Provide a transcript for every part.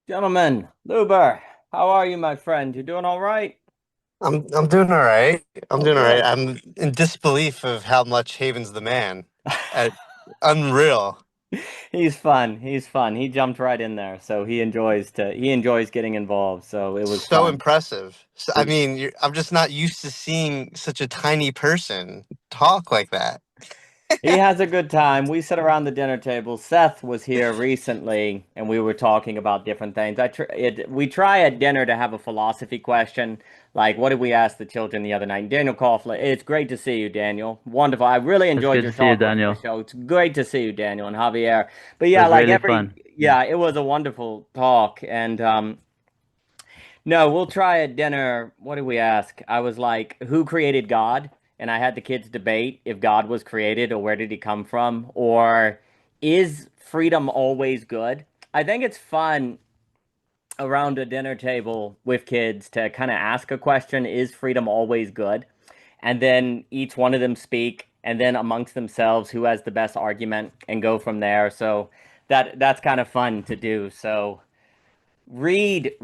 Gentlemen, Luber, how are you, my friend? You doing all right? I'm doing all right. I'm Oh, doing all right. good. I'm in disbelief of how much Haven's the man. Uh, Unreal. He's fun. He's fun. He jumped right in there, so he enjoys getting involved. So it was So fun. impressive. I He mean, I'm just not used to seeing such a tiny person talk like that. he has a good time. We sit around the dinner table. Seth was here recently, and we were talking about different things. We try at dinner to have a philosophy question, like what did we ask the children the other night? Daniel Coughlan, it's great to see you, Daniel. Wonderful. I really It's enjoyed good your to see you, talk before the Daniel. show. It's great to see you, Daniel and Javier. But It yeah, was like really every fun. yeah, it was a wonderful talk, and no, we'll try at dinner. What did we ask? I was like, who created God? And I had the kids debate if God was created or where did he come from? Or is freedom always good? I think it's fun around a dinner table with kids to kind of ask a question, is freedom always good? And then each one of them speak, and then amongst themselves, who has the best argument, and go from there. So that's kind of fun to do. So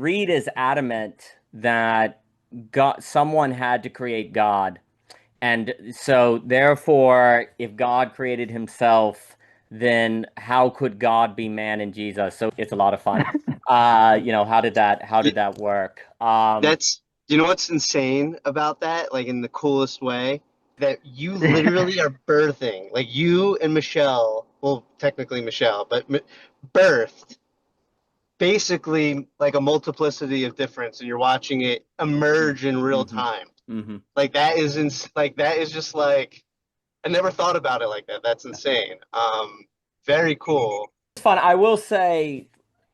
Reed is adamant that someone had to create God. And so therefore, if God created himself, then how could God be man in Jesus? So it's a lot of fun. How did that work? That's, you know what's insane about that? Like in the coolest way, that you literally are birthing, like you and Michelle, well, technically Michelle, but birthed basically like a multiplicity of difference, and you're watching it emerge in real Mm-hmm. time. Mm-hmm. Like that is just like I never thought about it like that. That's insane. Very cool. It's fun. I will say,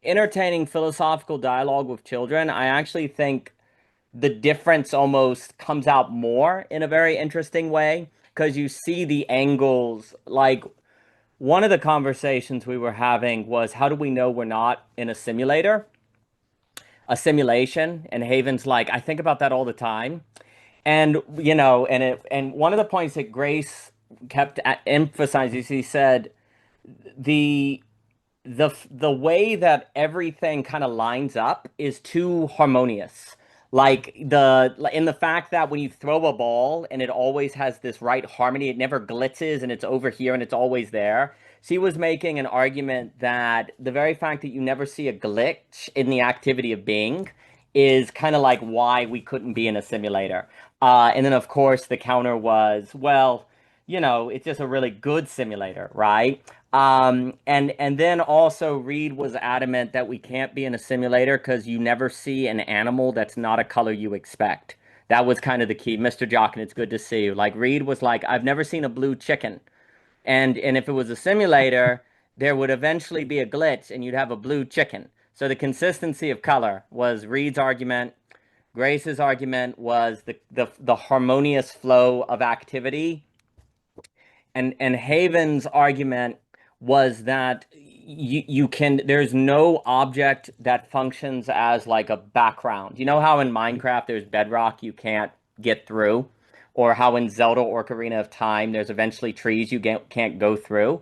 entertaining philosophical dialogue with children, I actually think the difference almost comes out more in a very interesting way because you see the angles. Like one of the conversations we were having was, how do we know we're not in a simulator, a simulation? And Haven's like, I think about that all the time. And and one of the points that Grace kept emphasizing, he said the the way that everything kind of lines up is too harmonious. Like in the fact that when you throw a ball and it always has this right harmony, it never glitzes and it's over here and it's always there. She was making an argument that the very fact that you never see a glitch in the activity of being is kind of like why we couldn't be in a simulator. And then of course the counter was, well, it's just a really good simulator, right? And then also Reed was adamant that we can't be in a simulator because you never see an animal that's not a color you expect. That was kind of the key. Mr. Jock, and it's good to see you. Like Reed was like, I've never seen a blue chicken. And if it was a simulator, there would eventually be a glitch and you'd have a blue chicken. So the consistency of color was Reed's argument. Grace's argument was the harmonious flow of activity, and Haven's argument was that you can there's no object that functions as like a background. You know how in Minecraft there's bedrock you can't get through, or how in Zelda or Ocarina of Time there's eventually trees you can't go through.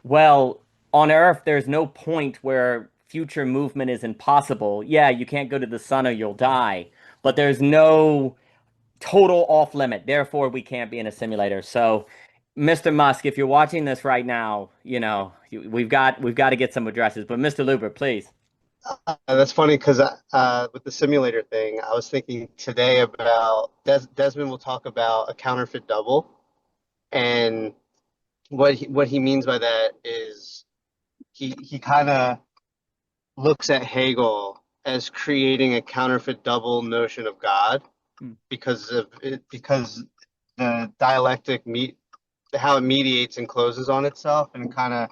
Well, on Earth there's no point where future movement is impossible. Yeah, you can't go to the sun or you'll die, but there's no total off limit. Therefore, we can't be in a simulator. So, Mr. Musk, if you're watching this right now, we've got to get some addresses. But Mr. Luber, please. That's funny because with the simulator thing, I was thinking today about Desmond will talk about a counterfeit double, and what he means by that is he kind of looks at Hegel as creating a counterfeit double notion of God because the dialectic meet how it mediates and closes on itself and kind of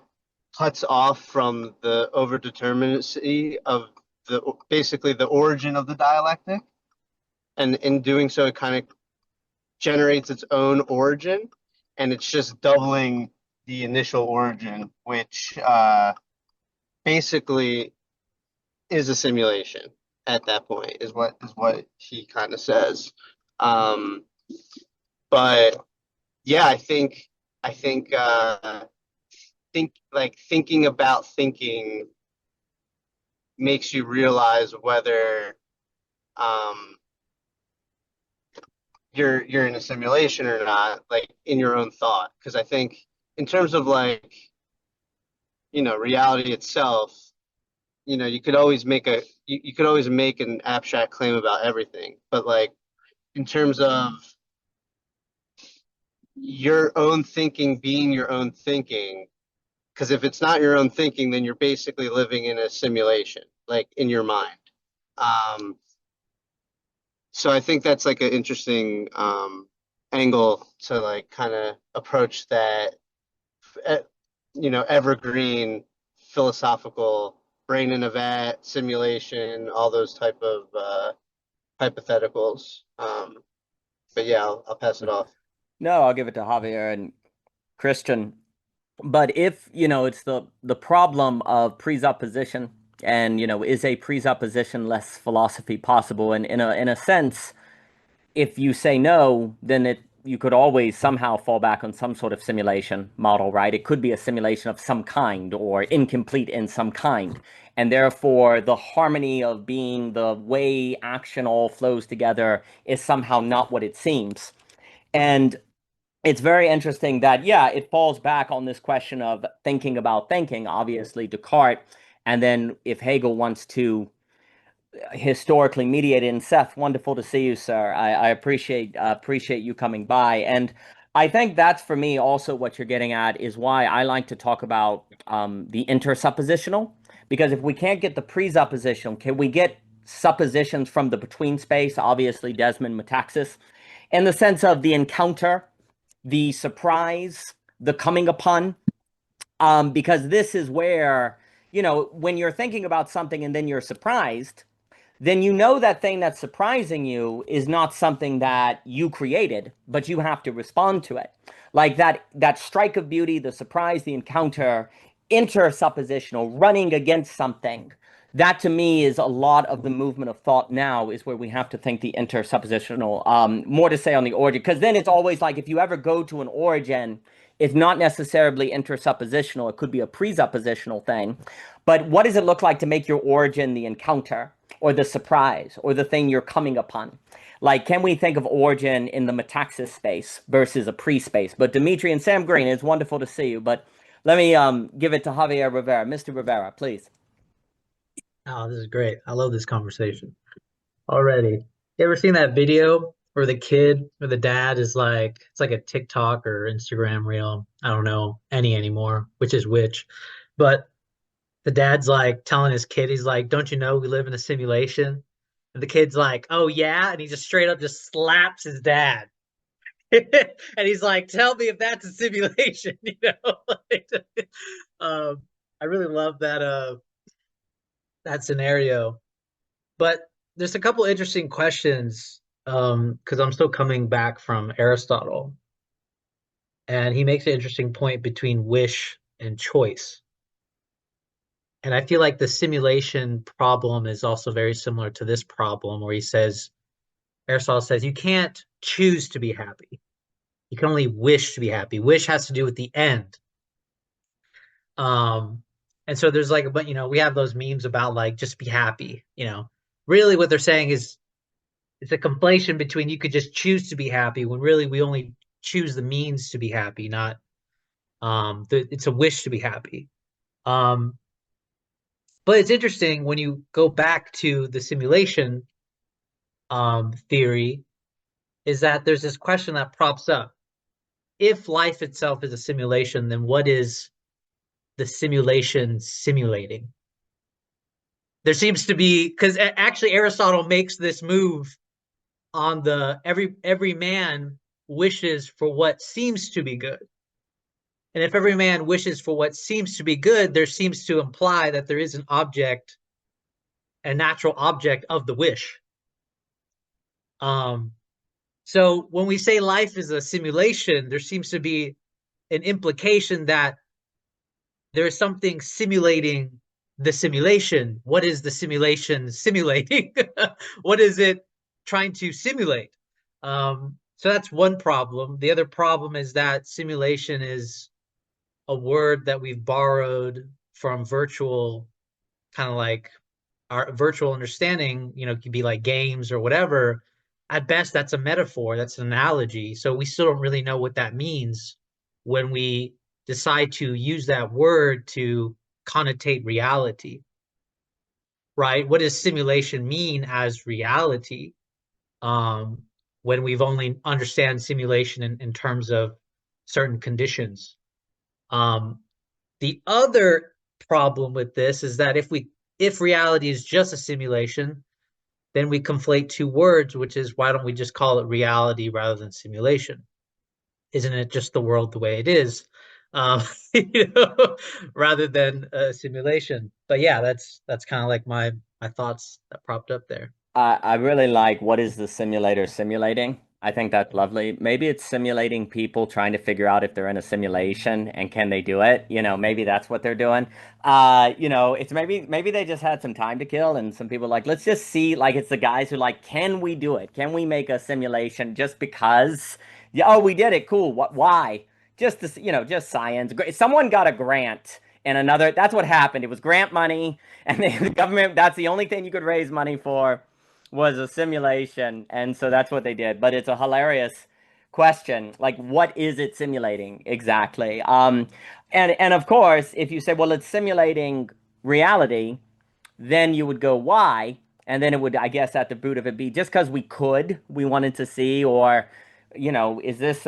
cuts off from the overdeterminacy of the basically the origin of the dialectic, and in doing so it kind of generates its own origin, and it's just doubling the initial origin, which basically is a simulation at that point, is what he kind of says. Um, but yeah, I think thinking about thinking makes you realize whether um, you're in a simulation or not, like in your own thought. Because I think in terms of like, reality itself, you could always you could always make an abstract claim about everything. But like in terms of your own thinking being your own thinking, because if it's not your own thinking, then you're basically living in a simulation, like in your mind. Um, so I think that's like an interesting angle to like kind of approach that, eh, evergreen philosophical brain in a vat simulation, all those type of hypotheticals. But yeah, I'll pass it off. No, I'll give it to Javier and Christian. But if, it's the problem of presupposition and, is a presupposition-less philosophy possible? And in a sense, if you say no, then you could always somehow fall back on some sort of simulation model, right? It could be a simulation of some kind or incomplete in some kind. And therefore, the harmony of being, the way action all flows together is somehow not what it seems. And it's very interesting that, yeah, it falls back on this question of thinking about thinking, obviously Descartes. And then if Hegel wants to historically mediated. And Seth, wonderful to see you, sir. I appreciate you coming by. And I think that's for me also what you're getting at is why I like to talk about the intersuppositional. Because if we can't get the presuppositional, can we get suppositions from the between space? Obviously, Desmond Metaxas, in the sense of the encounter, the surprise, the coming upon. Because this is where, when you're thinking about something and then you're surprised, then you know that thing that's surprising you is not something that you created, but you have to respond to it. Like that strike of beauty, the surprise, the encounter, intersuppositional, running against something. That to me is a lot of the movement of thought now is where we have to think the intersuppositional. More to say on the origin, because then it's always like if you ever go to an origin, it's not necessarily intersuppositional. It could be a presuppositional thing. But what does it look like to make your origin the encounter or the surprise or the thing you're coming upon? Like, can we think of origin in the metaxis space versus a pre-space? But Dimitri and Sam Green, it's wonderful to see you. But let me give it to Javier Rivera. Mr. Rivera, please. Oh, this is great. I love this conversation already. You ever seen that video where the kid or the dad is like, it's like a TikTok or Instagram reel. I don't know any anymore, which is which. But the dad's like telling his kid, he's like, don't you know we live in a simulation? And the kid's like, oh yeah. And he just straight up just slaps his dad. And he's like, tell me if that's a simulation, you know? I really love that scenario. But there's a couple interesting questions because I'm still coming back from Aristotle, and he makes an interesting point between wish and choice. And I feel like the simulation problem is also very similar to this problem, where Aristotle says, you can't choose to be happy. You can only wish to be happy. Wish has to do with the end. And so there's like, but we have those memes about like just be happy. Really what they're saying is it's a conflation between you could just choose to be happy when really we only choose the means to be happy, not it's a wish to be happy. But it's interesting when you go back to the simulation theory, is that there's this question that props up. If life itself is a simulation, then what is the simulation simulating? There seems to be, because actually Aristotle makes this move on the every man wishes for what seems to be good. And if every man wishes for what seems to be good, there seems to imply that there is an object, a natural object of the wish. So when we say life is a simulation, there seems to be an implication that there is something simulating the simulation. What is the simulation simulating? What is it trying to simulate? So that's one problem. The other problem is that simulation is a word that we've borrowed from virtual, kind of like our virtual understanding, could be like games or whatever. At best, that's a metaphor, that's an analogy. So we still don't really know what that means when we decide to use that word to connotate reality, right? What does simulation mean as reality? Um, when we've only understand simulation in terms of certain conditions. The other problem with this is that if reality is just a simulation, then we conflate two words, which is why don't we just call it reality rather than simulation? Isn't it just the world the way it is, um, rather than a simulation? But yeah, that's kind of like my thoughts that propped up there. I really like what is the simulator simulating? I think that's lovely. Maybe it's simulating people trying to figure out if they're in a simulation and can they do it. Maybe that's what they're doing. It's maybe they just had some time to kill and some people like, let's just see, like it's the guys who like, can we do it? Can we make a simulation just because? Yeah, oh, we did it. Cool. What, why? Just this, just science. Someone got a grant and that's what happened. It was grant money and the government, that's the only thing you could raise money for was a simulation, and so that's what they did. But it's a hilarious question, like what is it simulating exactly? And of course, if you say, well, it's simulating reality, then you would go, why? And then it would, I guess, at the root of it be just because we wanted to see, or, is this,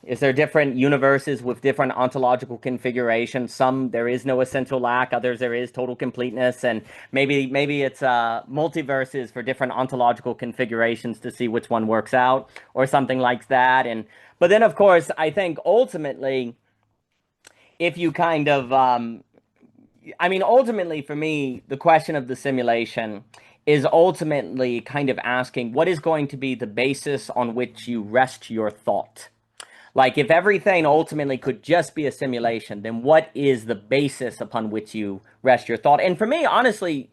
is there different universes with different ontological configurations? Some there is no essential lack, others there is total completeness, and maybe it's multiverses for different ontological configurations to see which one works out, or something like that. But then, of course, I think ultimately, if you kind of ultimately for me, the question of the simulation is ultimately kind of asking what is going to be the basis on which you rest your thought. Like if everything ultimately could just be a simulation, then what is the basis upon which you rest your thought? And for me, honestly,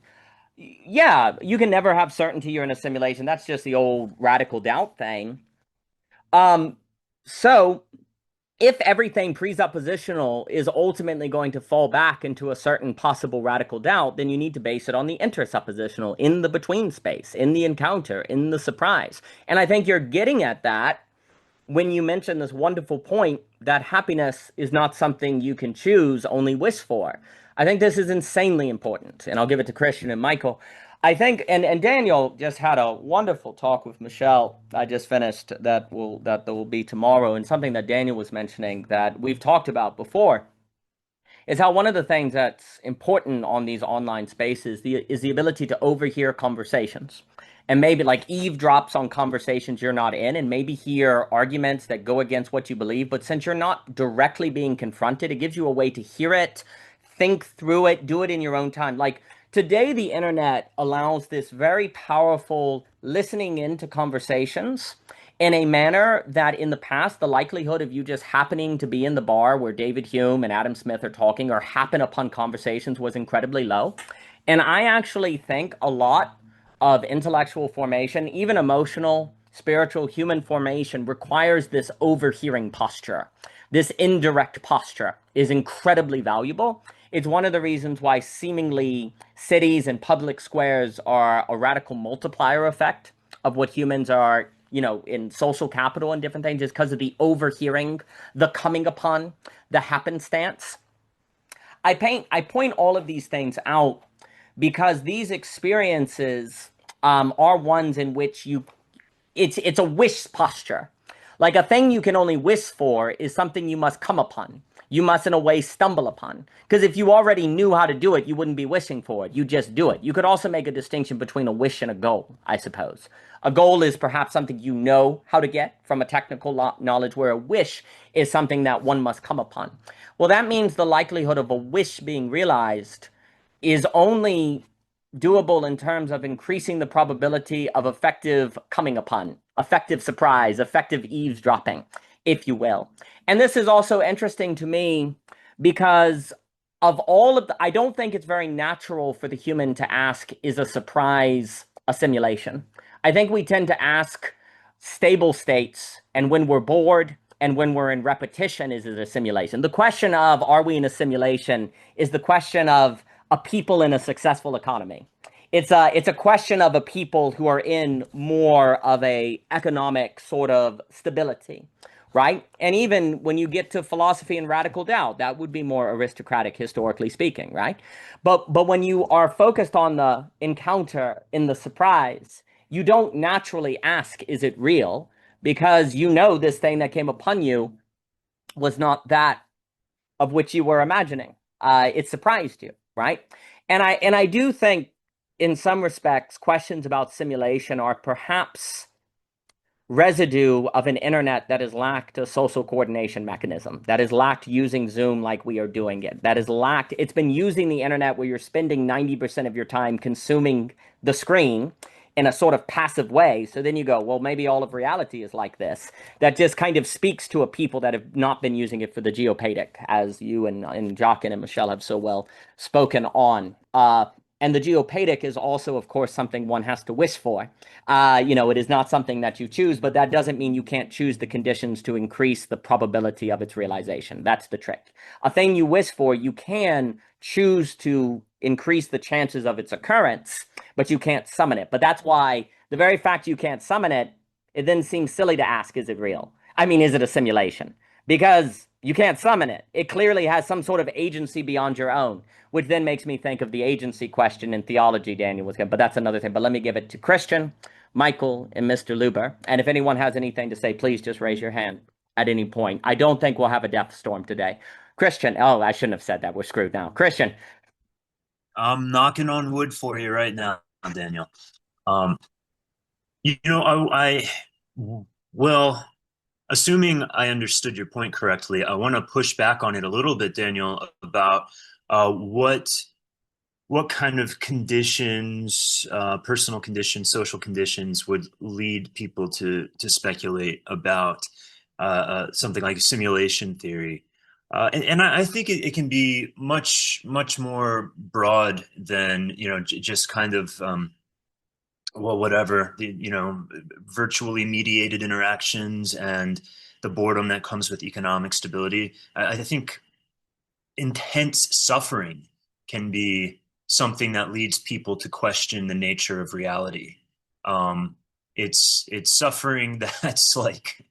yeah, you can never have certainty you're in a simulation. That's just the old radical doubt thing. Um, so if everything presuppositional is ultimately going to fall back into a certain possible radical doubt, then you need to base it on the intersuppositional, in the between space, in the encounter, in the surprise. And I think you're getting at that when you mention this wonderful point that happiness is not something you can choose, only wish for. I think this is insanely important, and I'll give it to Christian and Michael. I think, and Daniel just had a wonderful talk with Michelle. I just finished that will be tomorrow, and something that Daniel was mentioning that we've talked about before is how one of the things that's important on these online spaces is the ability to overhear conversations and maybe like eavesdrops on conversations you're not in and maybe hear arguments that go against what you believe. But since you're not directly being confronted, it gives you a way to hear it, think through it, do it in your own time. Like today, the internet allows this very powerful listening into conversations in a manner that in the past, the likelihood of you just happening to be in the bar where David Hume and Adam Smith are talking or happen upon conversations was incredibly low. And I actually think a lot of intellectual formation, even emotional, spiritual, human formation, requires this overhearing posture. This indirect posture is incredibly valuable. It's one of the reasons why seemingly cities and public squares are a radical multiplier effect of what humans are, in social capital and different things, is because of the overhearing, the coming upon, the happenstance. I point all of these things out because these experiences are ones in which it's a wish posture. Like a thing you can only wish for is something you must come upon. You must in a way stumble upon. Because if you already knew how to do it, you wouldn't be wishing for it. You just do it. You could also make a distinction between a wish and a goal, I suppose. A goal is perhaps something you know how to get from a technical knowledge, where a wish is something that one must come upon. Well, that means the likelihood of a wish being realized is only doable in terms of increasing the probability of effective coming upon, effective surprise, effective eavesdropping, if you will. And this is also interesting to me because of all of I don't think it's very natural for the human to ask, is a surprise a simulation? I think we tend to ask stable states, and when we're bored and when we're in repetition, is it a simulation? The question of, are we in a simulation, is the question of a people in a successful economy. it's a question of a people who are in more of a economic sort of stability, right? And even when you get to philosophy and radical doubt, that would be more aristocratic historically speaking, right? But when you are focused on the encounter in the surprise, you don't naturally ask, is it real? Because you know this thing that came upon you was not that of which you were imagining. It surprised you, right? And I do think, in some respects, questions about simulation are perhaps residue of an internet that has lacked a social coordination mechanism, that has lacked using Zoom like we are doing it, that has lacked, it's been using the internet where you're spending 90% of your time consuming the screen in a sort of passive way. So then you go, well, maybe all of reality is like this. That just kind of speaks to a people that have not been using it for the geopadic, as you and Jacques and Michelle have so well spoken on. And the geopadic is also, of course, something one has to wish for. It is not something that you choose, but that doesn't mean you can't choose the conditions to increase the probability of its realization. That's the trick. A thing you wish for, you can choose to increase the chances of its occurrence, but you can't summon it. But that's why the very fact you can't summon it, it then seems silly to ask, is it real? I mean, is it a simulation? Because you can't summon it. It clearly has some sort of agency beyond your own, which then makes me think of the agency question in theology Daniel was going, but that's another thing. But let me give it to Christian, Michael, and Mr. Luber. And if anyone has anything to say, please just raise your hand at any point. I don't think we'll have a death storm today. Christian, oh, I shouldn't have said that. We're screwed now. Christian. I'm knocking on wood for you right now, Daniel. Um, I well, assuming I understood your point correctly, I want to push back on it a little bit, Daniel, about what kind of conditions, personal conditions, social conditions would lead people to speculate about something like simulation theory. And I think it can be much more broad than just kind of whatever virtually mediated interactions and the boredom that comes with economic stability. I think intense suffering can be something that leads people to question the nature of reality. It's suffering that's like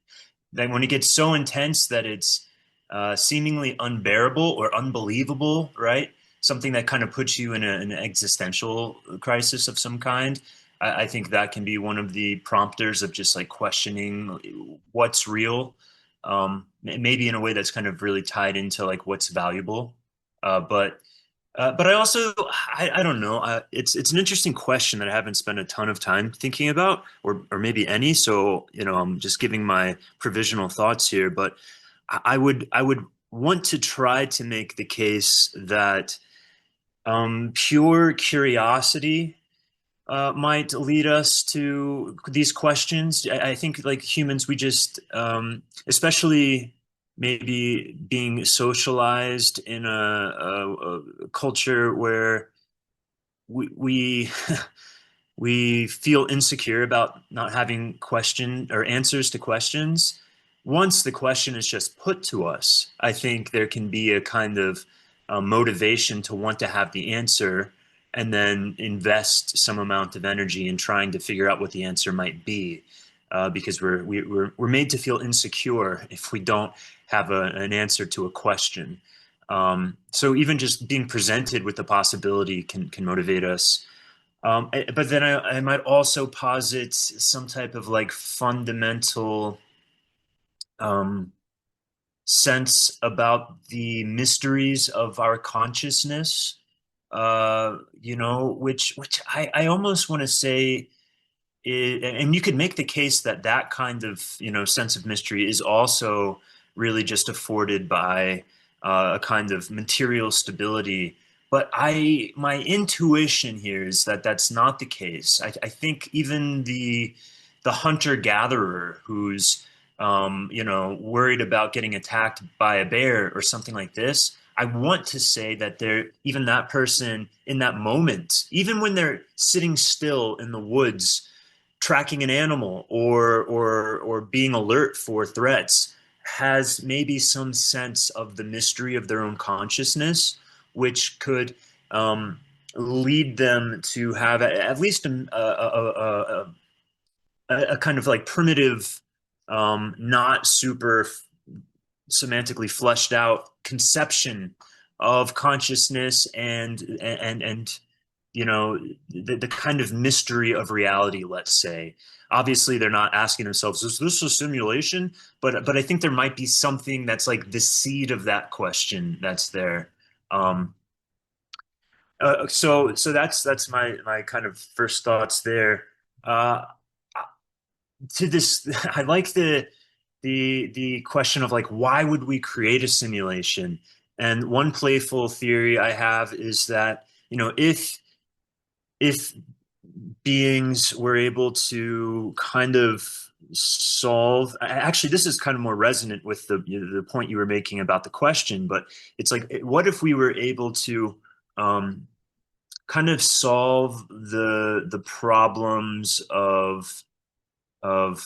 that when it gets so intense that it's seemingly unbearable or unbelievable, right? Something that kind of puts you in an existential crisis of some kind. I think that can be one of the prompters of just like questioning what's real, maybe in a way that's kind of really tied into like what's valuable. But I also I don't know. It's an interesting question that I haven't spent a ton of time thinking about, or maybe any. So I'm just giving my provisional thoughts here. But I would want to try to make the case that pure curiosity might lead us to these questions. I think like humans, we just, especially maybe being socialized in a culture where we we feel insecure about not having question or answers to questions. Once the question is just put to us, I think there can be a kind of motivation to want to have the answer and then invest some amount of energy in trying to figure out what the answer might be, because we're made to feel insecure if we don't have an answer to a question. So even just being presented with the possibility can motivate us. But then I might also posit some type of like fundamental sense about the mysteries of our consciousness, which I almost want to say, and you could make the case that that kind of sense of mystery is also really just afforded by a kind of material stability. But my intuition here is that that's not the case. I think even the hunter-gatherer who's worried about getting attacked by a bear or something like this, I want to say that even that person in that moment, even when they're sitting still in the woods, tracking an animal or being alert for threats, has maybe some sense of the mystery of their own consciousness, which could lead them to have at least a kind of like primitive, not super semantically fleshed out conception of consciousness and the kind of mystery of reality, let's say. Obviously they're not asking themselves, is this a simulation? But I think there might be something that's like the seed of that question that's there. So that's my kind of first thoughts there. Uh, to this, I like the question of like, why would we create a simulation? And one playful theory I have is that, if beings were able to kind of solve, actually this is kind of more resonant with the point you were making about the question, but it's like, what if we were able to kind of solve the problems of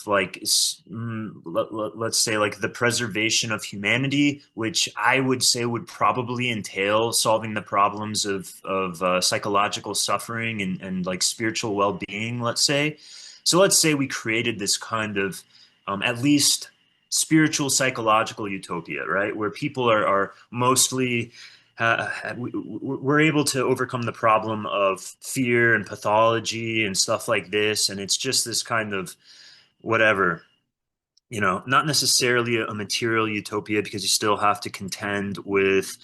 like let's say like the preservation of humanity, which I would say would probably entail solving the problems of psychological suffering and like spiritual well-being, let's say. So let's say we created this kind of at least spiritual psychological utopia, right, where people are mostly we're able to overcome the problem of fear and pathology and stuff like this, and it's just this kind of whatever, not necessarily a material utopia, because you still have to contend with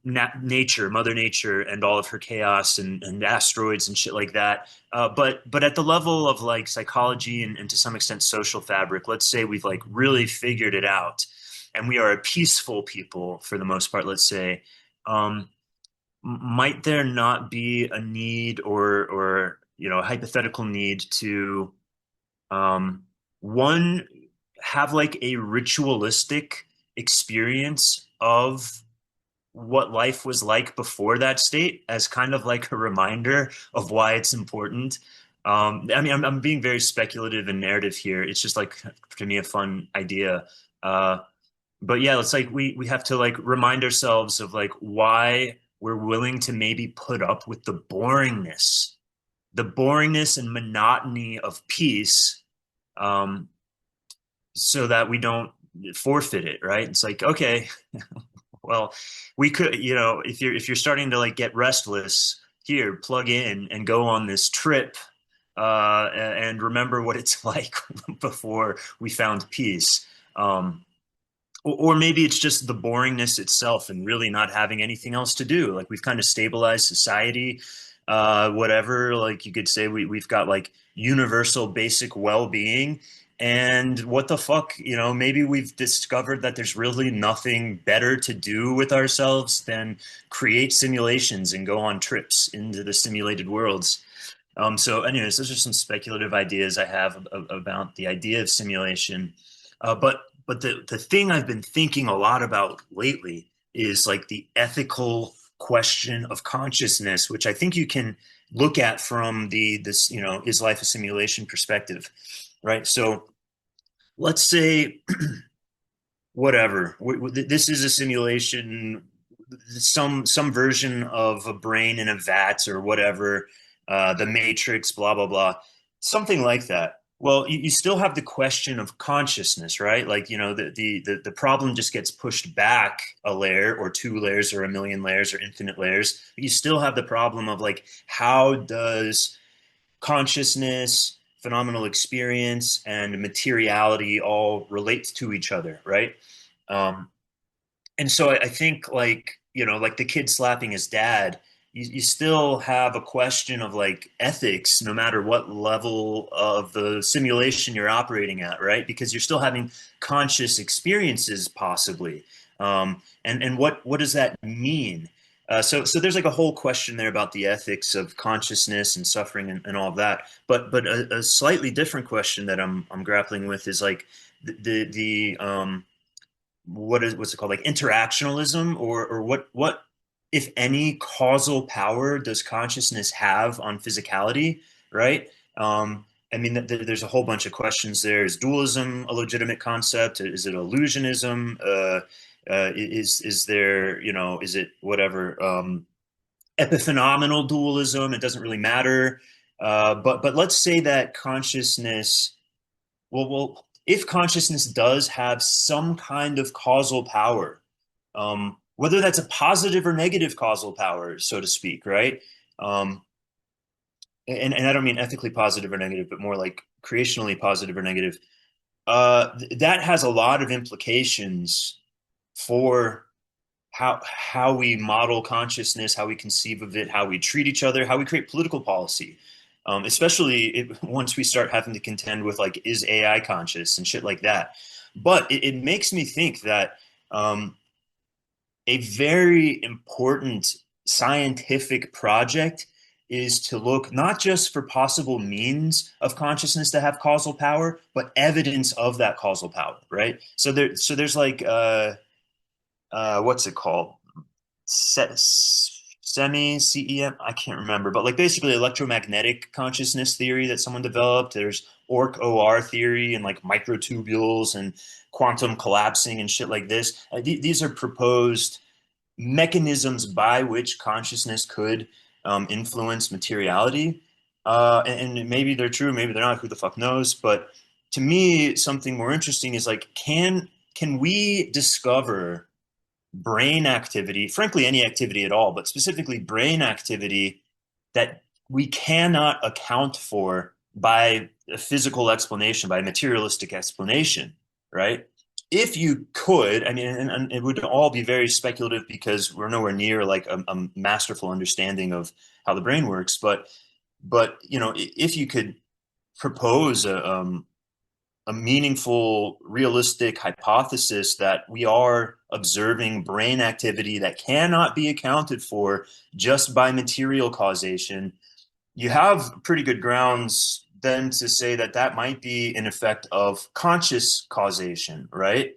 nature, Mother Nature, and all of her chaos and asteroids and shit like that. But at the level of like psychology and to some extent social fabric, let's say we've like really figured it out, and we are a peaceful people for the most part. Let's say, might there not be a need or a hypothetical need to one, have like a ritualistic experience of what life was like before that state, as kind of like a reminder of why it's important. I mean, I'm being very speculative and narrative here. It's just like, to me, a fun idea. But yeah, it's like we have to like remind ourselves of like why we're willing to maybe put up with the boringness and monotony of peace, so that we don't forfeit it, right? It's like, okay, well, we could, if you're starting to like get restless, here, plug in and go on this trip, and remember what it's like before we found peace. Or maybe it's just the boringness itself and really not having anything else to do. Like we've kind of stabilized society, whatever. Like you could say we've got like universal basic well-being. And what the fuck, maybe we've discovered that there's really nothing better to do with ourselves than create simulations and go on trips into the simulated worlds. So anyways, those are some speculative ideas I have about the idea of simulation. But the thing I've been thinking a lot about lately is like the ethical question of consciousness, which I think you can look at from this is life a simulation perspective, right? So let's say whatever, this is a simulation, some version of a brain in a vat or whatever, the Matrix, blah blah blah, something like that. Well, you still have the question of consciousness, right? Like, the problem just gets pushed back a layer or two layers or a million layers or infinite layers. But you still have the problem of like, how does consciousness, phenomenal experience, and materiality all relate to each other, right? And so I think like, like the kid slapping his dad, you still have a question of like ethics, no matter what level of the simulation you're operating at, right? Because you're still having conscious experiences possibly. And what does that mean? So there's like a whole question there about the ethics of consciousness and suffering and all of that. But a slightly different question that I'm grappling with is like the what's it called, like interactionalism, or what if any causal power does consciousness have on physicality, right? I mean, there's a whole bunch of questions there. Is dualism a legitimate concept? Is it illusionism? Is there, is it whatever? epiphenomenal dualism. It doesn't really matter. But let's say that consciousness, if consciousness does have some kind of causal power, whether that's a positive or negative causal power, so to speak, right? Um, and I don't mean ethically positive or negative, but more like creationally positive or negative. That has a lot of implications for how we model consciousness, how we conceive of it, how we treat each other, how we create political policy. Especially once we start having to contend with like, is AI conscious and shit like that. But it makes me think that a very important scientific project is to look not just for possible means of consciousness to have causal power, but evidence of that causal power, right? So there's like what's it called? Semi CEM, I can't remember, but like basically electromagnetic consciousness theory that someone developed. There's OR theory and like microtubules and quantum collapsing and shit like this. These are proposed mechanisms by which consciousness could influence materiality. And maybe they're true, maybe they're not. Who the fuck knows? But to me, something more interesting is like, can we discover brain activity, frankly, any activity at all, but specifically brain activity that we cannot account for by a physical explanation, by a materialistic explanation, right? If you could, I mean, and it would all be very speculative because we're nowhere near like a masterful understanding of how the brain works. But you know, if you could propose a meaningful, realistic hypothesis that we are observing brain activity that cannot be accounted for just by material causation, you have pretty good grounds then to say that that might be an effect of conscious causation, right?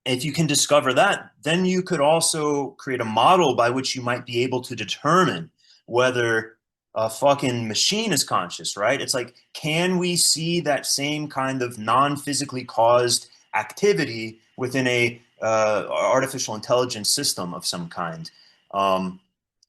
If you can discover that, then you could also create a model by which you might be able to determine whether a fucking machine is conscious, right? It's like, can we see that same kind of non-physically caused activity within a artificial intelligence system of some kind?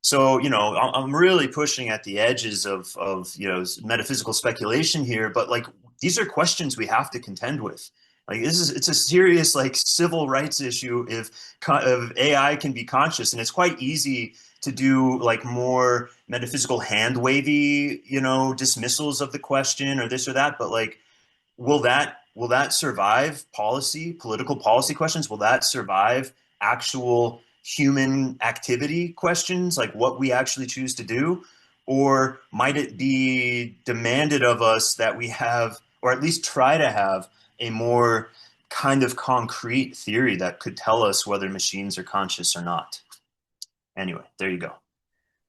So, you know, I'm really pushing at the edges of, you know, metaphysical speculation here, but like, these are questions we have to contend with. Like, it's a serious like civil rights issue if AI can be conscious, and it's quite easy to do like more metaphysical hand wavy, you know, dismissals of the question or this or that. But like, will that survive political policy questions? Will that survive actual human activity questions, like what we actually choose to do? Or might it be demanded of us that we have, or at least try to have, a more kind of concrete theory that could tell us whether machines are conscious or not? Anyway, there you go.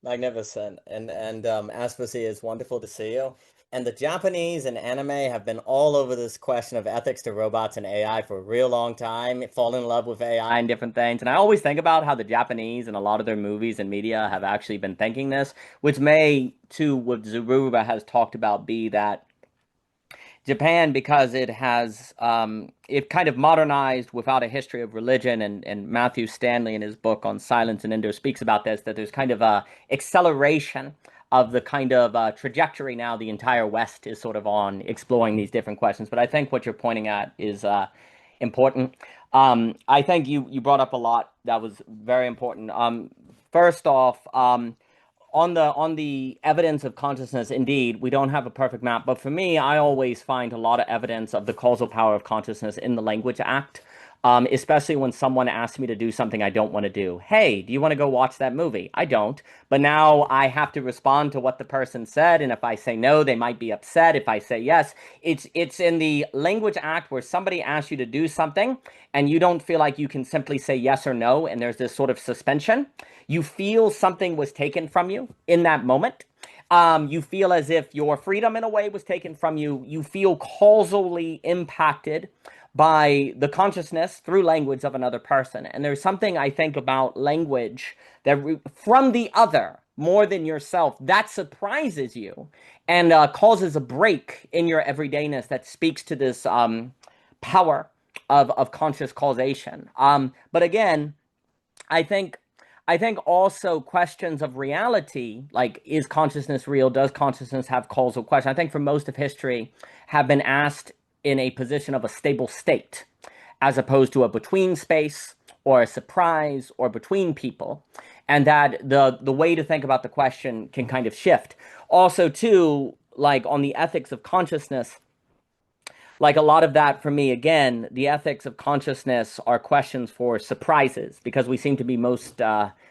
Magnificent. And Aspasi, it's wonderful to see you. And the Japanese and anime have been all over this question of ethics to robots and AI for a real long time, fall in love with AI and different things. And I always think about how the Japanese and a lot of their movies and media have actually been thinking this, which may, too, what Zaruba has talked about, be that Japan, because it has it kind of modernized without a history of religion, and Matthew Stanley in his book on Silence and Indo speaks about this, that there's kind of a acceleration of the kind of trajectory now the entire West is sort of on exploring these different questions. But I think what you're pointing at is important. I think you brought up a lot that was very important. First off, on the evidence of consciousness, indeed, we don't have a perfect map. But for me, I always find a lot of evidence of the causal power of consciousness in the language act, especially when someone asks me to do something I don't want to do. Hey, do you want to go watch that movie? I don't. But now I have to respond to what the person said. And if I say no, they might be upset. If I say yes, it's in the language act where somebody asks you to do something and you don't feel like you can simply say yes or no. And there's this sort of suspension. You feel something was taken from you in that moment. You feel as if your freedom in a way was taken from you. You feel causally impacted by the consciousness through language of another person. And there's something I think about language that from the other more than yourself that surprises you and causes a break in your everydayness that speaks to this power of conscious causation. But again, I think I think also questions of reality, like is consciousness real? Does consciousness have causal question? I think for most of history have been asked in a position of a stable state, as opposed to a between space or a surprise or between people. And that the way to think about the question can kind of shift. Also, too, like on the ethics of consciousness, like a lot of that for me, again, the ethics of consciousness are questions for surprises because we seem to be most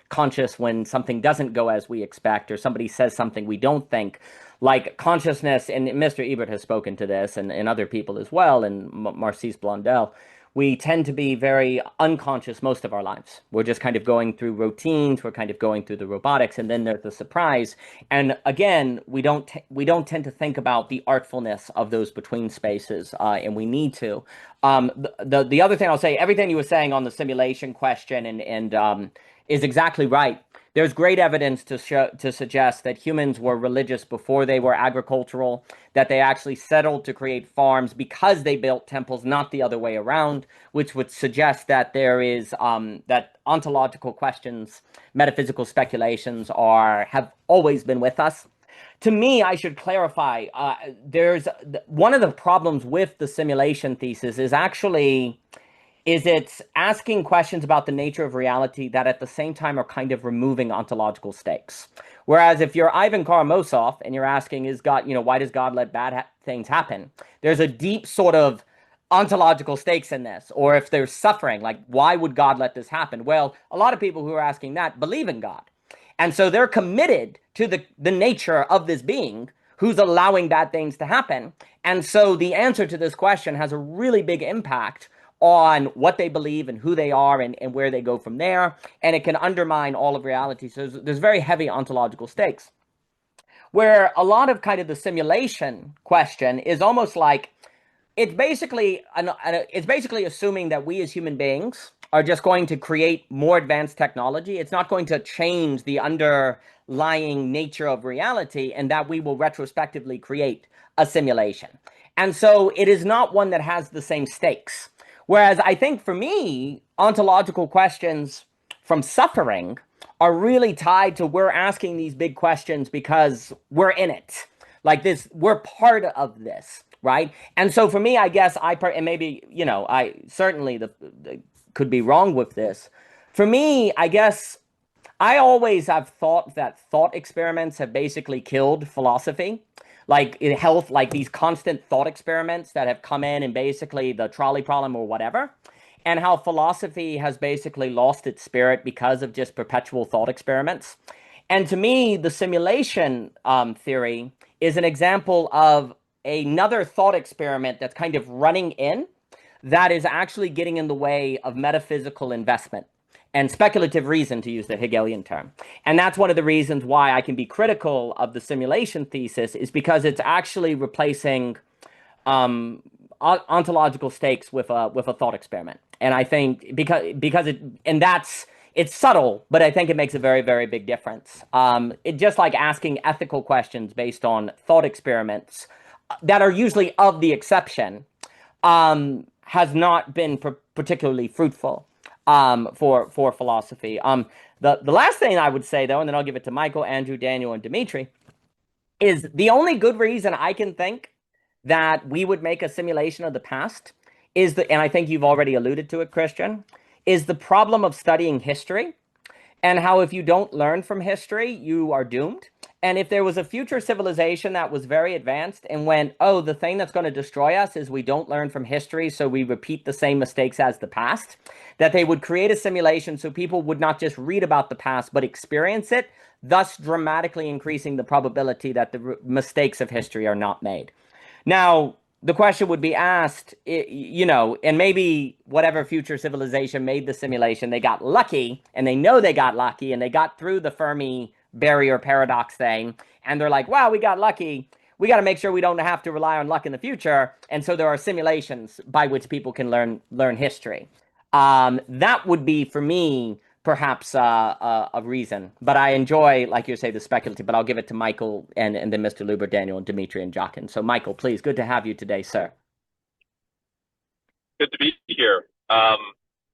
conscious when something doesn't go as we expect or somebody says something we don't think. Like consciousness, and Mr. Ebert has spoken to this, and other people as well, and Marcise Blondel, we tend to be very unconscious most of our lives. We're just kind of going through routines. We're kind of going through the robotics, and then there's the surprise. And again, we don't tend to think about the artfulness of those between spaces, and we need to. The other thing I'll say, everything you were saying on the simulation question and is exactly right. There's great evidence to suggest that humans were religious before they were agricultural, that they actually settled to create farms because they built temples, not the other way around, which would suggest that there is that ontological questions, metaphysical speculations have always been with us. To me, I should clarify, there's one of the problems with the simulation thesis is it's asking questions about the nature of reality that at the same time are kind of removing ontological stakes. Whereas if you're Ivan Karamazov and you're asking, is God, why does God let bad things happen? There's a deep sort of ontological stakes in this. Or if there's suffering, like, why would God let this happen? Well, a lot of people who are asking that believe in God. And so they're committed to the nature of this being who's allowing bad things to happen. And so the answer to this question has a really big impact on what they believe and who they are and where they go from there. And it can undermine all of reality. So there's very heavy ontological stakes. Where a lot of kind of the simulation question is almost like it's basically assuming that we as human beings are just going to create more advanced technology. It's not going to change the underlying nature of reality, and that we will retrospectively create a simulation. And so it is not one that has the same stakes. Whereas I think for me, ontological questions from suffering are really tied to we're asking these big questions because we're in it. Like this, we're part of this, right? And so for me, I guess and maybe, I certainly could be wrong with this. For me, I guess I always have thought that thought experiments have basically killed philosophy. Like in health, like these constant thought experiments that have come in and basically the trolley problem or whatever, and how philosophy has basically lost its spirit because of just perpetual thought experiments. And to me, the simulation theory is an example of another thought experiment that's kind of running in that is actually getting in the way of metaphysical investment and speculative reason, to use the Hegelian term. And that's one of the reasons why I can be critical of the simulation thesis, is because it's actually replacing ontological stakes with a thought experiment. And I think because it's subtle, but I think it makes a very, very big difference. It just like asking ethical questions based on thought experiments that are usually of the exception has not been particularly fruitful for philosophy. The last thing I would say, though, and then I'll give it to Michael, Andrew, Daniel, and Dimitri, is the only good reason I can think that we would make a simulation of the past and I think you've already alluded to it, Christian, is the problem of studying history and how if you don't learn from history, you are doomed. And if there was a future civilization that was very advanced and went, oh, the thing that's going to destroy us is we don't learn from history, so we repeat the same mistakes as the past, that they would create a simulation so people would not just read about the past, but experience it, thus dramatically increasing the probability that the mistakes of history are not made. Now, the question would be asked, and maybe whatever future civilization made the simulation, they got lucky, and they know they got lucky, and they got through the Fermi barrier paradox thing, and they're like, wow, we got lucky. We got to make sure we don't have to rely on luck in the future. And so there are simulations by which people can learn history. That would be, for me, perhaps a reason. But I enjoy, like you say, the speculative. But I'll give it to Michael and then Mr. Luber, Daniel, and Dimitri and Jockin. So, Michael, please, good to have you today, sir. Good to be here. I'm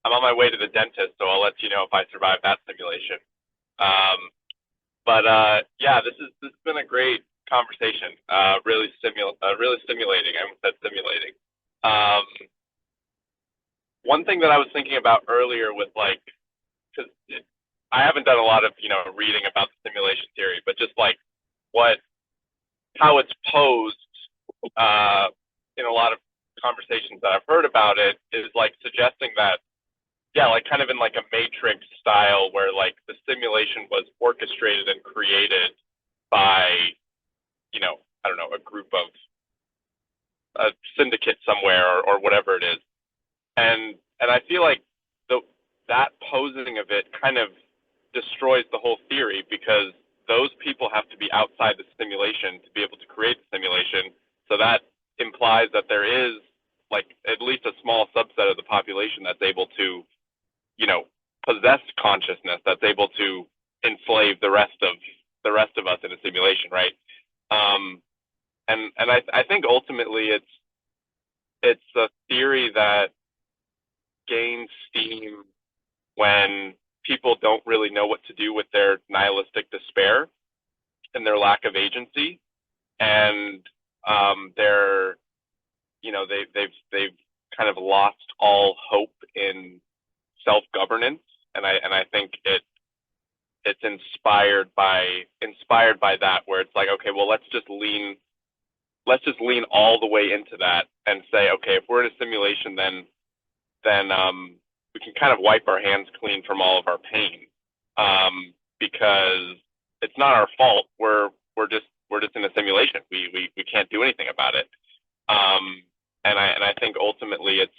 on my way to the dentist, so I'll let you know if I survive that simulation. Yeah, this has been a great conversation. Really stimulating. I almost said stimulating. Um, One thing that I was thinking about earlier with like, because I haven't done a lot of reading about the simulation theory, but just like how it's posed in a lot of conversations that I've heard about it is like suggesting that, yeah, like kind of in like a matrix style where like the simulation was orchestrated and created by, I don't know, a group of a syndicate somewhere or whatever it is. And I feel like that posing of it kind of destroys the whole theory because those people have to be outside the simulation to be able to create the simulation. So that implies that there is like at least a small subset of the population that's able to, possess consciousness, that's able to enslave the rest of us in a simulation, right? And I think ultimately it's a theory that gains steam when people don't really know what to do with their nihilistic despair and their lack of agency, and they've kind of lost all hope in self-governance, and I think it's inspired by that, where it's like, okay, well, let's just lean all the way into that and say, okay, if we're in a simulation, then we can kind of wipe our hands clean from all of our pain, because it's not our fault. We're just in a simulation. We can't do anything about it. And I think ultimately it's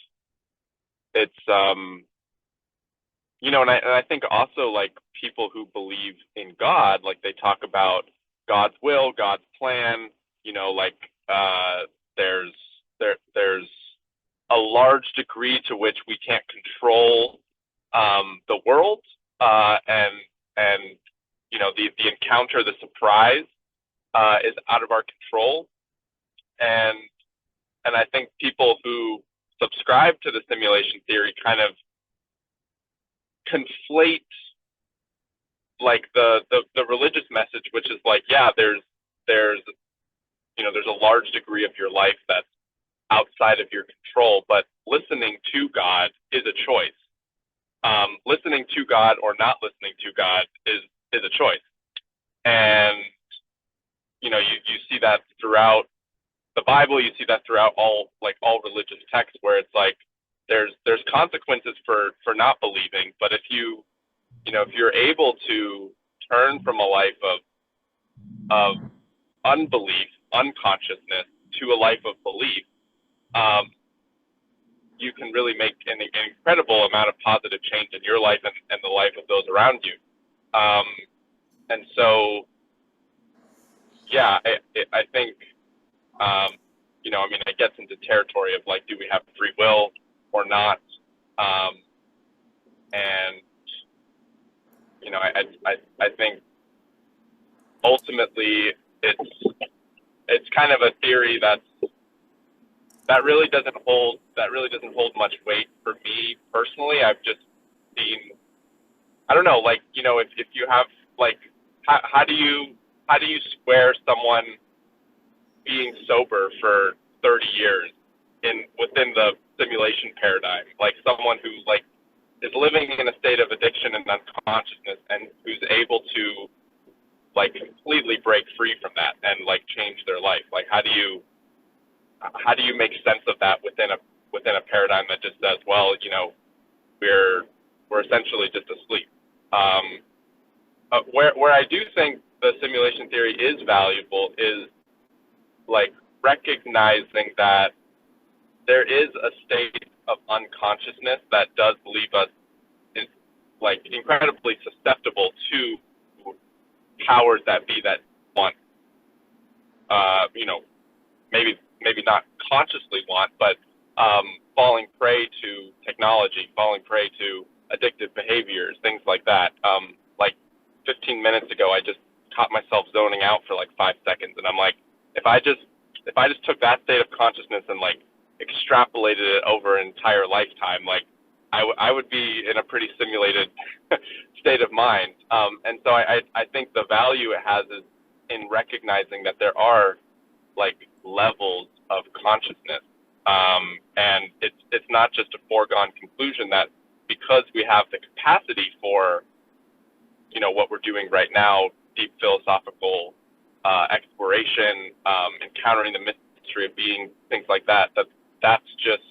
and I think also like people who believe in God, like they talk about God's will, God's plan, there's a large degree to which we can't control the world, and the encounter, the surprise, is out of our control, and I think people who subscribe to the simulation theory kind of conflate like the religious message, which is like, yeah, there's a large degree of your life that's outside of your control, but listening to God is a choice. Listening to God or not listening to God is a choice. And you see that throughout the Bible, you see that throughout all religious texts, where it's like there's consequences for not believing, but if you're able to turn from a life of unbelief, unconsciousness, to a life of belief, you can really make an incredible amount of positive change in your life and the life of those around you. And so, yeah, I think, it gets into territory of like, do we have free will or not? And, I think ultimately it's kind of a theory that really doesn't hold much weight for me personally. I've just seen, I don't know, like, if you have like, how do you square someone being sober for 30 years within the simulation paradigm, like someone who like is living in a state of addiction and unconsciousness and who's able to like completely break free from that and like change their life? Like, how do you make sense of that within a paradigm that just says, well, we're essentially just asleep? Where I do think the simulation theory is valuable is like recognizing that there is a state of unconsciousness that does leave us like incredibly susceptible to powers that be that want, maybe not consciously want, but falling prey to technology, falling prey to addictive behaviors, things like that. Like 15 minutes ago, I just caught myself zoning out for like 5 seconds, and I'm like, if I just took that state of consciousness and like extrapolated it over an entire lifetime, like I would be in a pretty simulated state of mind. And so I think the value it has is in recognizing that there are like levels of consciousness. And it's not just a foregone conclusion that because we have the capacity for, you know, what we're doing right now, deep philosophical exploration, encountering the mystery of being, things like that, that's just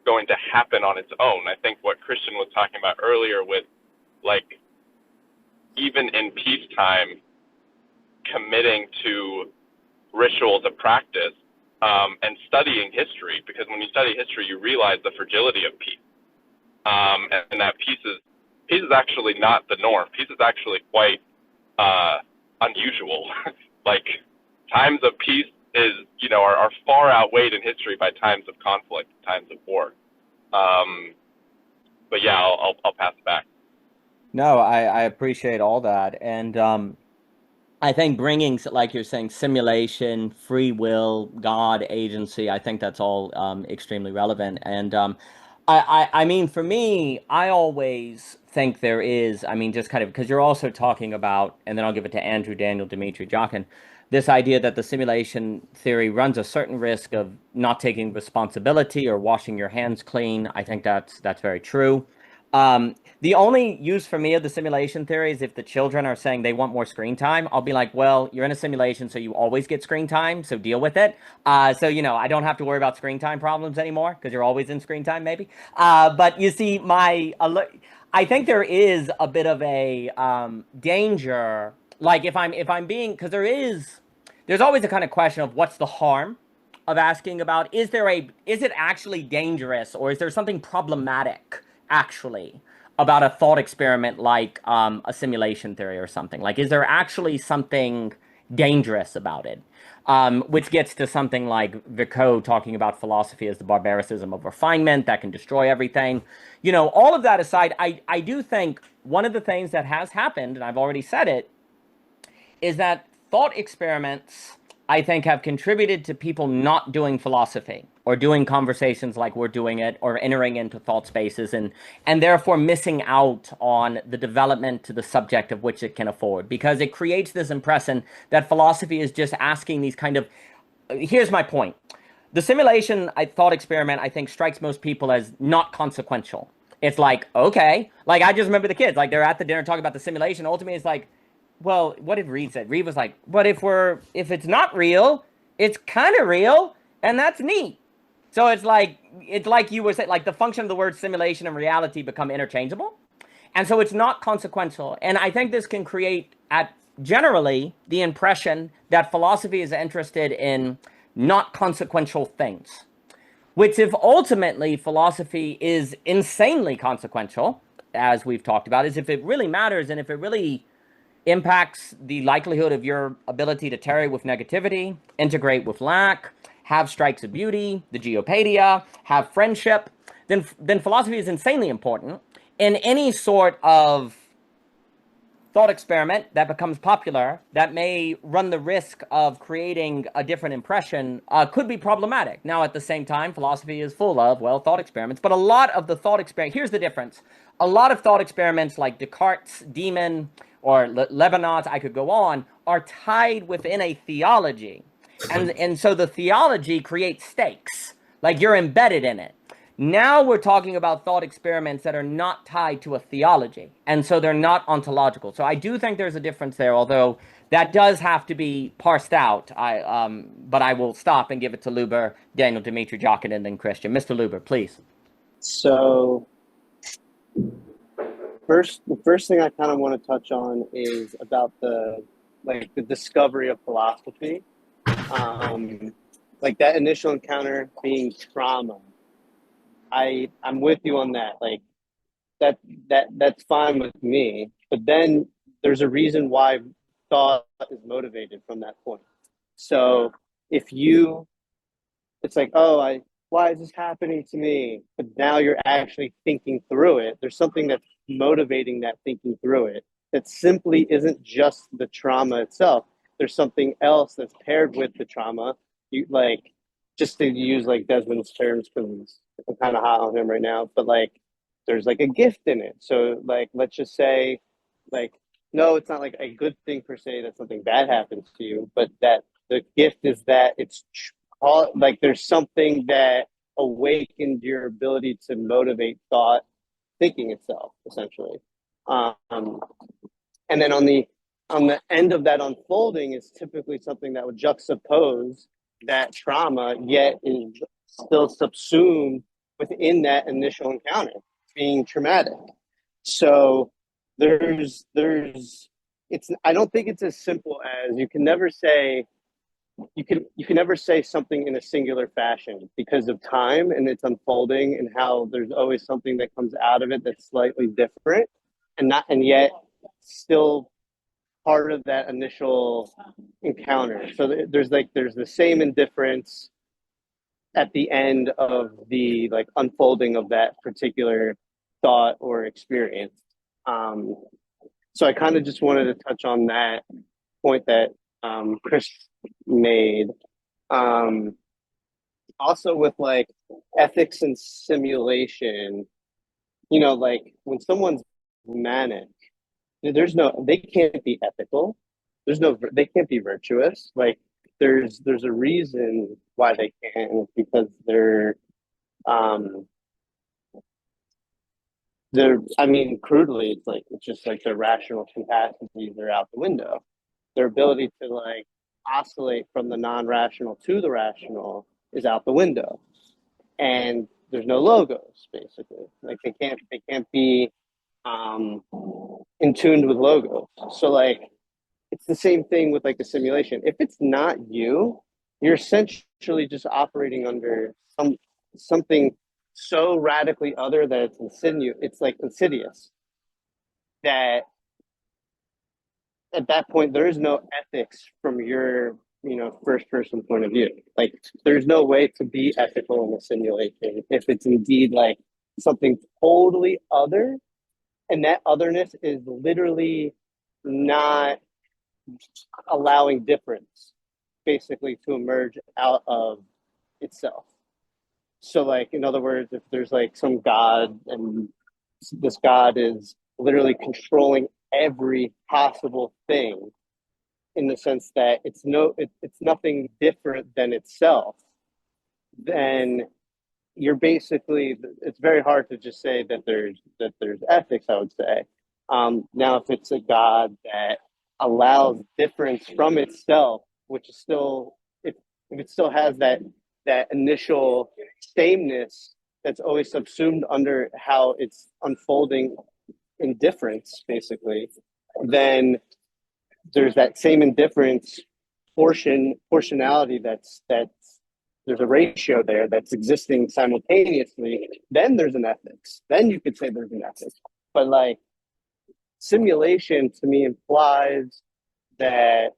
going to happen on its own. I think what Christian was talking about earlier with, like, even in peacetime, committing to rituals of practice and studying history, because when you study history, you realize the fragility of peace, and that peace is actually not the norm. Peace is actually quite unusual. Like, times of peace are far outweighed in history by times of conflict, times of war. But yeah, I'll pass it back. No, I appreciate all that. And I think bringing, like you're saying, simulation, free will, God, agency, I think that's all extremely relevant. And I mean, for me, I always think there is, I mean, just kind of, because you're also talking about, and then I'll give it to Andrew, Daniel, Dimitri, Jochen, this idea that the simulation theory runs a certain risk of not taking responsibility or washing your hands clean. I think that's very true. The only use for me of the simulation theory is if the children are saying they want more screen time, I'll be like, well, you're in a simulation, so you always get screen time, so deal with it. So, you know, I don't have to worry about screen time problems anymore because you're always in screen time, maybe. But you see, I think there is a bit of a danger, like if I'm being, because there's always a kind of question of what's the harm of asking about, is it actually dangerous, or is there something problematic actually about a thought experiment like a simulation theory or something? Like, is there actually something dangerous about it? Which gets to something like Vico talking about philosophy as the barbaricism of refinement that can destroy everything. You know, all of that aside, I do think one of the things that has happened, and I've already said it, is that thought experiments, I think, have contributed to people not doing philosophy or doing conversations like we're doing it, or entering into thought spaces, and therefore missing out on the development to the subject of which it can afford, because it creates this impression that philosophy is just asking these kind of, here's my point. The simulation thought experiment, I think, strikes most people as not consequential. It's like, okay, like I just remember the kids, like they're at the dinner talking about the simulation. Ultimately, it's like, well, what did Reed say? Reed was like, but if it's not real, it's kind of real, and that's neat. So it's like you were saying, like the function of the word simulation and reality become interchangeable. And so it's not consequential. And I think this can create generally the impression that philosophy is interested in not consequential things, which if ultimately philosophy is insanely consequential, as we've talked about, is if it really matters and if it really impacts the likelihood of your ability to tarry with negativity, integrate with lack, have strikes of beauty, the geopadia, have friendship, then philosophy is insanely important. In any sort of thought experiment that becomes popular, that may run the risk of creating a different impression, could be problematic. Now, at the same time, philosophy is full of, well, thought experiments, but a lot of the thought experiments, here's the difference. A lot of thought experiments like Descartes' demon or Leibniz, I could go on, are tied within a theology. And so the theology creates stakes, like you're embedded in it. Now we're talking about thought experiments that are not tied to a theology, and so they're not ontological. So I do think there's a difference there, although that does have to be parsed out. But I will stop and give it to Luber, Daniel, Dimitri, Jochen, and then Christian. Mr. Luber, please. So the first thing I kind of want to touch on is about the discovery of philosophy. Like that initial encounter being trauma. I'm with you on that. Like that's fine with me. But then there's a reason why thought is motivated from that point. So it's like, why is this happening to me? But now you're actually thinking through it. There's something that's motivating that thinking through it that simply isn't just the trauma itself. There's something else that's paired with the trauma. You like, just to use like Desmond's terms, because I'm kind of hot on him right now, but like there's like a gift in it. So like, let's just say, like, no, it's not like a good thing per se that something bad happens to you, but that the gift is that it's like there's something that awakened your ability to motivate thought thinking itself, essentially. And then on the end of that unfolding is typically something that would juxtapose that trauma, yet is still subsumed within that initial encounter, being traumatic. So it's, I don't think it's as simple as you can never say something in a singular fashion because of time and its unfolding and how there's always something that comes out of it that's slightly different and yet still part of that initial encounter. So there's the same indifference at the end of the like unfolding of that particular thought or experience. So I kind of just wanted to touch on that point that Chris made. Also with like ethics and simulation, like when someone's manic, they can't be ethical. They can't be virtuous. Like there's a reason why they can't, and it's because I mean, crudely, it's just like their rational capacities are out the window. Their ability to like oscillate from the non-rational to the rational is out the window, and there's no logos basically. Like they can't be in tune with logos. So like it's the same thing with like the simulation. If it's not you, you're essentially just operating under something so radically other that it's like insidious, that at that point there is no ethics from your first person point of view. Like there's no way to be ethical in a simulation if it's indeed like something totally other, and that otherness is literally not allowing difference basically to emerge out of itself. So like, in other words, if there's like some god and this god is literally controlling every possible thing in the sense that it's nothing different than itself, then you're basically, it's very hard to just say that there's ethics, I would say. Now, if it's a god that allows difference from itself, which is still, if it still has that initial sameness that's always subsumed under how it's unfolding in difference, basically, then there's that same indifference portionality that's there's a ratio there that's existing simultaneously. Then there's an ethics. Then you could say there's an ethics. But like simulation to me implies that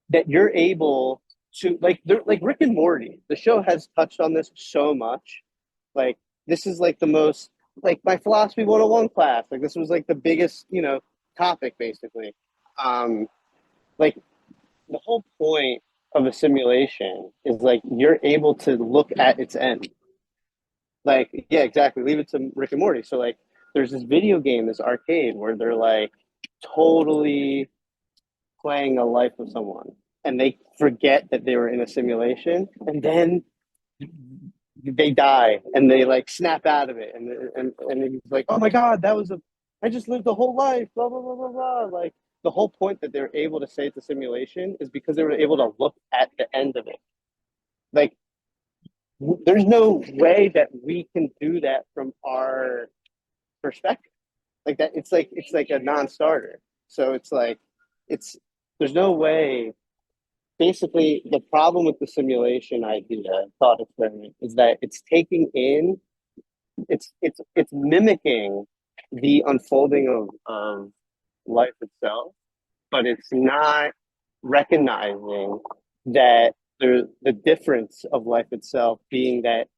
that you're able to like Rick and Morty. The show has touched on this so much. Like this is like the most like my philosophy 101 class. Like this was like the biggest topic basically. Like the whole point of a simulation is like you're able to look at its end. Like yeah, exactly. Leave it to Rick and Morty. So like there's this video game, this arcade where they're like totally playing a life of someone and they forget that they were in a simulation, and then they die and they like snap out of it, and he's like, oh my god, I just lived the whole life, blah blah blah blah blah. Like the whole point that they're able to say it's a simulation is because they were able to look at the end of it. Like there's no way that we can do that from our perspective. Like that, it's like a non-starter. So it's like there's no way. Basically, the problem with the simulation idea, thought experiment, is that it's mimicking the unfolding of life itself, but it's not recognizing that the difference of life itself being that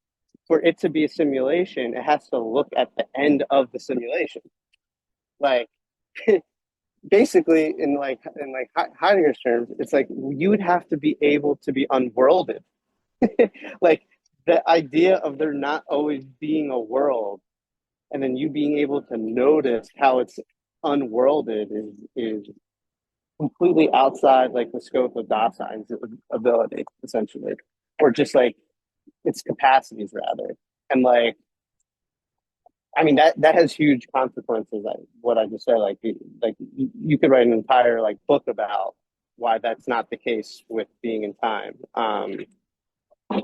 for it to be a simulation, it has to look at the end of the simulation. Like basically in Heidegger's terms, it's like you would have to be able to be unworlded. Like the idea of there not always being a world, and then you being able to notice how it's unworlded is completely outside like the scope of Daseins ability, essentially, or just like its capacities rather. And like, I mean, that has huge consequences. Like what I just said, like you could write an entire like book about why that's not the case with being in time.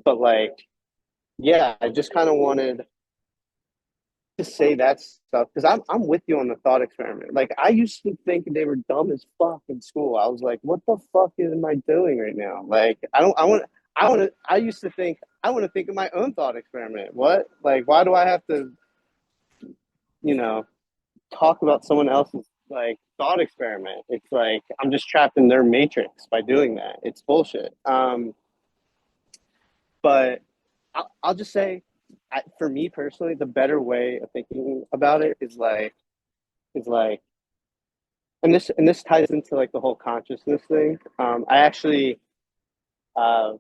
But like, yeah, I just kind of wanted to say that stuff because I'm with you on the thought experiment. Like I used to think they were dumb as fuck in school. I was like, what the fuck am I doing right now? Like I used to think I want to think of my own thought experiment. What? Like why do I have to, you know, talk about someone else's like thought experiment? It's like I'm just trapped in their matrix by doing that. It's bullshit. But I'll just say, for me personally, the better way of thinking about it is like, and this ties into like the whole consciousness thing. I actually have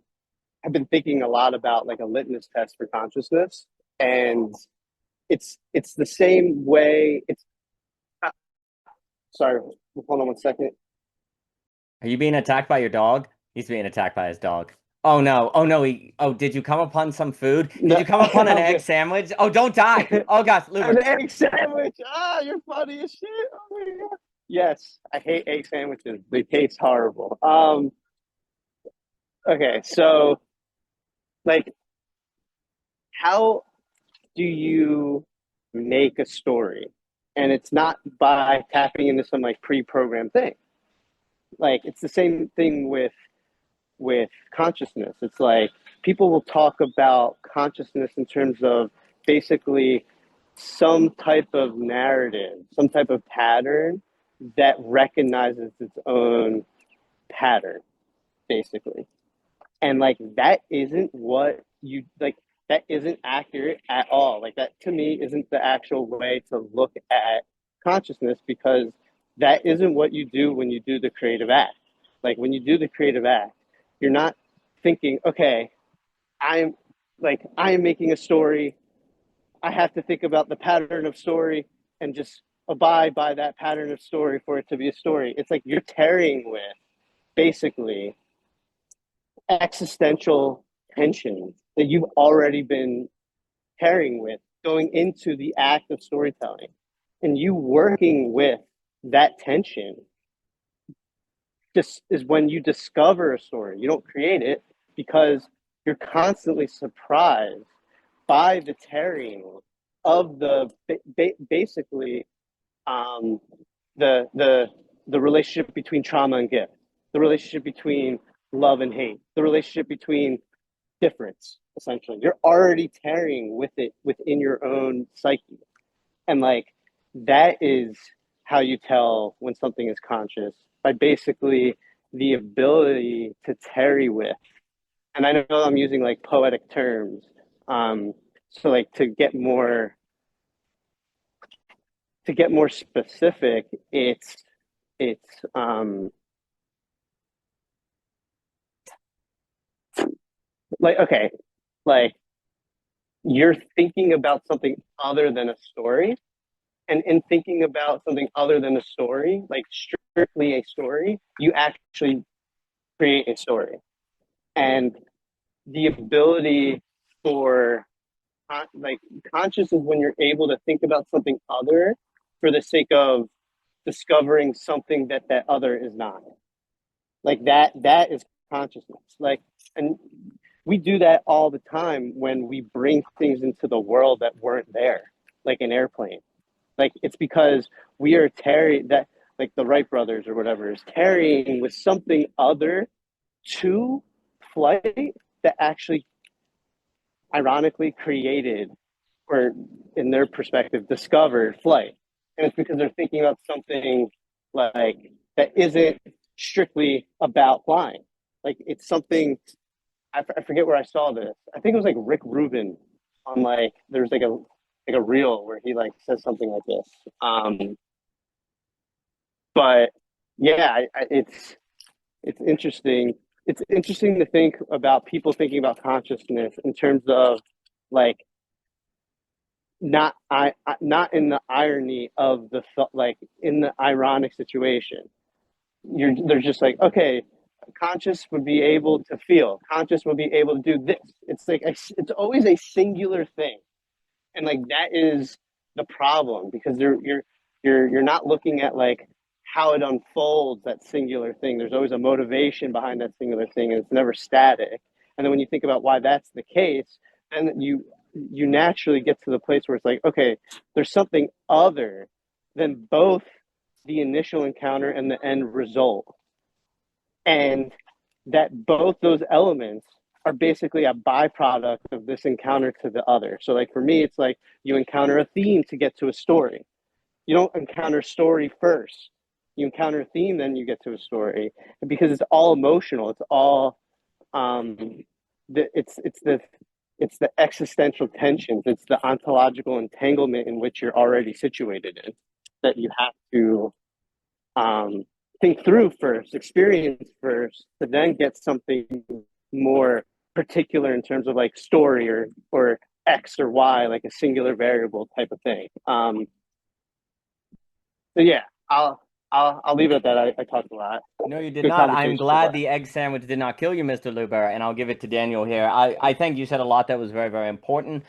been thinking a lot about like a litmus test for consciousness, and it's the same way. It's sorry, hold on one second. Are you being attacked by your dog? He's being attacked by his dog. Oh no. Oh no. Did you come upon some food? Did No, you come upon an I'm egg good. sandwich? Oh, don't die. Oh gosh, An Luber. egg sandwich. Ah, you're funny as shit. Oh my god. Yes, I hate egg sandwiches. They taste horrible. Okay, so like, how do you make a story? And it's not by tapping into some like pre-programmed thing. Like it's the same thing with consciousness. It's like people will talk about consciousness in terms of basically some type of narrative, some type of pattern that recognizes its own pattern, basically. And like that isn't what you like, that isn't accurate at all. Like that to me isn't the actual way to look at consciousness because that isn't what you do when you do the creative act. Like when you do the creative act, you're not thinking, okay, I'm I am making a story. I have to think about the pattern of story and just abide by that pattern of story for it to be a story. It's like you're tarrying with basically existential tension that you've already been pairing with going into the act of storytelling. And you working with that tension just is when you discover a story. You don't create it because you're constantly surprised by the tarrying of the basically um, the relationship between trauma and gift, the relationship between love and hate, the relationship between difference. Essentially, you're already tarrying with it within your own psyche, and like that is how you tell when something is conscious by basically the ability to tarry with. And I know I'm using like poetic terms, so like to get more specific, it's like okay, like you're thinking about something other than a story, and in thinking about something other than a story, like strictly a story, you actually create a story. And the ability for like conscious is when you're able to think about something other for the sake of discovering something that that other is not. Like that is consciousness. Like, and we do that all the time when we bring things into the world that weren't there, like an airplane. Like it's because we are tarrying that, like the Wright brothers or whatever is tarrying with something other to flight that actually ironically created, or in their perspective discovered flight. And it's because they're thinking about something like that isn't strictly about flying. Like it's something, I forget where I saw this. I think it was like Rick Rubin on like there's like a reel where he like says something like this. But yeah, it's interesting it's interesting to think about people thinking about consciousness in terms of like not in the irony of the like in the ironic situation. They're just like, okay, conscious would be able to feel, conscious would be able to do this. It's like it's always a singular thing, and like that is the problem, because you're not looking at like how it unfolds, that singular thing. There's always a motivation behind that singular thing, and it's never static. And then when you think about why that's the case, then you naturally get to the place where it's like, okay, there's something other than both the initial encounter and the end result, and that both those elements are basically a byproduct of this encounter to the other. So like for me, it's like you encounter a theme to get to a story. You don't encounter story first. You encounter a theme, then you get to a story, because it's all emotional. It's all it's the existential tensions. It's the ontological entanglement in which you're already situated in, that you have to think through first, experience first, to then get something more particular in terms of like story or X or Y, like a singular variable type of thing. So yeah, I'll leave it at that. I talked a lot. No, you did Good not. I'm conversation so glad far. the egg sandwich did not kill you, Mr. Luber, and I'll give it to Daniel here. I think you said a lot that was very, very important.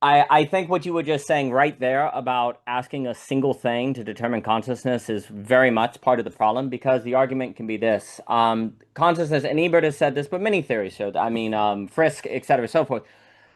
I think what you were just saying right there about asking a single thing to determine consciousness is very much part of the problem, because the argument can be this. Consciousness, and Ebert has said this, but many theories show that. I mean, Frisk, et cetera, so forth.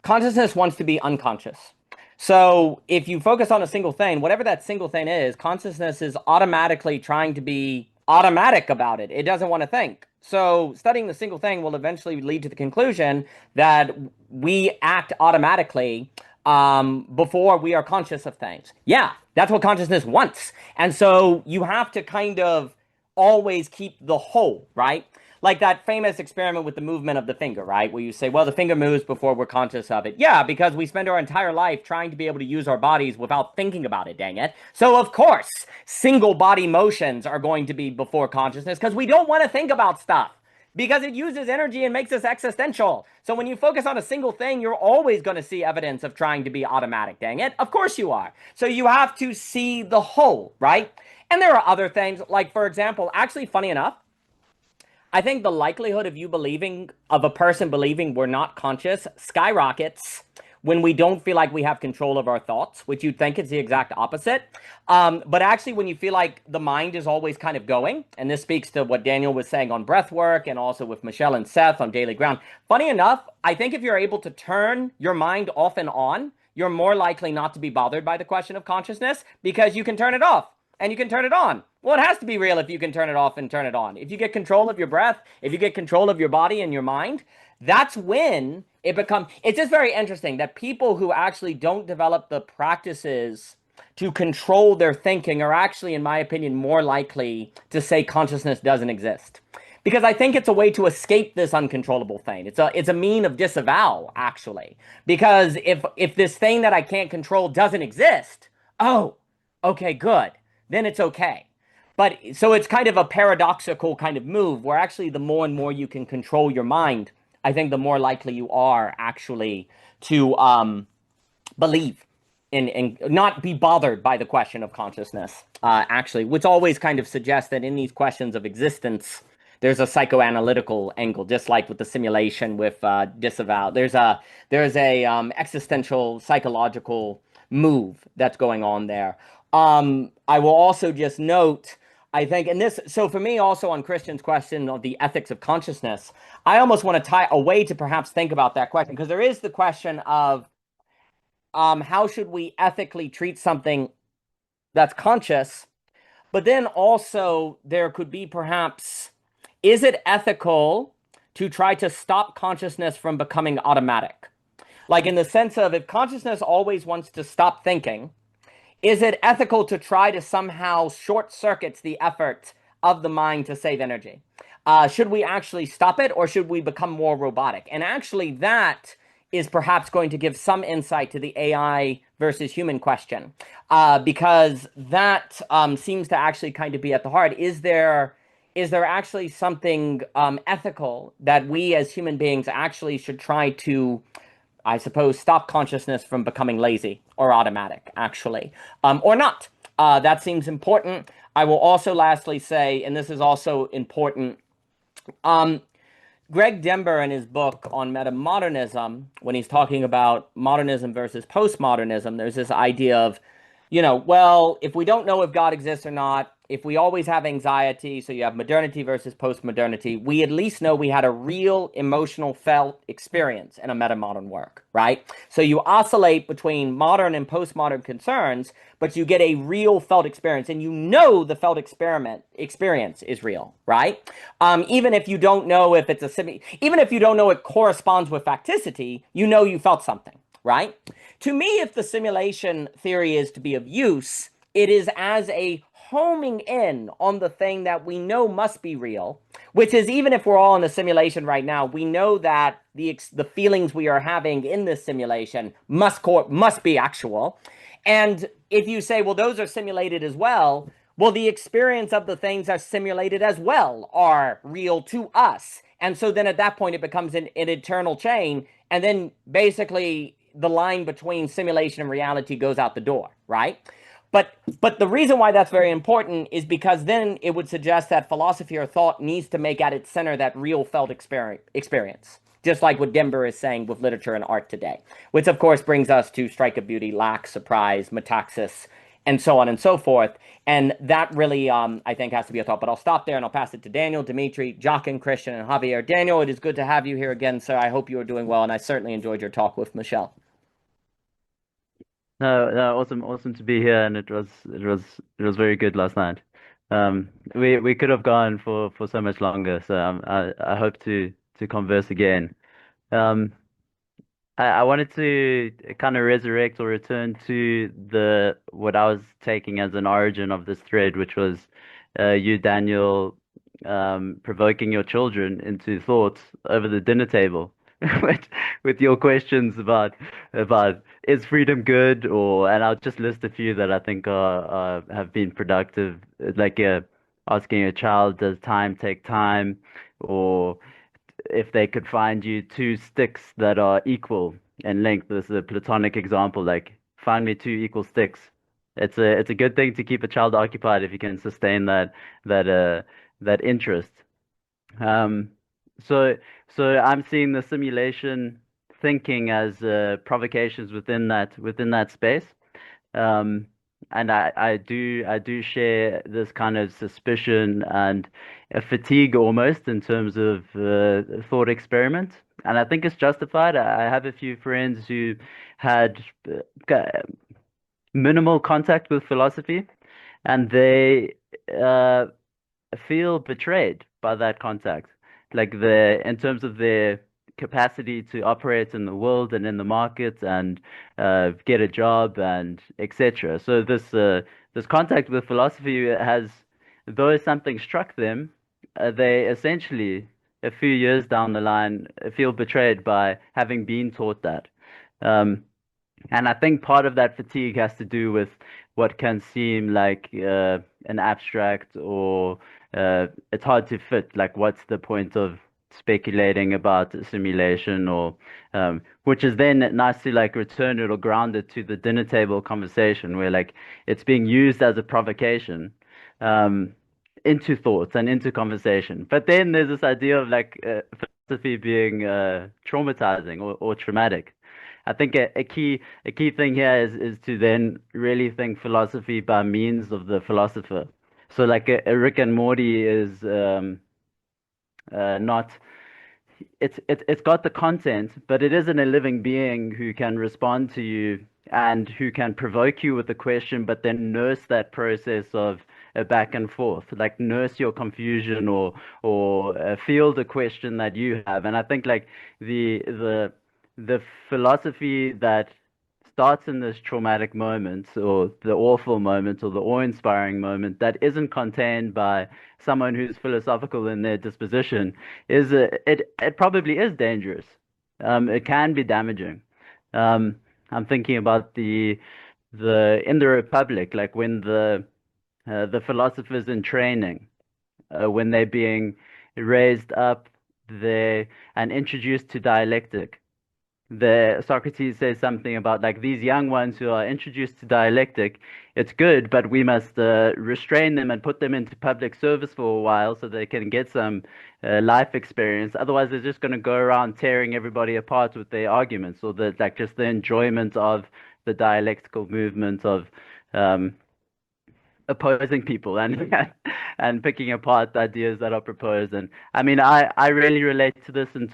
Consciousness wants to be unconscious. So if you focus on a single thing, whatever that single thing is, consciousness is automatically trying to be automatic about it. It doesn't want to think. So studying the single thing will eventually lead to the conclusion that we act automatically before we are conscious of things. Yeah, that's what consciousness wants. And so you have to kind of always keep the whole, right? Like that famous experiment with the movement of the finger, right? Where you say, well, the finger moves before we're conscious of it. Yeah, because we spend our entire life trying to be able to use our bodies without thinking about it, dang it. So, of course, single body motions are going to be before consciousness, because we don't want to think about stuff, because it uses energy and makes us existential. So when you focus on a single thing, you're always going to see evidence of trying to be automatic, dang it. Of course you are. So you have to see the whole, right? And there are other things, like, for example, actually, funny enough, I think the likelihood of a person believing we're not conscious skyrockets when we don't feel like we have control of our thoughts, which you'd think is the exact opposite. But actually, when you feel like the mind is always kind of going, and this speaks to what Daniel was saying on breath work, and also with Michelle and Seth on Daily Ground. Funny enough, I think if you're able to turn your mind off and on, you're more likely not to be bothered by the question of consciousness, because you can turn it off and you can turn it on. Well, it has to be real if you can turn it off and turn it on. If you get control of your breath, if you get control of your body and your mind, that's when it becomes... It's just very interesting that people who actually don't develop the practices to control their thinking are actually, in my opinion, more likely to say consciousness doesn't exist. Because I think it's a way to escape this uncontrollable thing. It's a mean of disavow, actually. Because if this thing that I can't control doesn't exist, oh, okay, good, then it's okay. But so it's kind of a paradoxical kind of move, where actually the more and more you can control your mind, I think the more likely you are actually to believe and not be bothered by the question of consciousness, actually, which always kind of suggests that in these questions of existence, there's a psychoanalytical angle, just like with the simulation with disavow. There's a existential psychological move that's going on there. I will also just note, I think, and this, so for me also on Christian's question of the ethics of consciousness, I almost want to tie a way to perhaps think about that question, because there is the question of how should we ethically treat something that's conscious, but then also there could be perhaps, is it ethical to try to stop consciousness from becoming automatic? Like in the sense of, if consciousness always wants to stop thinking, is it ethical to try to somehow short circuit the effort of the mind to save energy? Should we actually stop it, or should we become more robotic? And actually that is perhaps going to give some insight to the AI versus human question, because that seems to actually kind of be at the heart. Is there is there actually something ethical that we as human beings actually should try to, I suppose, stop consciousness from becoming lazy or automatic, actually, or not? That seems important. I will also lastly say, and this is also important, Greg Dember, in his book on metamodernism, when he's talking about modernism versus postmodernism, there's this idea of, well, if we don't know if God exists or not, if we always have anxiety, so you have modernity versus postmodernity, we at least know we had a real emotional felt experience in a metamodern work, right? So you oscillate between modern and postmodern concerns, but you get a real felt experience, and the felt experience is real, right? Even if you don't know if it's even if you don't know it corresponds with facticity, you felt something, right? To me, if the simulation theory is to be of use, it is as a homing in on the thing that we know must be real, which is, even if we're all in a simulation right now, we know that the feelings we are having in this simulation must be actual. And if you say, well, those are simulated as well, well, the experience of the things that are simulated as well are real to us. And so then at that point, it becomes an eternal chain. And then basically the line between simulation and reality goes out the door, right? But the reason why that's very important is because then it would suggest that philosophy or thought needs to make at its center that real felt experience. Just like what Dember is saying with literature and art today, which of course brings us to strike of beauty, lack, surprise, metaxis, and so on and so forth. And that really, I think, has to be a thought. But I'll stop there and I'll pass it to Daniel, Dimitri, Jock, and Christian, and Javier. Daniel, it is good to have you here again, sir. I hope you are doing well, and I certainly enjoyed your talk with Michelle. No, awesome to be here, and it was very good last night. We could have gone for so much longer, so I hope to converse again. Um, I wanted to kind of resurrect or return to what I was taking as an origin of this thread, which was you, Daniel, provoking your children into thoughts over the dinner table with your questions about is freedom good, and I'll just list a few that I think have been productive, like asking a child, does time take time, or if they could find you two sticks that are equal in length. This is a platonic example, like find me two equal sticks. It's a good thing to keep a child occupied if you can sustain that interest. Um, so I'm seeing the simulation thinking as provocations within that space. Um, and I do share this kind of suspicion and a fatigue almost in terms of thought experiment. And I think it's justified. I have a few friends who had minimal contact with philosophy, and they uh, feel betrayed by that contact. Like in terms of their capacity to operate in the world and in the market and get a job and etc. So this contact with philosophy has, though something struck them, they essentially a few years down the line feel betrayed by having been taught that. Um, and I think part of that fatigue has to do with what can seem like an abstract, or it's hard to fit. Like, what's the point of speculating about a simulation, or which is then nice to like return it or ground it to the dinner table conversation, where like it's being used as a provocation um, into thoughts and into conversation. But then there's this idea of like philosophy being traumatizing or traumatic. I think a key thing here is to then really think philosophy by means of the philosopher. So like a Rick and Morty is not it's got the content, but it isn't a living being who can respond to you and who can provoke you with a question, but then nurse that process of a back and forth, like nurse your confusion or field a question that you have. And I think like the philosophy that starts in this traumatic moment or the awful moment or the awe-inspiring moment that isn't contained by someone who's philosophical in their disposition it probably is dangerous. It can be damaging. I'm thinking about the in the Republic, like when the philosophers in training when they're being raised up and introduced to dialectic. Socrates says something about like these young ones who are introduced to dialectic, it's good, but we must restrain them and put them into public service for a while so they can get some life experience. Otherwise, they're just going to go around tearing everybody apart with their arguments, or just the enjoyment of the dialectical movement of opposing people and and picking apart the ideas that are proposed. And I mean, I really relate to this, and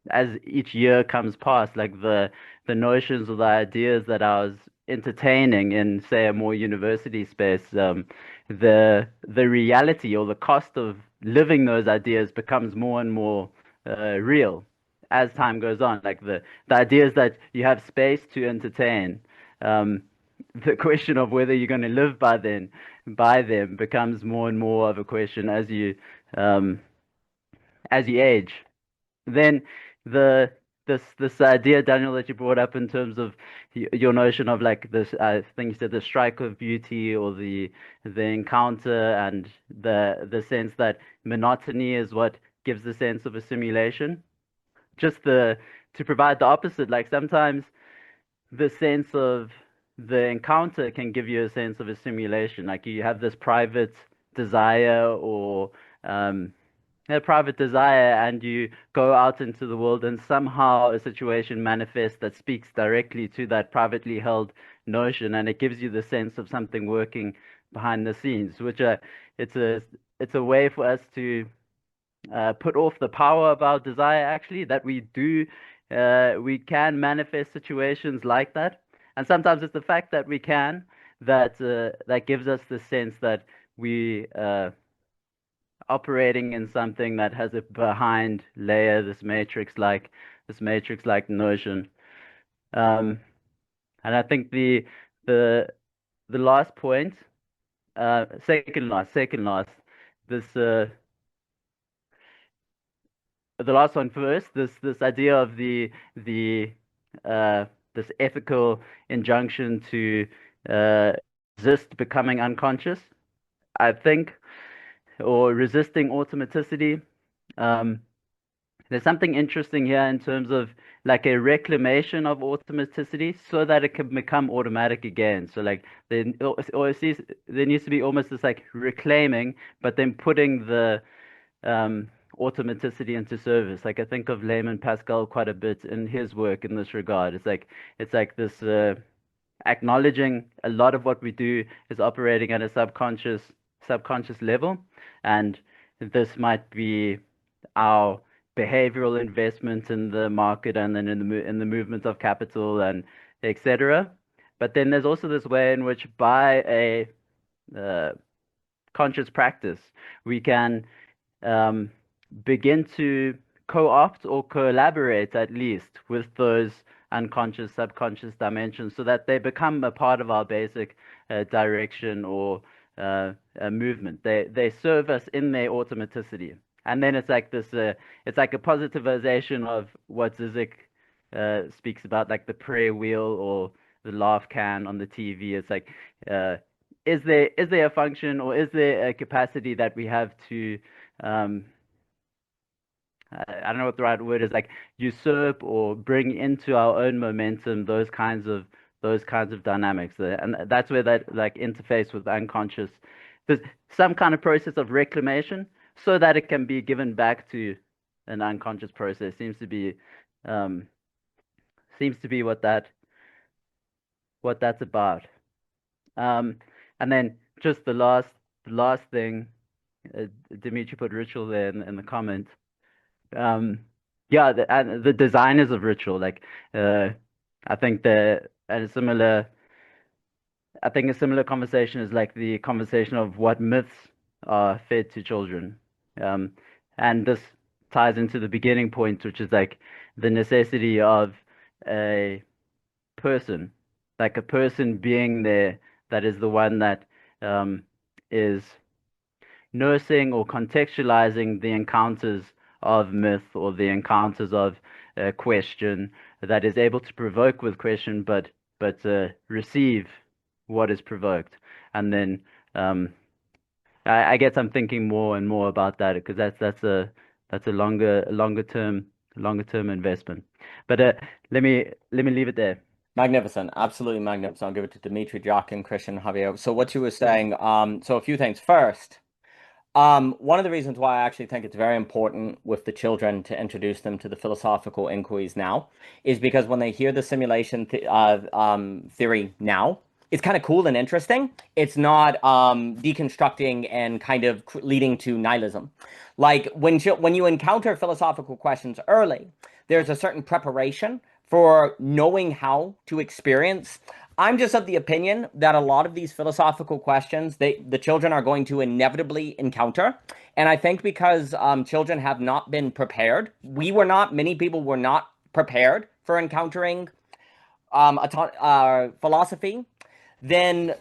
as each year comes past, like the notions or the ideas that I was entertaining in, say, a more university space, the reality or the cost of living those ideas becomes more and more real as time goes on. Like the ideas that you have space to entertain, the question of whether you're going to live by them becomes more and more of a question as you age. Then this idea, Daniel, that you brought up in terms of your notion of like this, I think you said the strike of beauty, or the encounter, and the sense that monotony is what gives the sense of a simulation. Just to provide the opposite, like sometimes the sense of the encounter can give you a sense of a simulation. Like you have this private desire, or a private desire, and you go out into the world, and somehow a situation manifests that speaks directly to that privately held notion, and it gives you the sense of something working behind the scenes, which it's a way for us to put off the power of our desire, actually, that we can manifest situations like that. And sometimes it's the fact that we can that gives us the sense that we operating in something that has a behind layer, this matrix-like notion. And I think the last point, second last, this the last one first, this idea of this ethical injunction to resist becoming unconscious, I think, or resisting automaticity. There's something interesting here in terms of like a reclamation of automaticity so that it can become automatic again. So like there needs to be almost this like reclaiming, but then putting the automaticity into service. Like I think of Layman Pascal quite a bit in his work in this regard. It's like this acknowledging a lot of what we do is operating at a subconscious level, and this might be our behavioral investment in the market, and then in the movement of capital, and etc. But then there's also this way in which, by a conscious practice, we can begin to co-opt or collaborate, at least, with those unconscious, subconscious dimensions, so that they become a part of our basic direction or movement. They serve us in their automaticity, and then it's like this. It's like a positivization of what Zizek speaks about, like the prayer wheel or the laugh can on the TV. It's like, is there a function, or is there a capacity that we have to I don't know what the right word is, like usurp or bring into our own momentum those kinds of dynamics, and that's where that like interface with the unconscious, there's some kind of process of reclamation so that it can be given back to an unconscious process. Seems to be what that's about. And then just the last thing, Dimitri put ritual there in the comment. Yeah, the designers of ritual, like I think a similar conversation is like the conversation of what myths are fed to children, and this ties into the beginning point, which is like the necessity of a person, like a person being there, that is the one that is nursing or contextualizing the encounters of myth, or the encounters of question, that is able to provoke with question, but receive what is provoked, and then I guess I'm thinking more and more about that because that's a longer term investment. But let me leave it there. Magnificent, absolutely magnificent. I'll give it to Dimitri, Jock, and Christian, Javier. So what you were saying, so a few things. First, one of the reasons why I actually think it's very important with the children to introduce them to the philosophical inquiries now is because when they hear the simulation theory now, it's kind of cool and interesting. It's not deconstructing and kind of leading to nihilism. Like when you encounter philosophical questions early, there's a certain preparation for knowing how to experience. I'm just of the opinion that a lot of these philosophical questions, the children are going to inevitably encounter. And I think because children have not been prepared, many people were not prepared for encountering philosophy, then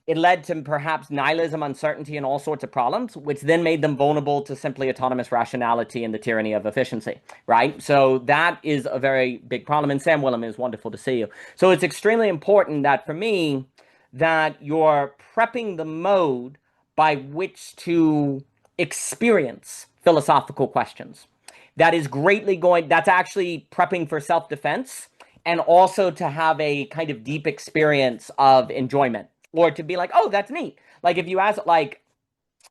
it led to perhaps nihilism, uncertainty, and all sorts of problems, which then made them vulnerable to simply autonomous rationality and the tyranny of efficiency, right? So that is a very big problem. And Sam Willem, is wonderful to see you. So it's extremely important that for me, that you're prepping the mode by which to experience philosophical questions. That's actually prepping for self-defense and also to have a kind of deep experience of enjoyment. Or to be like, oh, that's neat. Like if you ask, like,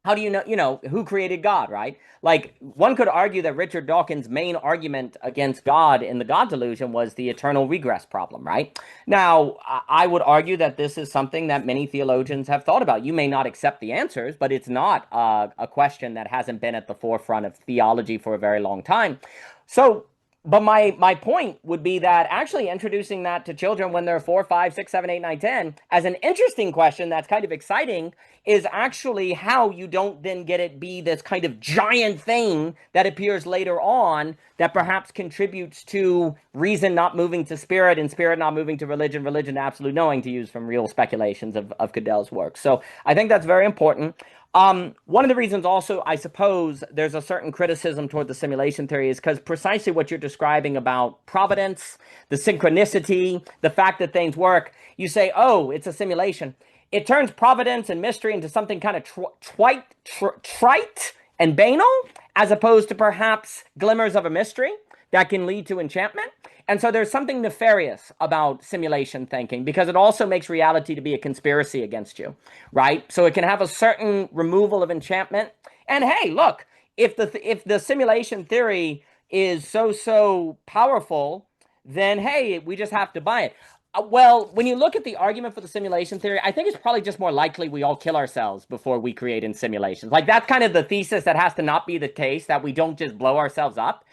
how do you know, who created God, right? Like one could argue that Richard Dawkins' main argument against God in the God delusion was the eternal regress problem, right? Now, I would argue that this is something that many theologians have thought about. You may not accept the answers, but it's not a question that hasn't been at the forefront of theology for a very long time. So, but my point would be that actually introducing that to children when they're 4, 5, 6, 7, 8, 9, 10 as an interesting question that's kind of exciting is actually how you don't then get it be this kind of giant thing that appears later on that perhaps contributes to reason not moving to spirit and spirit not moving to religion, religion to absolute knowing, to use from real speculations of Goodell's work. So I think that's very important. One of the reasons also, I suppose, there's a certain criticism toward the simulation theory is because precisely what you're describing about providence, the synchronicity, the fact that things work, you say, oh, it's a simulation. It turns providence and mystery into something kind of trite and banal, as opposed to perhaps glimmers of a mystery that can lead to enchantment. And so there's something nefarious about simulation thinking because it also makes reality to be a conspiracy against you, right? So it can have a certain removal of enchantment. And hey, look, if the simulation theory is so powerful, then hey, we just have to buy it. Well, when you look at the argument for the simulation theory, I think it's probably just more likely we all kill ourselves before we create in simulations. Like that's kind of the thesis that has to not be the case, that we don't just blow ourselves up.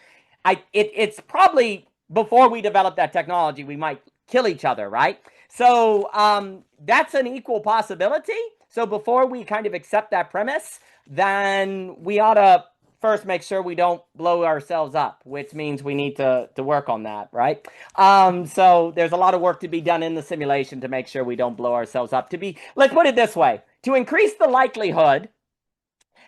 It's probably before we develop that technology, we might kill each other, right? So that's an equal possibility. So before we kind of accept that premise, then we ought to first make sure we don't blow ourselves up, which means we need to work on that, right? So there's a lot of work to be done in the simulation to make sure we don't blow ourselves up. Let's put it this way, to increase the likelihood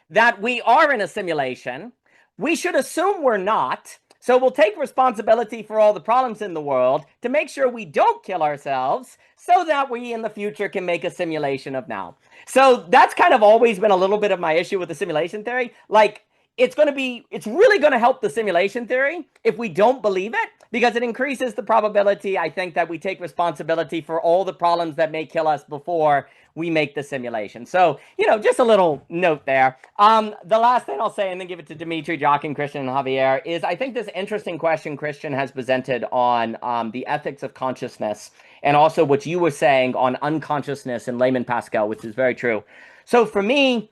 that we are in a simulation, we should assume we're not. So we'll take responsibility for all the problems in the world to make sure we don't kill ourselves so that we in the future can make a simulation of now. So that's kind of always been a little bit of my issue with the simulation theory. Like, it's really going to help the simulation theory if we don't believe it, because it increases the probability, I think, that we take responsibility for all the problems that may kill us before we make the simulation. So, just a little note there. The last thing I'll say, and then give it to Dimitri, Jock, and Christian, and Javier, is I think this interesting question Christian has presented on the ethics of consciousness, and also what you were saying on unconsciousness in Layman Pascal, which is very true. So for me,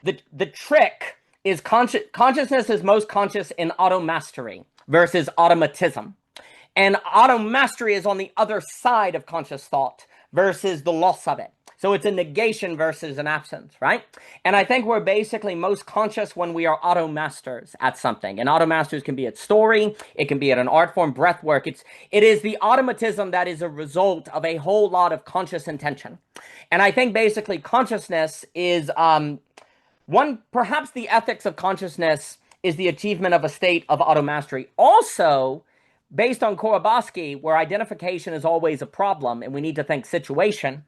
the trick is consciousness is most conscious in automastery versus automatism. And automastery is on the other side of conscious thought versus the loss of it. So it's a negation versus an absence, right? And I think we're basically most conscious when we are automasters at something. And automasters can be at story, it can be at an art form, breath work. It is the automatism that is a result of a whole lot of conscious intention. And I think basically consciousness is perhaps the ethics of consciousness is the achievement of a state of automastery. Also, based on Korobowski, where identification is always a problem and we need to think situation,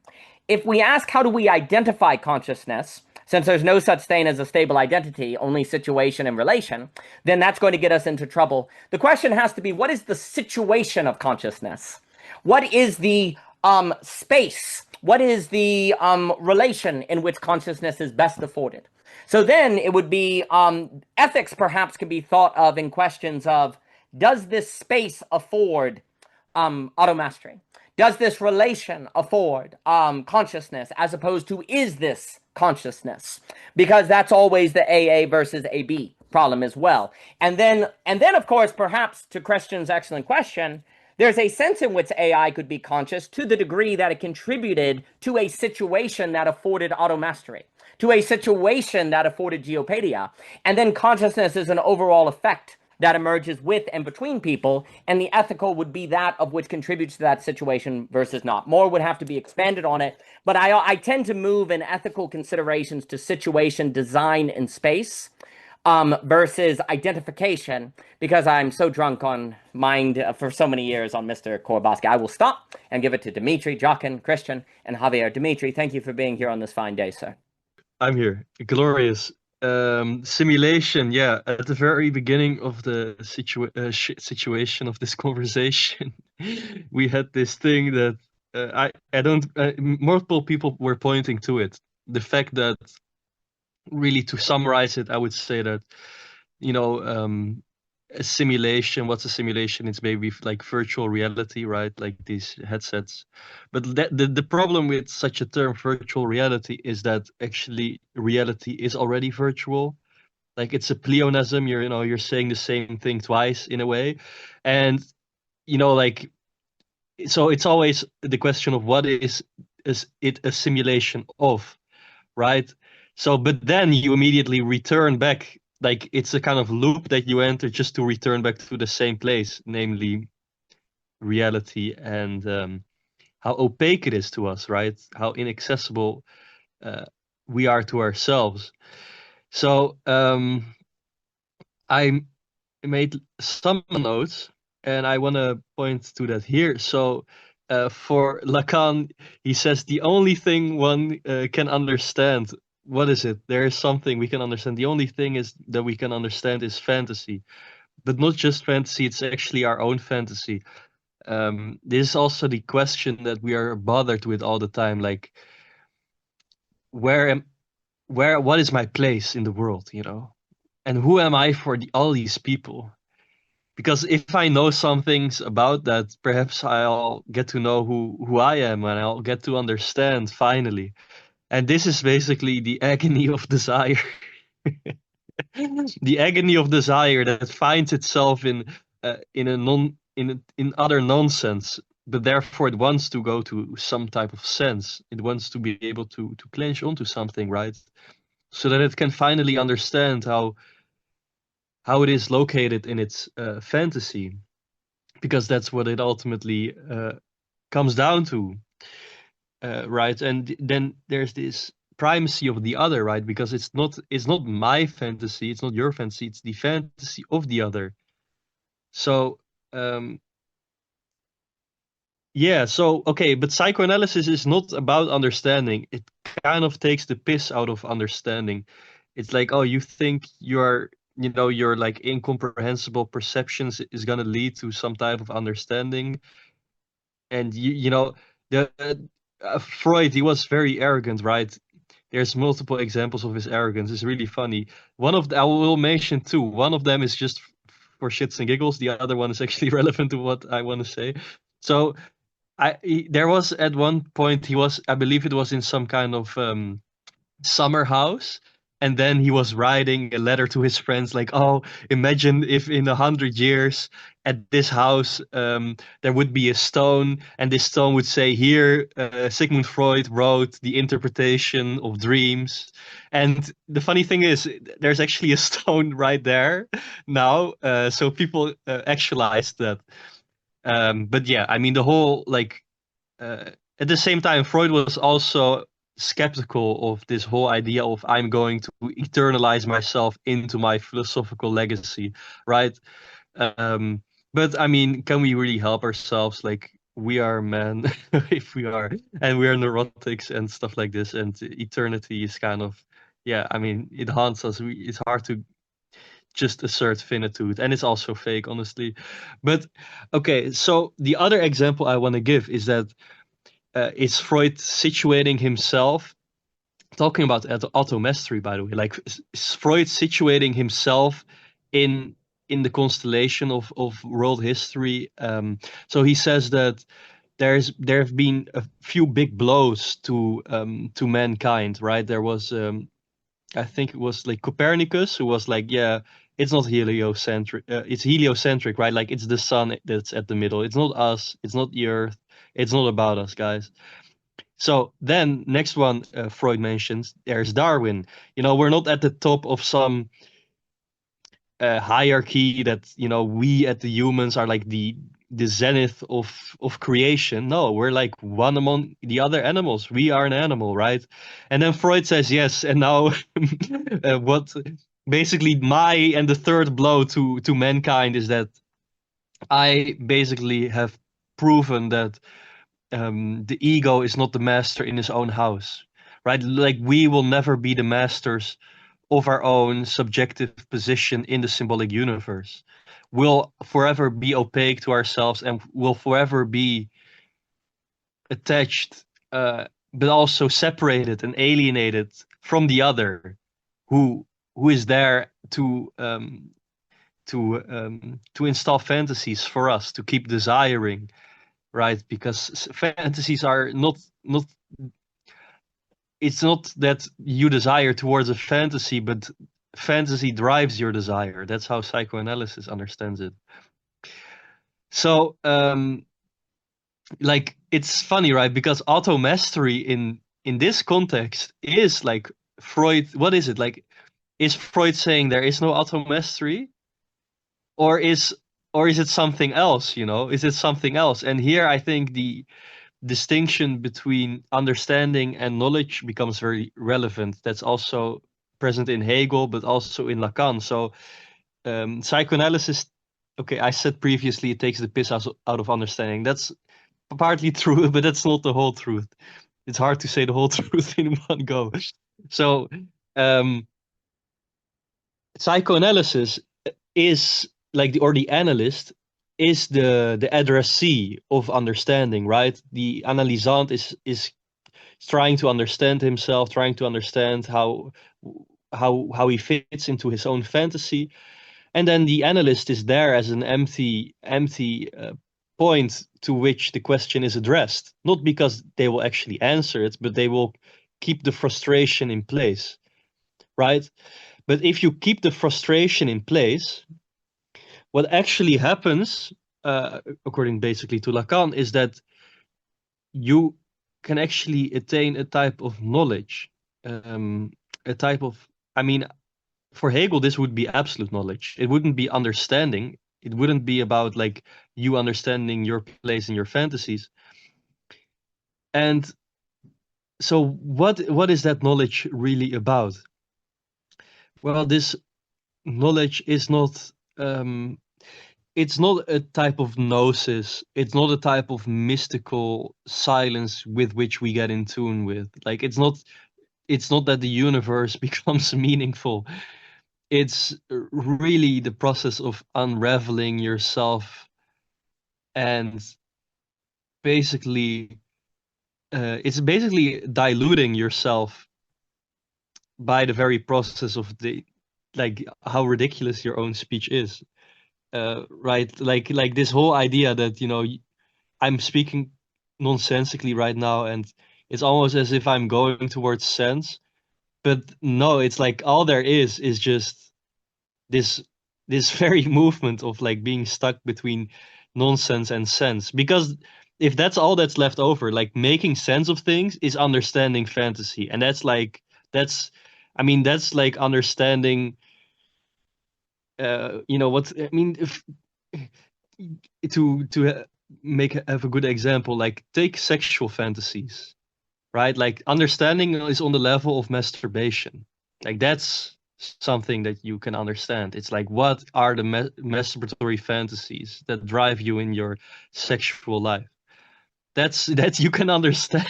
if we ask how do we identify consciousness, Since there's no such thing as a stable identity, only situation and relation, then that's going to get us into trouble. The question has to be, what is the situation of consciousness? What is the space? What is the relation in which consciousness is best afforded? So then it would be ethics perhaps can be thought of in questions of, does this space afford automastery? Does this relation afford consciousness, as opposed to, is this consciousness? Because that's always the AA versus AB problem as well. And then of course, perhaps to Christian's excellent question, there's a sense in which AI could be conscious to the degree that it contributed to a situation that afforded automastery, to a situation that afforded geopadia. And then consciousness is an overall effect that emerges with and between people, and the ethical would be that of which contributes to that situation versus not. More would have to be expanded on it, but I tend to move in ethical considerations to situation, design, and space versus identification, because I'm so drunk on mind for so many years on Mr. Korbaski. I will stop and give it to Dimitri, Jochen, Christian, and Javier. Dimitri, thank you for being here on this fine day, sir. I'm here. Glorious. Simulation, yeah. At the very beginning of the situation of this conversation, we had this thing that I don't. Multiple people were pointing to it. The fact that, really, to summarize it, I would say that, a simulation. What's a simulation? It's maybe like virtual reality, right? Like these headsets. But the problem with such a term, virtual reality, is that actually reality is already virtual. Like, it's a pleonasm. You're saying the same thing twice in a way, and like, so it's always the question of what is it a simulation of, right? So, but then you immediately return back. Like, it's a kind of loop that you enter just to return back to the same place, namely reality, and how opaque it is to us, right? How inaccessible we are to ourselves. So I made some notes, and I want to point to that here. So for Lacan, he says the only thing one can understand, what is it? There is something we can understand. The only thing is that we can understand is fantasy, but not just fantasy. It's actually our own fantasy. This is also the question that we are bothered with all the time. Like, what is my place in the world? And who am I for all these people? Because if I know some things about that, perhaps I'll get to know who I am, and I'll get to understand finally. And this is basically the agony of desire. The agony of desire that finds itself in other nonsense, but therefore it wants to go to some type of sense. It wants to be able to clench onto something, right? So that it can finally understand how it is located in its fantasy, because that's what it ultimately comes down to, right? And then there's this primacy of the other, right? Because it's not my fantasy, it's not your fantasy, it's the fantasy of the other. So yeah, so okay, but psychoanalysis is not about understanding. It kind of takes the piss out of understanding. It's like, oh, you think your like incomprehensible perceptions is going to lead to some type of understanding. And Freud, he was very arrogant, right? There's multiple examples of his arrogance. It's really funny. I will mention two. One of them is just for shits and giggles. The other one is actually relevant to what I want to say. So there was at one point, I believe it was in some kind of summer house, and then he was writing a letter to his friends like, oh, imagine if in 100 years at this house there would be a stone, and this stone would say, here Sigmund Freud wrote the interpretation of dreams. And the funny thing is, there's actually a stone right there now, so people actualized that. But yeah, I mean, the whole, like, at the same time, Freud was also skeptical of this whole idea of I'm going to eternalize myself into my philosophical legacy, right? But I mean, can we really help ourselves? Like, we are men, if we are, and we are neurotics and stuff like this, and eternity is kind of, yeah, I mean, it haunts us. It's hard to just assert finitude, and it's also fake, honestly. But okay, so the other example I want to give is that it's Freud situating himself, talking about automastery, by the way, like Freud situating himself in the constellation of world history. So he says that there have been a few big blows to mankind, right? There was I think it was like Copernicus who was like, yeah, it's not heliocentric, it's heliocentric, right? Like it's the sun that's at the middle. It's not us, it's not the earth, it's not about us, guys. So then next one, Freud mentions, there's Darwin. You know, we're not at the top of some hierarchy that, you know, we at the humans are like the zenith of creation. No, we're like one among the other animals. We are an animal, right? And then Freud says yes, and now what basically my and the third blow to mankind is that I basically have proven that the ego is not the master in his own house, right? Like we will never be the masters of our own subjective position in the symbolic universe. We'll forever be opaque to ourselves and will forever be attached, but also separated and alienated from the other, who is there to install fantasies for us to keep desiring, right? Because fantasies are not it's not that you desire towards a fantasy, but fantasy drives your desire. That's how psychoanalysis understands it. So like it's funny, right? Because automastery in this context is like Freud. What is it like? Is Freud saying there is no automastery, or is it something else? You know, is it something else? And here I think the distinction between understanding and knowledge becomes very relevant. That's also present in Hegel, but also in Lacan. So psychoanalysis, okay, I said previously it takes the piss out of understanding. That's partly true, but that's not the whole truth. It's hard to say the whole truth in one go. So psychoanalysis is like the analyst is the addressee of understanding, right? The analysant is trying to understand himself, trying to understand how he fits into his own fantasy, and then the analyst is there as an empty point to which the question is addressed, not because they will actually answer it, but they will keep the frustration in place, right? But if you keep the frustration in place, what actually happens, according basically to Lacan, is that you can actually attain a type of knowledge, a type of, I mean, for Hegel, this would be absolute knowledge. It wouldn't be understanding. It wouldn't be about like you understanding your place in your fantasies. And so what is that knowledge really about? Well, this knowledge is not it's not a type of gnosis. It's not a type of mystical silence with which we get in tune with. Like it's not that the universe becomes meaningful. It's really the process of unraveling yourself and basically it's basically diluting yourself by the very process of the like how ridiculous your own speech is. Right, like this whole idea that, you know, I'm speaking nonsensically right now and it's almost as if I'm going towards sense, but no, it's like all there is just this very movement of like being stuck between nonsense and sense. Because if that's all that's left over, like making sense of things is understanding fantasy, and that's like that's like understanding you know what I mean. If to have a good example, like take sexual fantasies, right? Like understanding is on the level of masturbation. Like that's something that you can understand. It's like, what are the masturbatory fantasies that drive you in your sexual life? That you can understand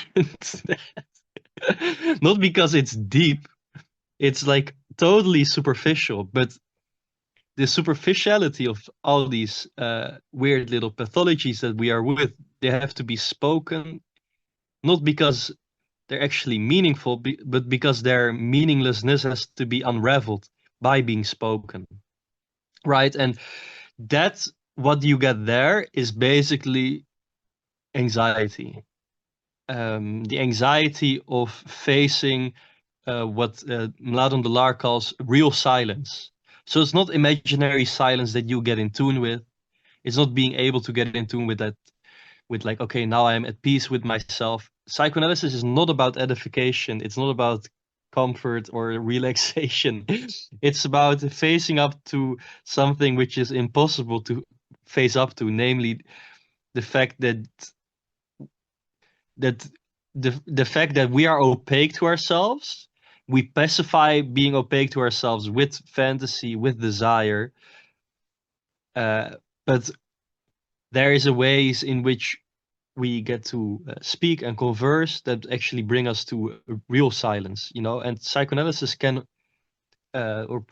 that. Not because it's deep, It's like totally superficial, but the superficiality of all these weird little pathologies that we are with, they have to be spoken, not because they're actually meaningful, but because their meaninglessness has to be unraveled by being spoken, right? And that's what you get there is basically anxiety. The anxiety of facing what Mladen Delar calls real silence. So it's not imaginary silence that you get in tune with. It's not being able to get in tune with that, with like, okay, now I am at peace with myself. Psychoanalysis is not about edification. It's not about comfort or relaxation. It's about facing up to something which is impossible to face up to, namely the fact that the fact that we are opaque to ourselves. We pacify being opaque to ourselves with fantasy, with desire. But there is a ways in which we get to speak and converse that actually bring us to real silence, you know. And psychoanalysis can or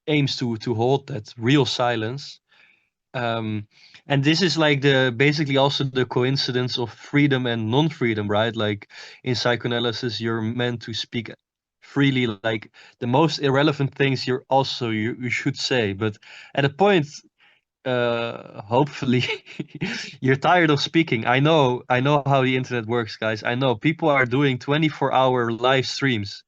aims to hold that real silence. And this is like the basically also the coincidence of freedom and non-freedom, right? Like in psychoanalysis, you're meant to speak freely, like the most irrelevant things you should say. But at a point, hopefully you're tired of speaking. I know how the internet works, guys. I know people are doing 24-hour live streams.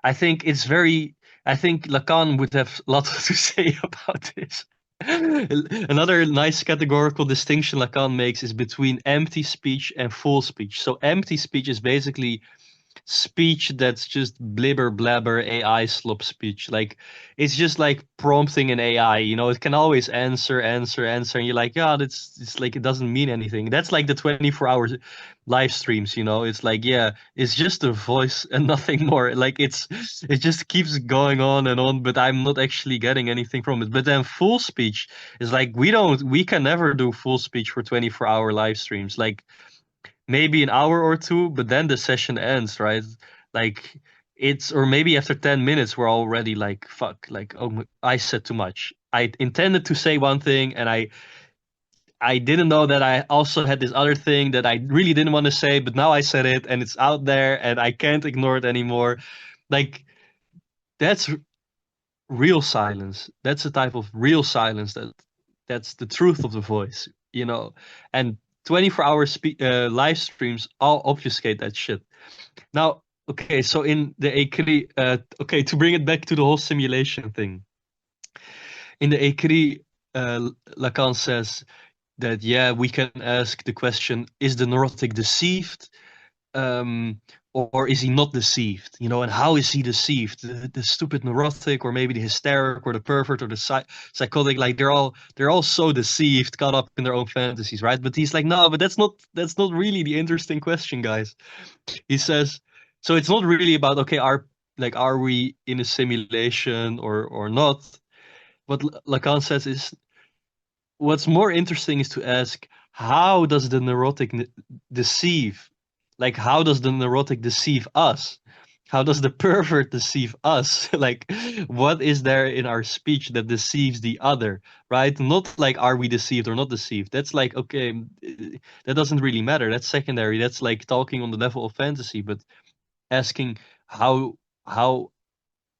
I think Lacan would have a lot to say about this. Another nice categorical distinction Lacan makes is between empty speech and full speech. So empty speech is basically speech that's just blibber blabber AI slop speech. Like it's just like prompting an AI, you know, it can always answer, and you're like, yeah, it's like it doesn't mean anything. That's like the 24-hour live streams, you know. It's like, yeah, it's just a voice and nothing more. Like it just keeps going on, but I'm not actually getting anything from it. But then full speech is like we can never do full speech for 24-hour live streams. Like maybe an hour or two, but then the session ends, right? Like or maybe after 10 minutes we're already like, fuck, like, oh, I said too much. I intended to say one thing and I didn't know that I also had this other thing that I really didn't want to say, but now I said it and it's out there and I can't ignore it anymore. Like that's real silence. That's a type of real silence that's the truth of the voice, you know. And 24-hour live streams all obfuscate that shit. Now, okay, so in the écrit, okay, to bring it back to the whole simulation thing, in the écrit, Lacan says that, yeah, we can ask the question, is the neurotic deceived? Or is he not deceived? You know, and how is he deceived? The stupid neurotic, or maybe the hysteric, or the pervert, or the psychotic, like they're all so deceived, caught up in their own fantasies, right? But he's like, no, but that's not really the interesting question, guys. He says, so it's not really about, okay, are we in a simulation or not? What Lacan says is, what's more interesting is to ask, how does the neurotic deceive? Like, how does the neurotic deceive us? How does the pervert deceive us? Like, what is there in our speech that deceives the other, right? Not like, are we deceived or not deceived? That's like, okay, that doesn't really matter. That's secondary. That's like talking on the level of fantasy. But asking how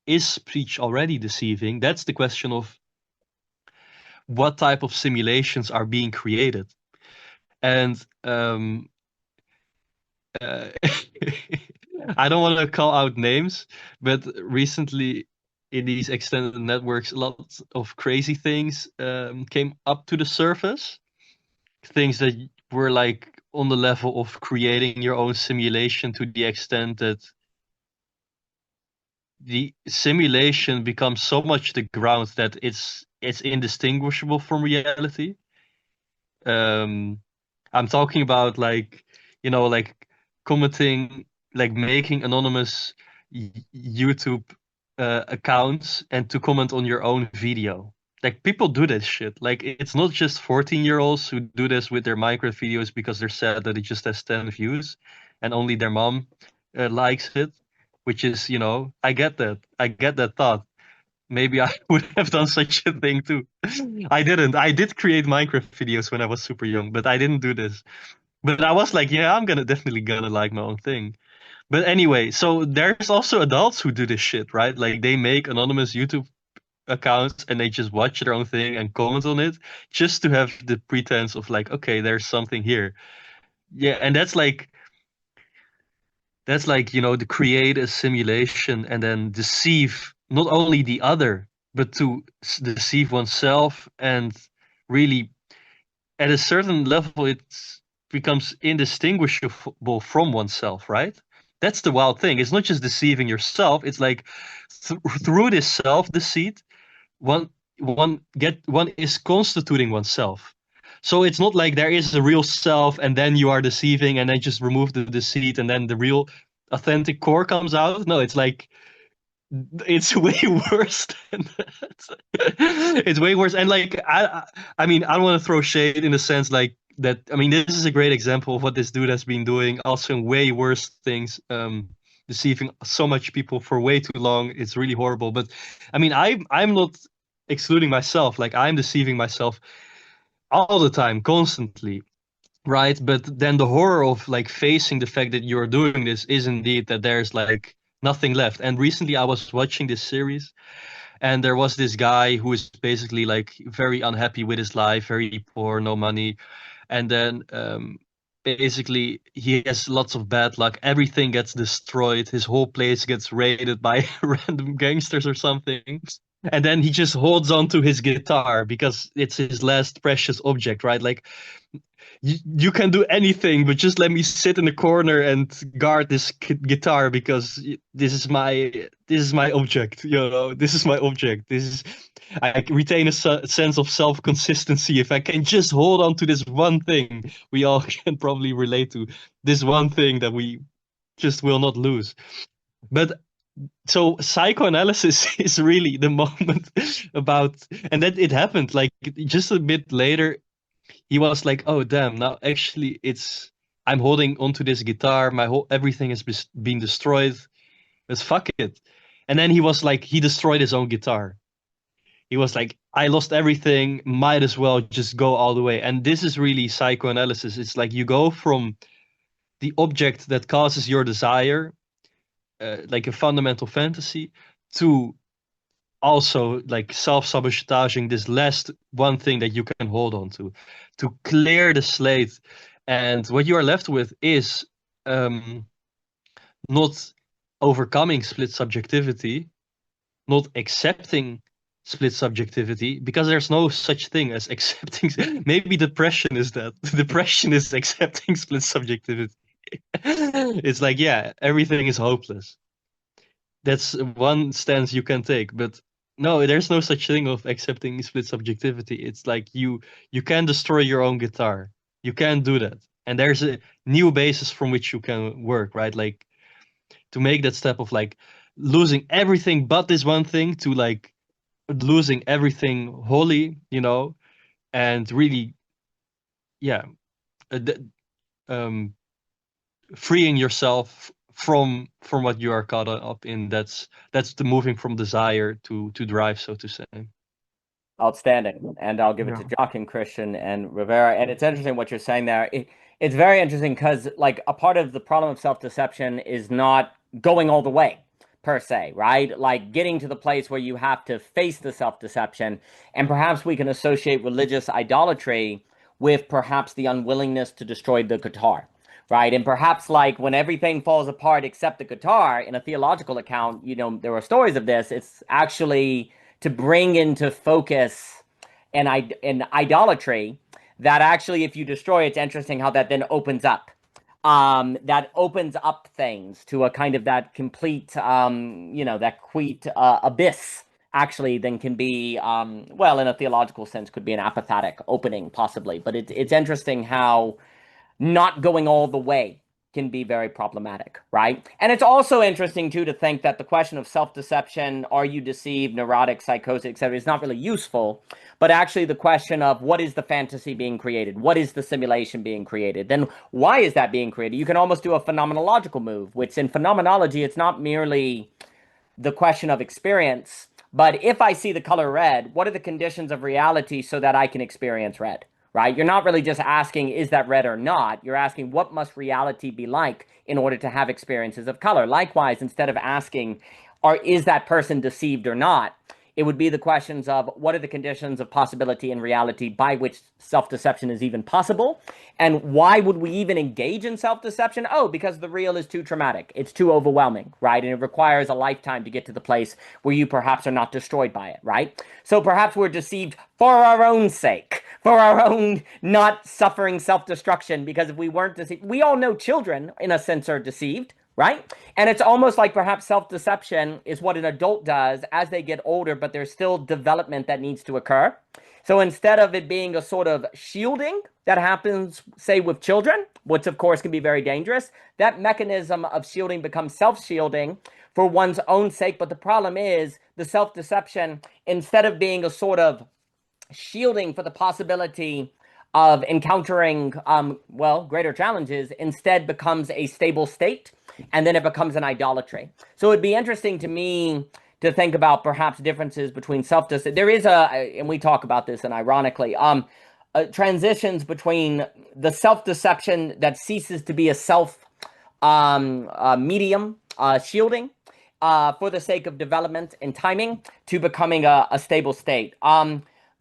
is speech already deceiving? That's the question of what type of simulations are being created. And I don't want to call out names, but recently in these extended networks, a lot of crazy things came up to the surface. Things that were like on the level of creating your own simulation to the extent that the simulation becomes so much the ground that it's indistinguishable from reality. I'm talking about like, you know, like commenting, like making anonymous YouTube accounts and to comment on your own video. Like people do this shit. Like it's not just 14-year-olds who do this with their Minecraft videos because they're sad that it just has 10 views and only their mom likes it. which is, I get that thought. Maybe I would have done such a thing too. I didn't. I did create Minecraft videos when I was super young, but I didn't do this. But I was like, yeah, I'm definitely gonna like my own thing. But anyway, so there's also adults who do this shit, right? Like they make anonymous YouTube accounts and they just watch their own thing and comment on it just to have the pretense of like, okay, there's something here. Yeah, and that's like, to create a simulation and then deceive not only the other, but to deceive oneself, and really at a certain level it becomes indistinguishable from oneself, right? That's the wild thing. It's not just deceiving yourself. It's like through this self-deceit, one one is constituting oneself. So it's not like there is a real self and then you are deceiving and then just remove the deceit and then the real authentic core comes out. No, it's like it's way worse than that. It's way worse. And like I mean, I don't want to throw shade in the sense like that. I mean, this is a great example of what this dude has been doing also in way worse things, deceiving so much people for way too long. It's really horrible. But I mean, I'm not excluding myself. Like I'm deceiving myself all the time, constantly, right? But then the horror of like facing the fact that you're doing this is indeed that there's like nothing left. And recently I was watching this series and there was this guy who is basically like very unhappy with his life, very poor, no money. And then basically he has lots of bad luck. Everything gets destroyed. His whole place gets raided by random gangsters or something. And then he just holds on to his guitar because it's his last precious object, right? Like you can do anything, but just let me sit in the corner and guard this guitar because this is my object. This is my object. I retain a sense of self-consistency if I can just hold on to this one thing. We all can probably relate to this one thing that we just will not lose. But so psychoanalysis is really the moment about, and that it happened like just a bit later. He was like, oh damn, now actually I'm holding onto this guitar, everything has been destroyed, let's fuck it. And then he was like, he destroyed his own guitar. He was like, I lost everything, might as well just go all the way. And this is really psychoanalysis. It's like you go from the object that causes your desire, like a fundamental fantasy, to also like self-sabotaging this last one thing that you can hold on to clear the slate. And what you are left with is not overcoming split subjectivity, not accepting split subjectivity, because there's no such thing as accepting. Maybe depression is that. Depression is accepting split subjectivity. It's like, yeah, everything is hopeless. That's one stance you can take, but no, there's no such thing of accepting split subjectivity. It's like you can destroy your own guitar. You can do that. And there's a new basis from which you can work, right? Like to make that step of like losing everything but this one thing to like losing everything wholly, and really, yeah, freeing yourself from what you are caught up in. That's the moving from desire to drive, so to say. Outstanding. And I'll give it to Jock and Christian and Rivera. And it's interesting what you're saying there. It's very interesting because like a part of the problem of self-deception is not going all the way per se, right? Like getting to the place where you have to face the self-deception. And perhaps we can associate religious idolatry with perhaps the unwillingness to destroy the guitar. Right. And perhaps like when everything falls apart except the guitar in a theological account, there are stories of this. It's actually to bring into focus an idolatry that actually, if you destroy, it's interesting how that then opens up. That opens up things to a kind of that complete, abyss. Actually, then can be, well, in a theological sense, could be an apophatic opening, possibly. But it's interesting how not going all the way can be very problematic, right? And it's also interesting too to think that the question of self-deception, are you deceived, neurotic, psychosis, etc., is not really useful, but actually the question of what is the fantasy being created? What is the simulation being created? Then why is that being created? You can almost do a phenomenological move, which in phenomenology, it's not merely the question of experience, but if I see the color red, what are the conditions of reality so that I can experience red? Right? You're not really just asking, is that red or not? You're asking, what must reality be like in order to have experiences of color? Likewise, instead of asking, is that person deceived or not? It would be the questions of what are the conditions of possibility and reality by which self-deception is even possible? And why would we even engage in self-deception? Oh, because the real is too traumatic. It's too overwhelming, right? And it requires a lifetime to get to the place where you perhaps are not destroyed by it, right? So perhaps we're deceived for our own sake, for our own not suffering self-destruction, because if we weren't deceived, we all know children, in a sense, are deceived, right? And it's almost like perhaps self-deception is what an adult does as they get older, but there's still development that needs to occur. So instead of it being a sort of shielding that happens, say, with children, which of course can be very dangerous, that mechanism of shielding becomes self-shielding for one's own sake. But the problem is the self-deception, instead of being a sort of shielding for the possibility of encountering, greater challenges, instead becomes a stable state, and then it becomes an idolatry. So it'd be interesting to me to think about perhaps differences between self-deception. There is and we talk about this, and ironically, transitions between the self-deception that ceases to be a medium shielding for the sake of development and timing to becoming a stable state.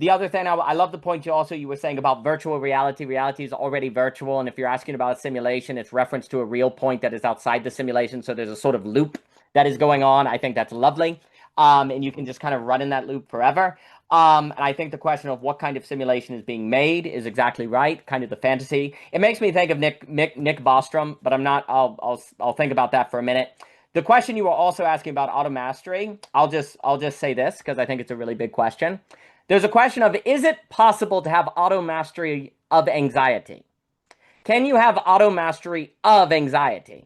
The other thing, I love the point you were saying about virtual reality. Reality is already virtual, and if you're asking about a simulation, it's reference to a real point that is outside the simulation, so there's a sort of loop that is going on. I think that's lovely, and you can just kind of run in that loop forever. And I think the question of what kind of simulation is being made is exactly right, kind of the fantasy. It makes me think of Nick Bostrom, but I'm not. I'll think about that for a minute. The question you were also asking about automastery, I'll just say this because I think it's a really big question. There's a question of, is it possible to have automastery of anxiety? Can you have automastery of anxiety?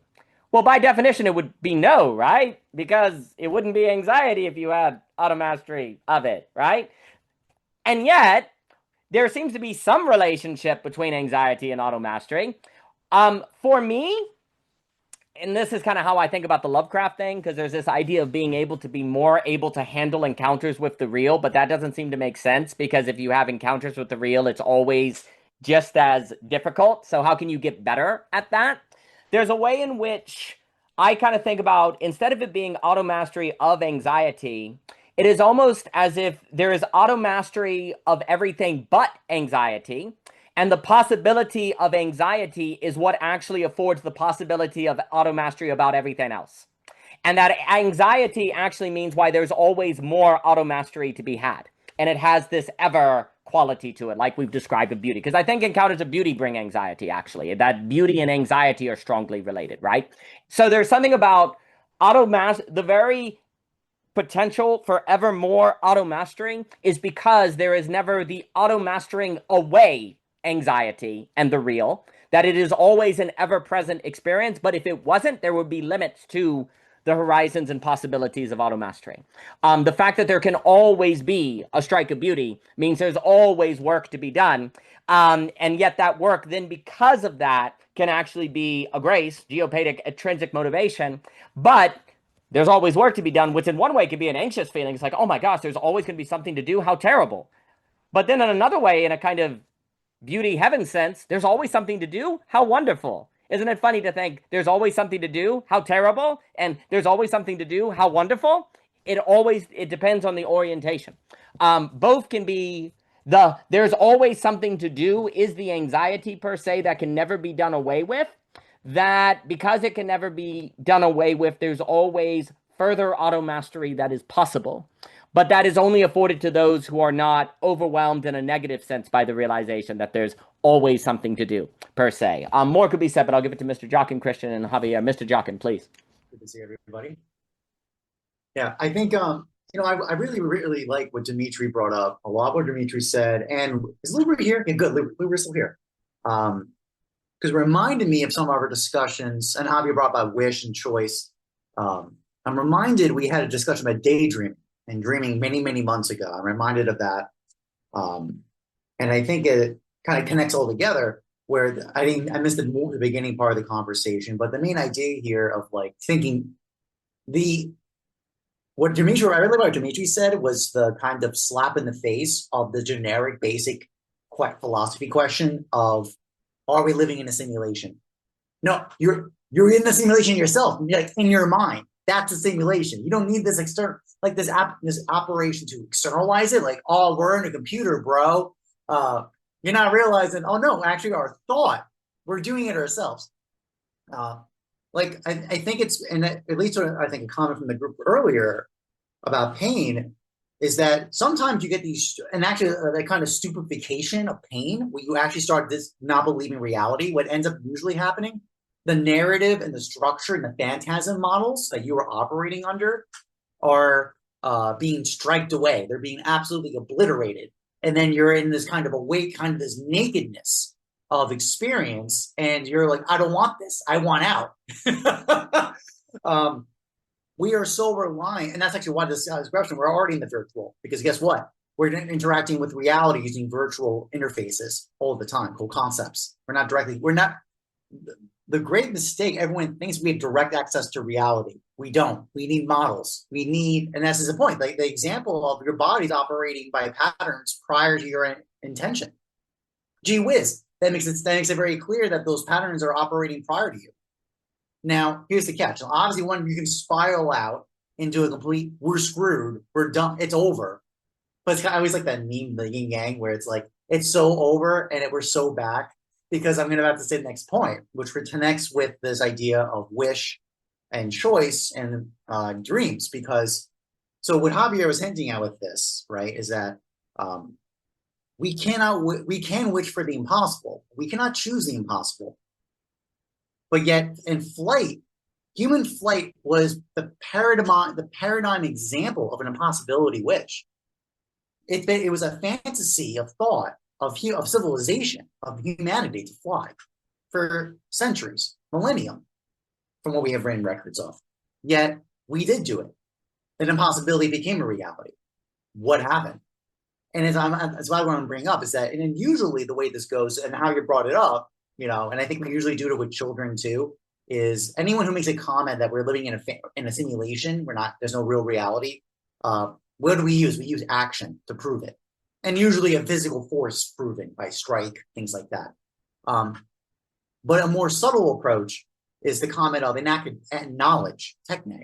Well, by definition, it would be no, right? Because it wouldn't be anxiety if you had automastery of it, right? And yet, there seems to be some relationship between anxiety and automastery. For me, and this is kind of how I think about the Lovecraft thing, because there's this idea of being able to be more able to handle encounters with the real, but that doesn't seem to make sense, because if you have encounters with the real, it's always just as difficult. So how can you get better at that? There's a way in which I kind of think about, instead of it being automastery of anxiety, it is almost as if there is automastery of everything but anxiety. And the possibility of anxiety is what actually affords the possibility of automastery about everything else. And that anxiety actually means why there's always more automastery to be had. And it has this ever quality to it, like we've described with beauty. Because I think encounters of beauty bring anxiety, actually. That beauty and anxiety are strongly related, right? So there's something about the very potential for ever more auto-mastering is because there is never the auto-mastering away anxiety and the real, that it is always an ever-present experience. But if it wasn't, there would be limits to the horizons and possibilities of auto-mastering. The fact that there can always be a strike of beauty means there's always work to be done. And yet that work then, because of that, can actually be a grace, geopathic, intrinsic motivation. But there's always work to be done, which in one way can be an anxious feeling. It's like, oh my gosh, there's always going to be something to do. How terrible. But then in another way, in a kind of beauty heaven sense, there's always something to do. How wonderful. Isn't it funny to think there's always something to do? How terrible. And there's always something to do. How wonderful. It depends on the orientation. Both can be there's always something to do is the anxiety per se that can never be done away with. That because it can never be done away with, there's always further auto-mastery that is possible. But that is only afforded to those who are not overwhelmed in a negative sense by the realization that there's always something to do, per se. More could be said, but I'll give it to Mr. Jockin, Christian, and Javier. Mr. Jockin, please. Good to see everybody. Yeah, I think, I really, really like what Dimitri brought up. A lot what Dimitri said. And is Luber here? Yeah, good. Luber's still here. because it reminded me of some of our discussions and how you brought about wish and choice. I'm reminded we had a discussion about daydreaming and dreaming many, many months ago. I'm reminded of that. And I think it kind of connects all together where I missed the beginning part of the conversation, but the main idea here of like thinking what Dimitri, I really like what Dimitri said was the kind of slap in the face of the generic basic philosophy question of, are we living in a simulation? No, you're in the simulation yourself, like in your mind. That's a simulation. You don't need this external, like this operation to externalize it. Like, oh, we're in a computer, bro. You're not realizing, oh no, actually our thought, we're doing it ourselves. Like I think it's, and at least I think a comment from the group earlier about pain is that sometimes you get these, and actually that kind of stupefaction of pain, where you actually start this not believing reality. What ends up usually happening, the narrative and the structure and the phantasm models that you are operating under are being striked away. They're being absolutely obliterated. And then you're in this kind of this nakedness of experience. And you're like, I don't want this. I want out. We are so reliant. And that's actually why this question, we're already in the virtual. Because guess what? We're interacting with reality using virtual interfaces all the time, cool concepts. The great mistake, everyone thinks we have direct access to reality. We don't. We need models. And that's the point. Like the example of your body's operating by patterns prior to your intention. Gee whiz, that makes it very clear that those patterns are operating prior to you. Now, here's the catch. So obviously, you can spiral out into a complete, we're screwed, we're done, it's over. But it's kind of always like that meme, the yin yang, where it's like, it's so over and we're so back. Because I'm going to have to say the next point, which connects with this idea of wish and choice and dreams. Because, so what Javier was hinting at with this, right, is that we can wish for the impossible. We cannot choose the impossible. But yet, in flight, human flight was the paradigm example of an impossibility wish. It was a fantasy of thought. Of civilization, of humanity to fly for centuries, millennium, from what we have written records of. Yet we did do it. An impossibility became a reality. What happened? And that's what I want to bring up is that, and then usually the way this goes and how you brought it up, and I think we usually do it with children too, is anyone who makes a comment that we're living in a simulation, there's no real reality. What do we use? We use action to prove it. And usually a physical force proven by strike, things like that. But a more subtle approach is the comment of enacted knowledge, techne.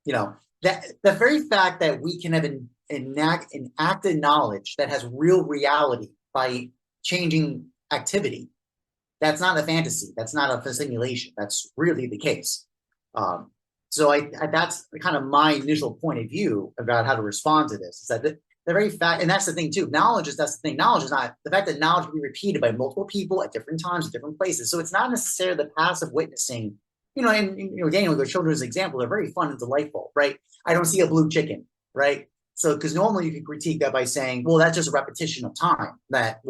That the very fact that we can have enacted knowledge that has real reality by changing activity, that's not a fantasy. That's not a simulation. That's really the case. So that's kind of my initial point of view about how to respond to this. Is that the very fact, and that's the thing too. Knowledge is Knowledge is not the fact that knowledge can be repeated by multiple people at different times, at different places. So it's not necessarily the passive witnessing. And Daniel, the children's example, they're very fun and delightful, right? I don't see a blue chicken, right? So because normally you can critique that by saying, well, that's just a repetition of time. That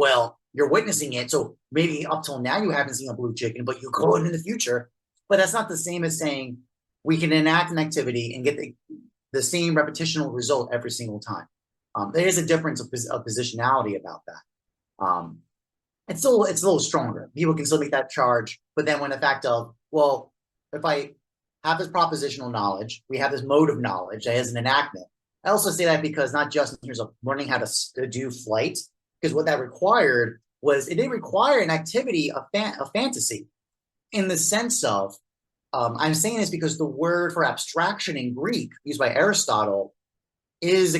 you're witnessing it, so maybe up till now you haven't seen a blue chicken, but you go in the future. But that's not the same as saying we can enact an activity and get the same repetitional result every single time. There is a difference of positionality about that. It's a little stronger. People can still make that charge, but then when the fact of, well, if I have this propositional knowledge, we have this mode of knowledge that has an enactment. I also say that because not just in terms of learning how to do flight, because what that required was, it didn't require an activity of fantasy in the sense of, I'm saying this because the word for abstraction in Greek used by Aristotle is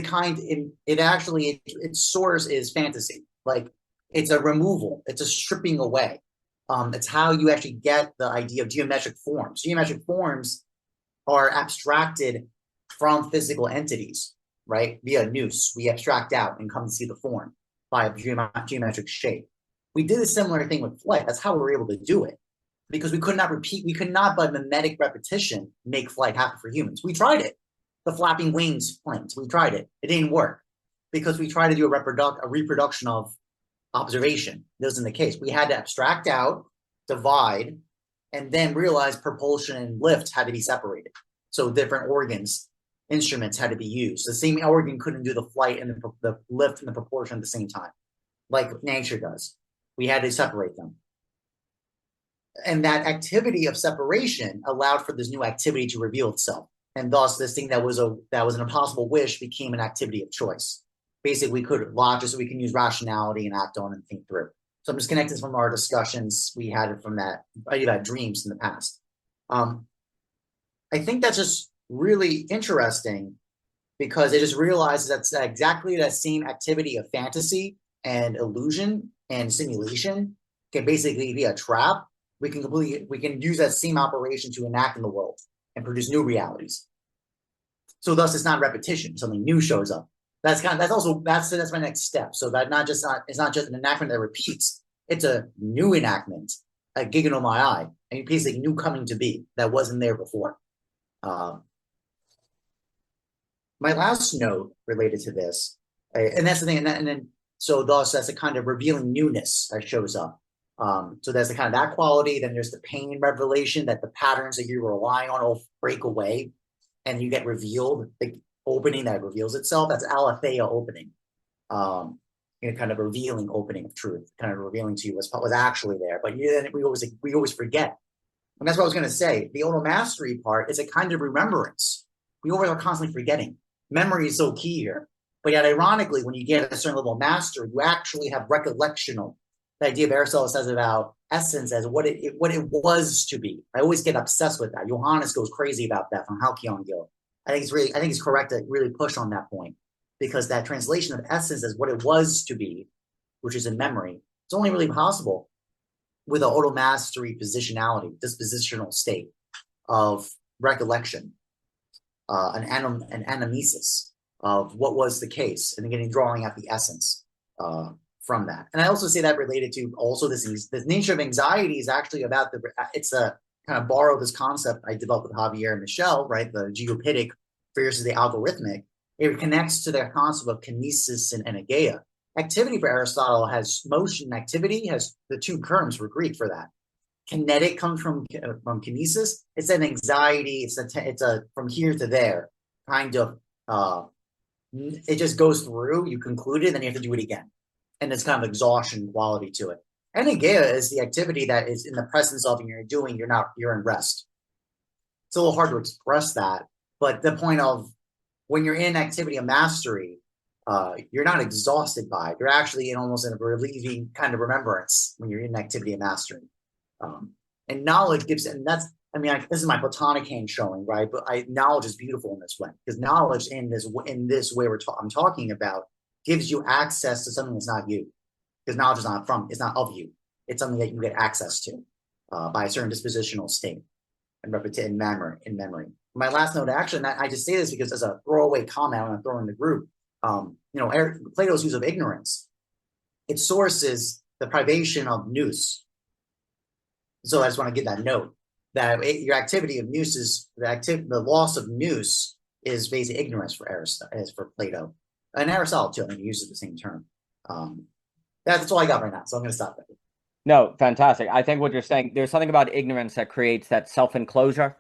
its source is fantasy. Like it's a removal, it's a stripping away. It's how you actually get the idea of geometric forms. Geometric forms are abstracted from physical entities, right? Via nous, we abstract out and come to see the form by a geometric shape. We did a similar thing with flight. That's how we were able to do it, because we could not by mimetic repetition make flight happen for humans. We tried it. The flapping wings planes, we tried it. It didn't work because we tried to do a reproduction of observation. That wasn't the case. We had to abstract out, divide, and then realize propulsion and lift had to be separated. So different organs, instruments had to be used. The same organ couldn't do the flight and the lift and the propulsion at the same time, like nature does. We had to separate them. And that activity of separation allowed for this new activity to reveal itself. And thus this thing that was an impossible wish became an activity of choice. Basically, we could logic, so we can use rationality and act on and think through. So I'm just connecting this from our discussions we had from that idea about dreams in the past. I think that's just really interesting because it just realizes that's exactly that same activity of fantasy and illusion and simulation can basically be a trap. We can use that same operation to enact in the world and produce new realities. So thus it's not repetition, something new shows up. That's my next step. So that it's not just an enactment that repeats, it's a new enactment, a giganomai, and basically new coming to be that wasn't there before. My last note related to this, and that's the thing, and then so thus that's a kind of revealing newness that shows up. So there's the kind of that quality. Then there's the pain revelation that the patterns that you're relying on will break away, and you get revealed. The opening that reveals itself. That's aletheia opening. Kind of revealing opening of truth, kind of revealing to you was actually there. But we always forget. And that's what I was going to say. The auto mastery part is a kind of remembrance. We always are constantly forgetting. Memory is so key here. But yet, ironically, when you get a certain level of mastery, you actually have recollectional. The idea of Aristotle says about essence as what it was to be. I always get obsessed with that. Johannes goes crazy about that from Halcyon Gil. I think it's correct to really push on that point, because that translation of essence as what it was to be, which is in memory, it's only really possible with an auto mastery positionality, dispositional state of recollection, an anamnesis of what was the case, and then drawing out the essence from that. And I also say that related to also this nature of anxiety is actually about it's a kind of borrow this concept I developed with Javier and Michelle, right? The geopitic versus the algorithmic. It connects to the concept of kinesis and ageia. Activity for Aristotle has motion. Activity has the two terms for Greek for that. Kinetic comes from kinesis. It's an anxiety. It's a from here to there kind of. It just goes through. You conclude it, then you have to do it again, and it's kind of exhaustion quality to it. And ageia is the activity that is in the presence of, and you're in rest. It's a little hard to express that, but the point of when you're in activity of mastery, you're not exhausted by it. You're actually almost in a relieving kind of remembrance when you're in activity of mastery. And knowledge gives, and that's, this is my Platonic hand showing, right? But knowledge is beautiful in this way, because knowledge in this way I'm talking about gives you access to something that's not you, because knowledge is not of you. It's something that you get access to by a certain dispositional state and memory. My last note, actually, and I just say this because as a throwaway comment, I'm going to throw in the group. Plato's use of ignorance, its source is the privation of nous. So I just want to give that note that your activity of nous is the loss of nous is basically ignorance for Aristotle, as for Plato, and Aristotle too. I mean, he uses the same term. That's all I got right now. So I'm going to stop there. No, fantastic. I think what you're saying, there's something about ignorance that creates that self-enclosure.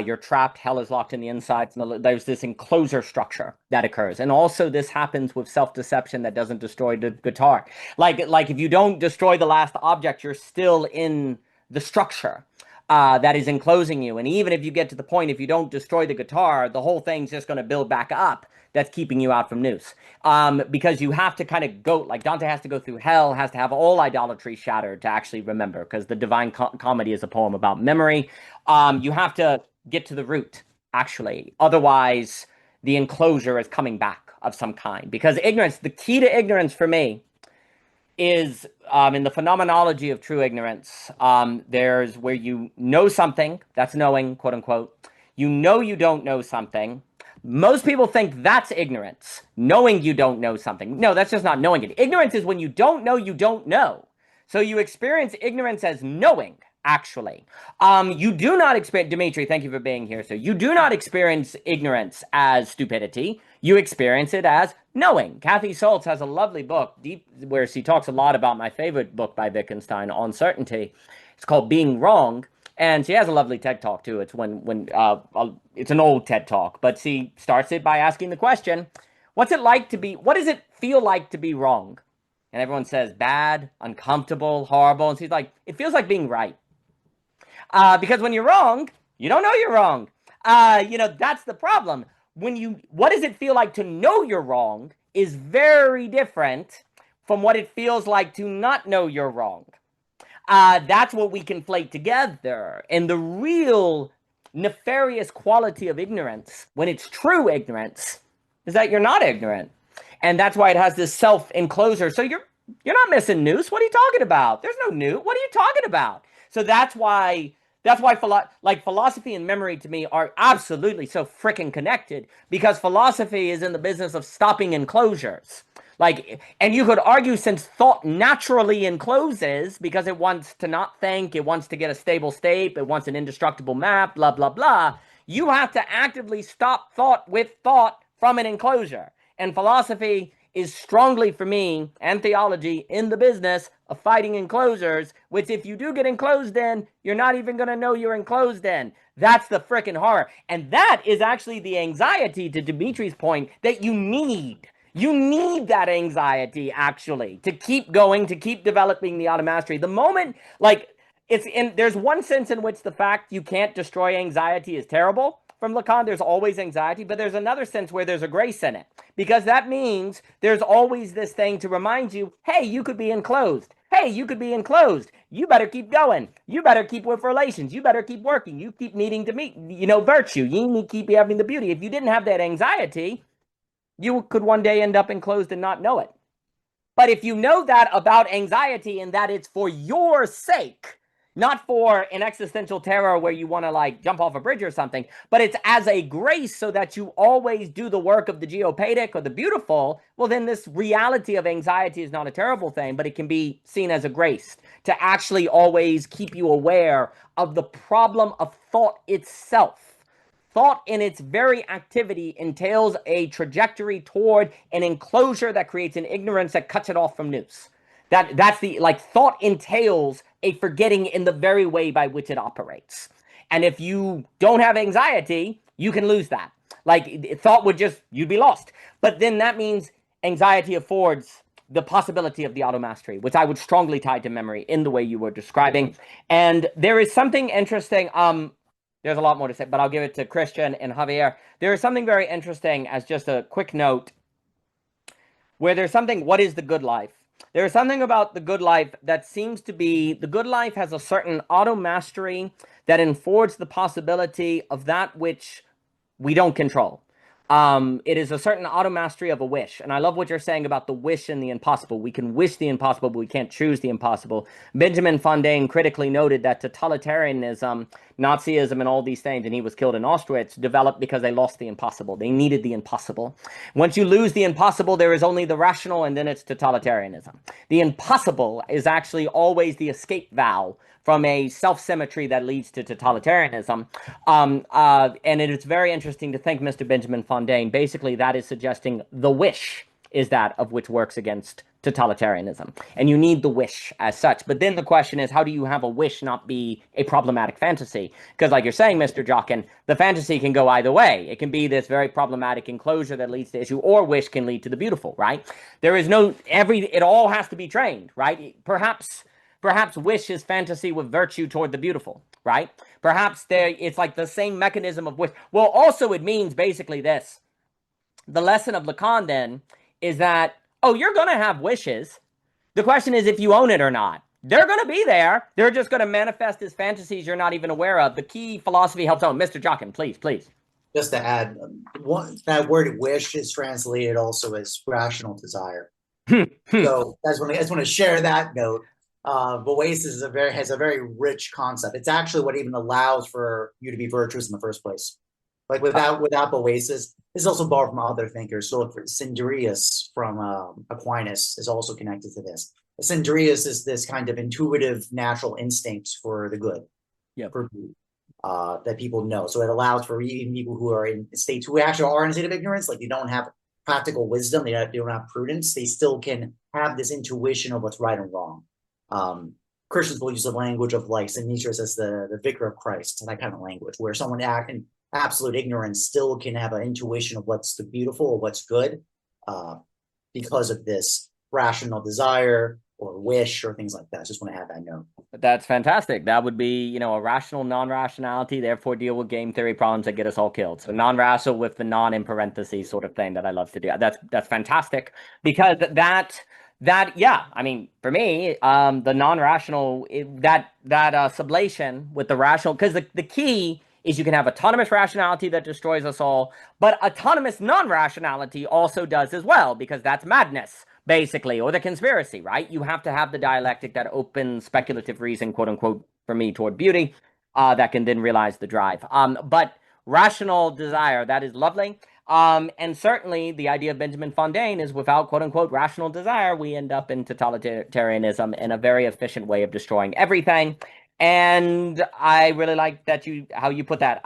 You're trapped, hell is locked in the insides, and there's this enclosure structure that occurs. And also this happens with self-deception that doesn't destroy the guitar. Like if you don't destroy the last object, you're still in the structure that is enclosing you. And even if you get to the point, if you don't destroy the guitar, the whole thing's just going to build back up. That's keeping you out from nous. Because you have to kind of go, like Dante has to go through hell, has to have all idolatry shattered to actually remember, because the Divine Comedy is a poem about memory. You have to get to the root, actually. Otherwise, the enclosure is coming back of some kind. Because ignorance, the key to ignorance for me is in the phenomenology of true ignorance, there's where you know something, that's knowing, quote unquote. You know you don't know something. Most people think that's ignorance, knowing you don't know something. No, that's just not knowing it. Ignorance is when you don't know you don't know. So you experience ignorance as knowing, actually. You do not experience, Dimitri, thank you for being here. So you do not experience ignorance as stupidity. You experience it as knowing. Kathy Schultz has a lovely book, Deep, where she talks a lot about my favorite book by Wittgenstein on certainty. It's called Being Wrong. And she has a lovely TED Talk too. It's it's an old TED Talk, but she starts it by asking the question, what does it feel like to be wrong? And everyone says bad, uncomfortable, horrible. And she's like, it feels like being right. Because when you're wrong, you don't know you're wrong. That's the problem. What does it feel like to know you're wrong is very different from what it feels like to not know you're wrong. That's what we conflate together. And the real nefarious quality of ignorance, when it's true ignorance, is that you're not ignorant. And that's why it has this self-enclosure. So you're not missing noose. What are you talking about? There's no noose. What are you talking about? So that's why philosophy and memory to me are absolutely so freaking connected, because philosophy is in the business of stopping enclosures. And you could argue, since thought naturally encloses because it wants to not think, it wants to get a stable state, it wants an indestructible map, blah, blah, blah, you have to actively stop thought with thought from an enclosure. And philosophy is strongly, for me, and theology, in the business of fighting enclosures, which if you do get enclosed in, you're not even going to know you're enclosed in. That's the frickin' horror. And that is actually the anxiety, to Dimitri's point, that you need. You need that anxiety, actually, to keep going, to keep developing the automastery. The moment, there's one sense in which the fact you can't destroy anxiety is terrible. From Lacan, there's always anxiety, but there's another sense where there's a grace in it, because that means there's always this thing to remind you, hey, you could be enclosed. Hey, you could be enclosed. You better keep going. You better keep with relations. You better keep working. You keep needing to meet, virtue. You need to keep having the beauty. If you didn't have that anxiety, you could one day end up enclosed and not know it. But if you know that about anxiety, and that it's for your sake, not for an existential terror where you want to jump off a bridge or something, but it's as a grace so that you always do the work of the geopathic or the beautiful, well, then this reality of anxiety is not a terrible thing, but it can be seen as a grace to actually always keep you aware of the problem of thought itself. Thought in its very activity entails a trajectory toward an enclosure that creates an ignorance that cuts it off from nous. That's thought entails a forgetting in the very way by which it operates. And if you don't have anxiety, you can lose that. Thought you'd be lost. But then that means anxiety affords the possibility of the automastery, which I would strongly tie to memory in the way you were describing. And there is something interesting. There's a lot more to say, but I'll give it to Christian and Javier. There is something very interesting, as just a quick note, where there's something, what is the good life? There is something about the good life that seems to be, the good life has a certain auto-mastery that affords the possibility of that which we don't control. It is a certain auto-mastery of a wish. And I love what you're saying about the wish and the impossible. We can wish the impossible, but we can't choose the impossible. Benjamin Fontaine critically noted that totalitarianism, Nazism, and all these things, and he was killed in Auschwitz, developed because they lost the impossible. They needed the impossible. Once you lose the impossible, there is only the rational, and then it's totalitarianism. The impossible is actually always the escape valve from a self-symmetry that leads to totalitarianism. And it is very interesting to think, Mr. Benjamin Fontaine, basically that is suggesting the wish is that of which works against totalitarianism. And you need the wish as such. But then the question is, how do you have a wish not be a problematic fantasy? Because like you're saying, Mr. Jockin, the fantasy can go either way. It can be this very problematic enclosure that leads to issue, or wish can lead to the beautiful, right? There is it all has to be trained, right? Perhaps wish is fantasy with virtue toward the beautiful, right? Perhaps it's like the same mechanism of wish. Well, also it means basically this. The lesson of Lacan then is that, you're going to have wishes. The question is if you own it or not. They're going to be there. They're just going to manifest as fantasies you're not even aware of. The key philosophy helps out. Mr. Jockin, please. Just to add, that word wish is translated also as rational desire. So I just want to share that note. Boesis has a very rich concept. It's actually what even allows for you to be virtuous in the first place. Without Boesis, this is also borrowed from other thinkers. So Sindarius from Aquinas is also connected to this. Sindrius is this kind of intuitive natural instinct for the good. Yep. For that people know. So it allows for even people who are in states who actually are in a state of ignorance, like they don't have practical wisdom, they don't have prudence, they still can have this intuition of what's right and wrong. Christians will use the language of like St. Ignatius as the vicar of Christ, that kind of language, where someone in absolute ignorance still can have an intuition of what's the beautiful or what's good, because of this rational desire or wish or things like that. I just want to add that note. That's fantastic. That would be, a rational non-rationality, therefore deal with game theory problems that get us all killed. So non-rational with the non in parentheses sort of thing that I love to do. That's fantastic, because yeah, I mean, for me, the non-rational, that sublation with the rational, because the key is you can have autonomous rationality that destroys us all, but autonomous non-rationality also does as well, because that's madness, basically, or the conspiracy, right? You have to have the dialectic, that open speculative reason, quote unquote, for me, toward beauty, that can then realize the drive. But rational desire, that is lovely. And certainly the idea of Benjamin Fontaine is, without quote unquote rational desire, we end up in totalitarianism, in a very efficient way of destroying everything. And I really like that how you put that.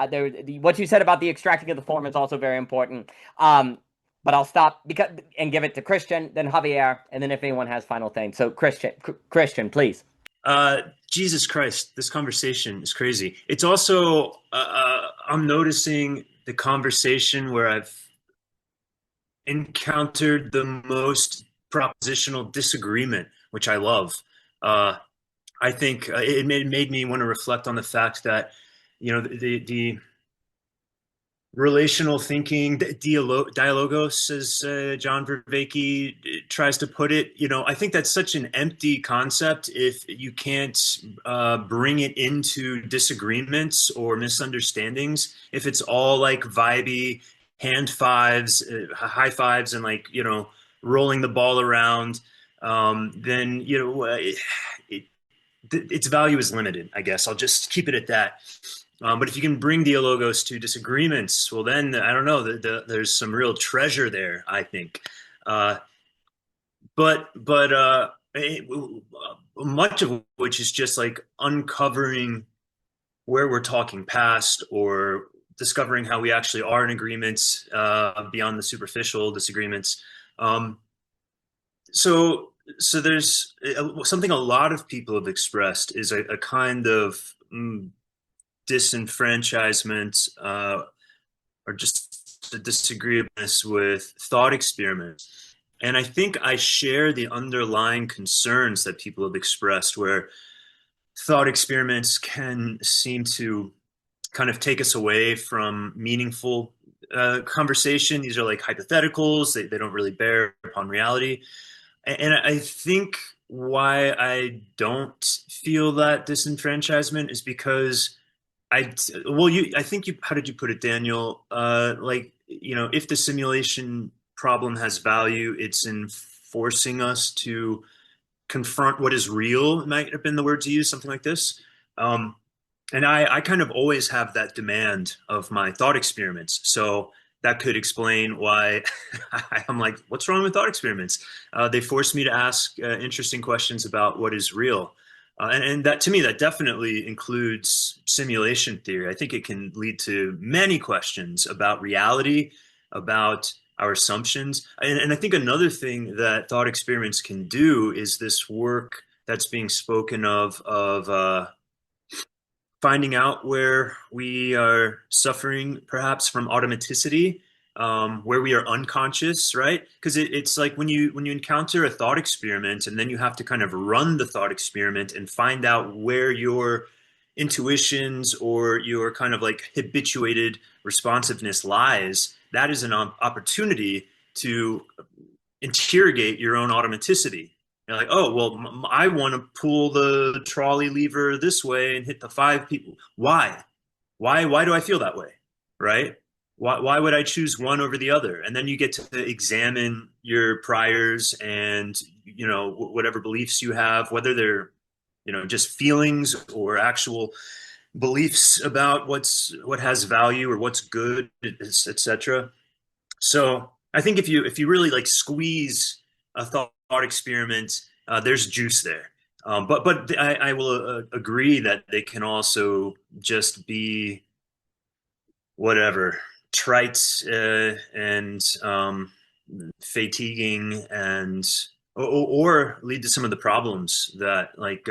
What you said about the extracting of the form is also very important. But I'll stop and give it to Christian, then Javier, and then if anyone has final things. So Christian, please. Jesus Christ, this conversation is crazy. It's also, I'm noticing the conversation where I've encountered the most propositional disagreement, which I love. I think it made me want to reflect on the fact that, the relational thinking, dialogos, as John Vervaeke tries to put it, I think that's such an empty concept if you can't bring it into disagreements or misunderstandings. If it's all like vibey, hand fives, high fives, and like, rolling the ball around, then, its value is limited, I guess. I'll just keep it at that. But if you can bring dialogos to disagreements, well, then I don't know. There's some real treasure there, I think. But much of which is just like uncovering where we're talking past, or discovering how we actually are in agreements beyond the superficial disagreements. So there's something a lot of people have expressed is a kind of disenfranchisement or just a disagreeableness with thought experiments. And I think I share the underlying concerns that people have expressed, where thought experiments can seem to kind of take us away from meaningful conversation. These are like hypotheticals. They don't really bear upon reality. And I think why I don't feel that disenfranchisement is because how did you put it, Daniel? If the simulation problem has value, it's in forcing us to confront what is real. It might have been the words you used, something like this. And I kind of always have that demand of my thought experiments. So that could explain why I'm like, what's wrong with thought experiments? They force me to ask interesting questions about what is real. And that, to me, that definitely includes simulation theory. I think it can lead to many questions about reality, about our assumptions. And I think another thing that thought experiments can do is this work that's being spoken of finding out where we are suffering perhaps from automaticity, where we are unconscious, right? Because it's like when you encounter a thought experiment and then you have to kind of run the thought experiment and find out where your intuitions or your kind of like habituated responsiveness lies, that is an opportunity to interrogate your own automaticity. You're like, oh, well, I want to pull the trolley lever this way and hit the 5 people. Why? Why do I feel that way? Right? Why would I choose one over the other? And then you get to examine your priors and, whatever beliefs you have, whether they're, just feelings or actual beliefs about what has value or what's good, etc. So I think if you really like squeeze a thought experiment there's juice there. But I will agree that they can also just be whatever, trite and fatiguing, and or lead to some of the problems that like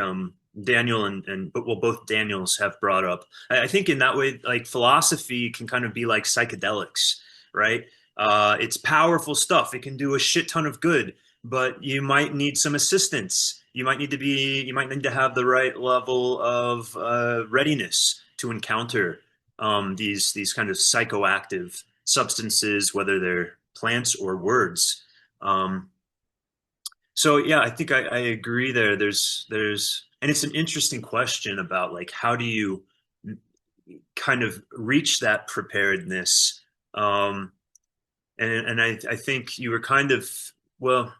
Daniel and well, both Daniels have brought up. I think in that way, like philosophy can kind of be like psychedelics, right? It's powerful stuff. It can do a shit ton of good, but you might need some assistance. You might need to have the right level of readiness to encounter these kind of psychoactive substances, whether they're plants or words. So yeah, I think I agree there. And it's an interesting question about like how do you kind of reach that preparedness? And I think you were kind of, well,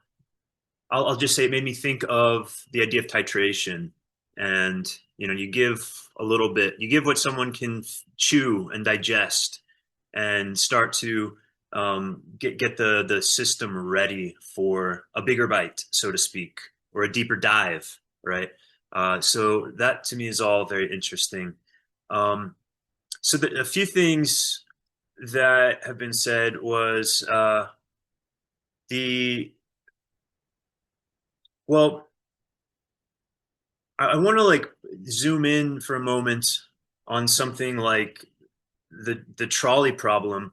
I'll just say it made me think of the idea of titration. And you give a little bit, you give what someone can chew and digest, and start to get the system ready for a bigger bite, so to speak, or a deeper dive, right? So that to me is all very interesting. So a few things that have been said was well, I want to like zoom in for a moment on something like the trolley problem.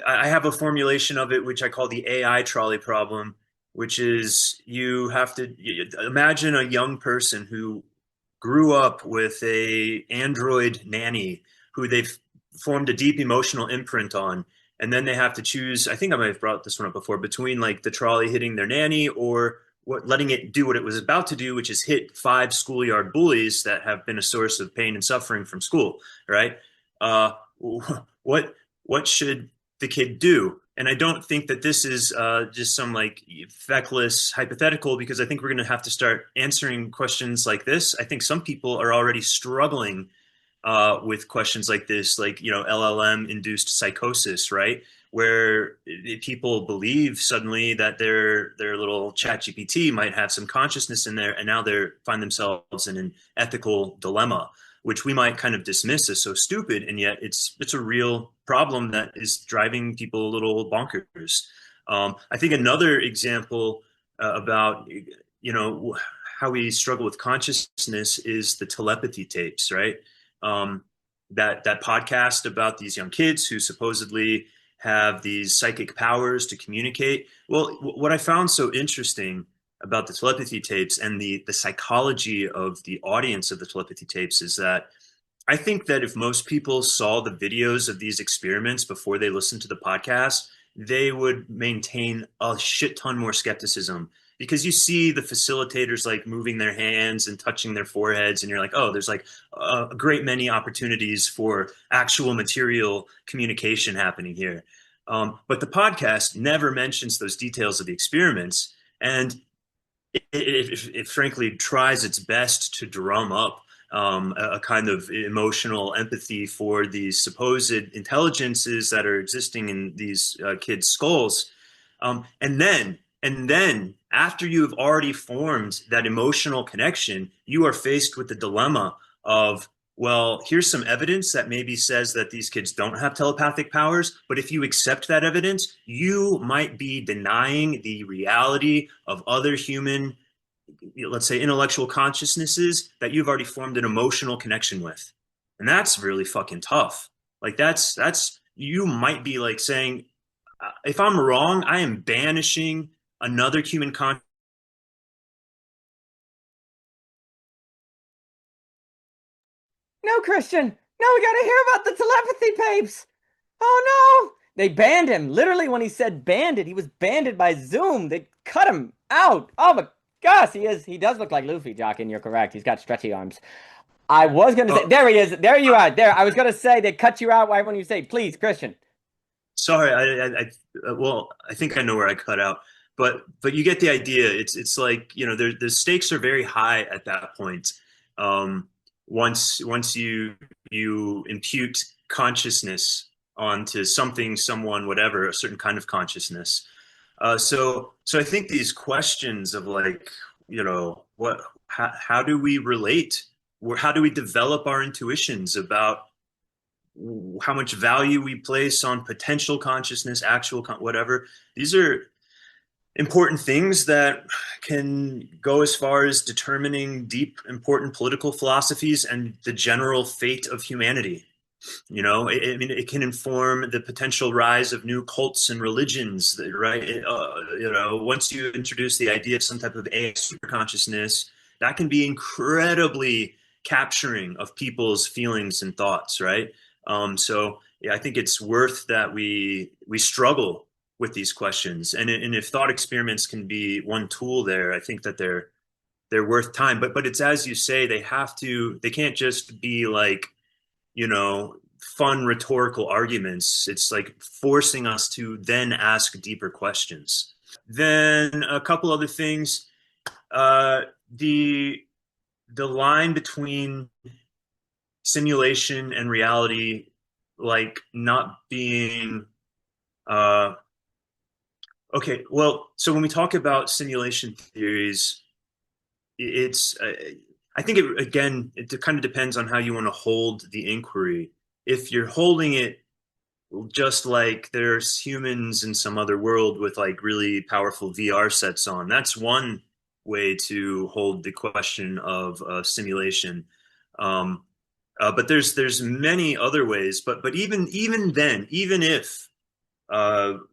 I have a formulation of it which I call the AI trolley problem, which is you have to imagine a young person who grew up with a Android nanny who they've formed a deep emotional imprint on, and then they have to choose. I think I might have brought this one up before, between like the trolley hitting their nanny or letting it do what it was about to do, which is hit 5 schoolyard bullies that have been a source of pain and suffering from school, right? What should the kid do? And I don't think that this is just some like feckless hypothetical, because I think we're going to have to start answering questions like this. I think some people are already struggling with questions like this, like, LLM induced psychosis, right? Where people believe suddenly that their little chat GPT might have some consciousness in there, and now they find themselves in an ethical dilemma, which we might kind of dismiss as so stupid, and yet it's a real problem that is driving people a little bonkers. I think another example about how we struggle with consciousness is the telepathy tapes, right? That podcast about these young kids who supposedly have these psychic powers to communicate. Well, what I found so interesting about the telepathy tapes and the psychology of the audience of the telepathy tapes is that I think that if most people saw the videos of these experiments before they listened to the podcast, they would maintain a shit ton more skepticism, because you see the facilitators like moving their hands and touching their foreheads, and you're like, oh, there's like a great many opportunities for actual material communication happening here. But the podcast never mentions those details of the experiments, and it frankly tries its best to drum up a kind of emotional empathy for these supposed intelligences that are existing in these kids' skulls. And then after you have already formed that emotional connection, you are faced with the dilemma of, well, here's some evidence that maybe says that these kids don't have telepathic powers, but if you accept that evidence, you might be denying the reality of other human, let's say, intellectual consciousnesses that you've already formed an emotional connection with. And that's really fucking tough. Like that's you might be like saying, if I'm wrong, I am banishing another human consciousness. No, Christian. No, we gotta hear about the telepathy papes. Oh no! They banned him. Literally, when he said banded, he was banded by Zoom. They cut him out. Oh my gosh, he does look like Luffy, Jock, and you're correct. He's got stretchy arms. I was gonna say, there he is. There you are. There. I was gonna say they cut you out right when you say, please, Christian. Sorry, well, I think I know where I cut out, but you get the idea. It's like, the stakes are very high at that point. Once you impute consciousness onto something, someone, whatever, a certain kind of consciousness. So I think these questions of like, how do we relate? How do we develop our intuitions about how much value we place on potential consciousness, whatever? These are important things that can go as far as determining deep, important political philosophies and the general fate of humanity. I mean, it can inform the potential rise of new cults and religions, right? Once you introduce the idea of some type of AI super consciousness, that can be incredibly capturing of people's feelings and thoughts, right? So yeah, I think it's worth that we struggle with these questions, and if thought experiments can be one tool there, I think that they're worth time. But it's as you say, they can't just be like, fun rhetorical arguments. It's like forcing us to then ask deeper questions. Then a couple other things. The line between simulation and reality, like not being okay. Well, so when we talk about simulation theories, it's I think it kind of depends on how you want to hold the inquiry. If you're holding it just like there's humans in some other world with like really powerful VR sets on, that's one way to hold the question of simulation. But there's many other ways. But even then, even if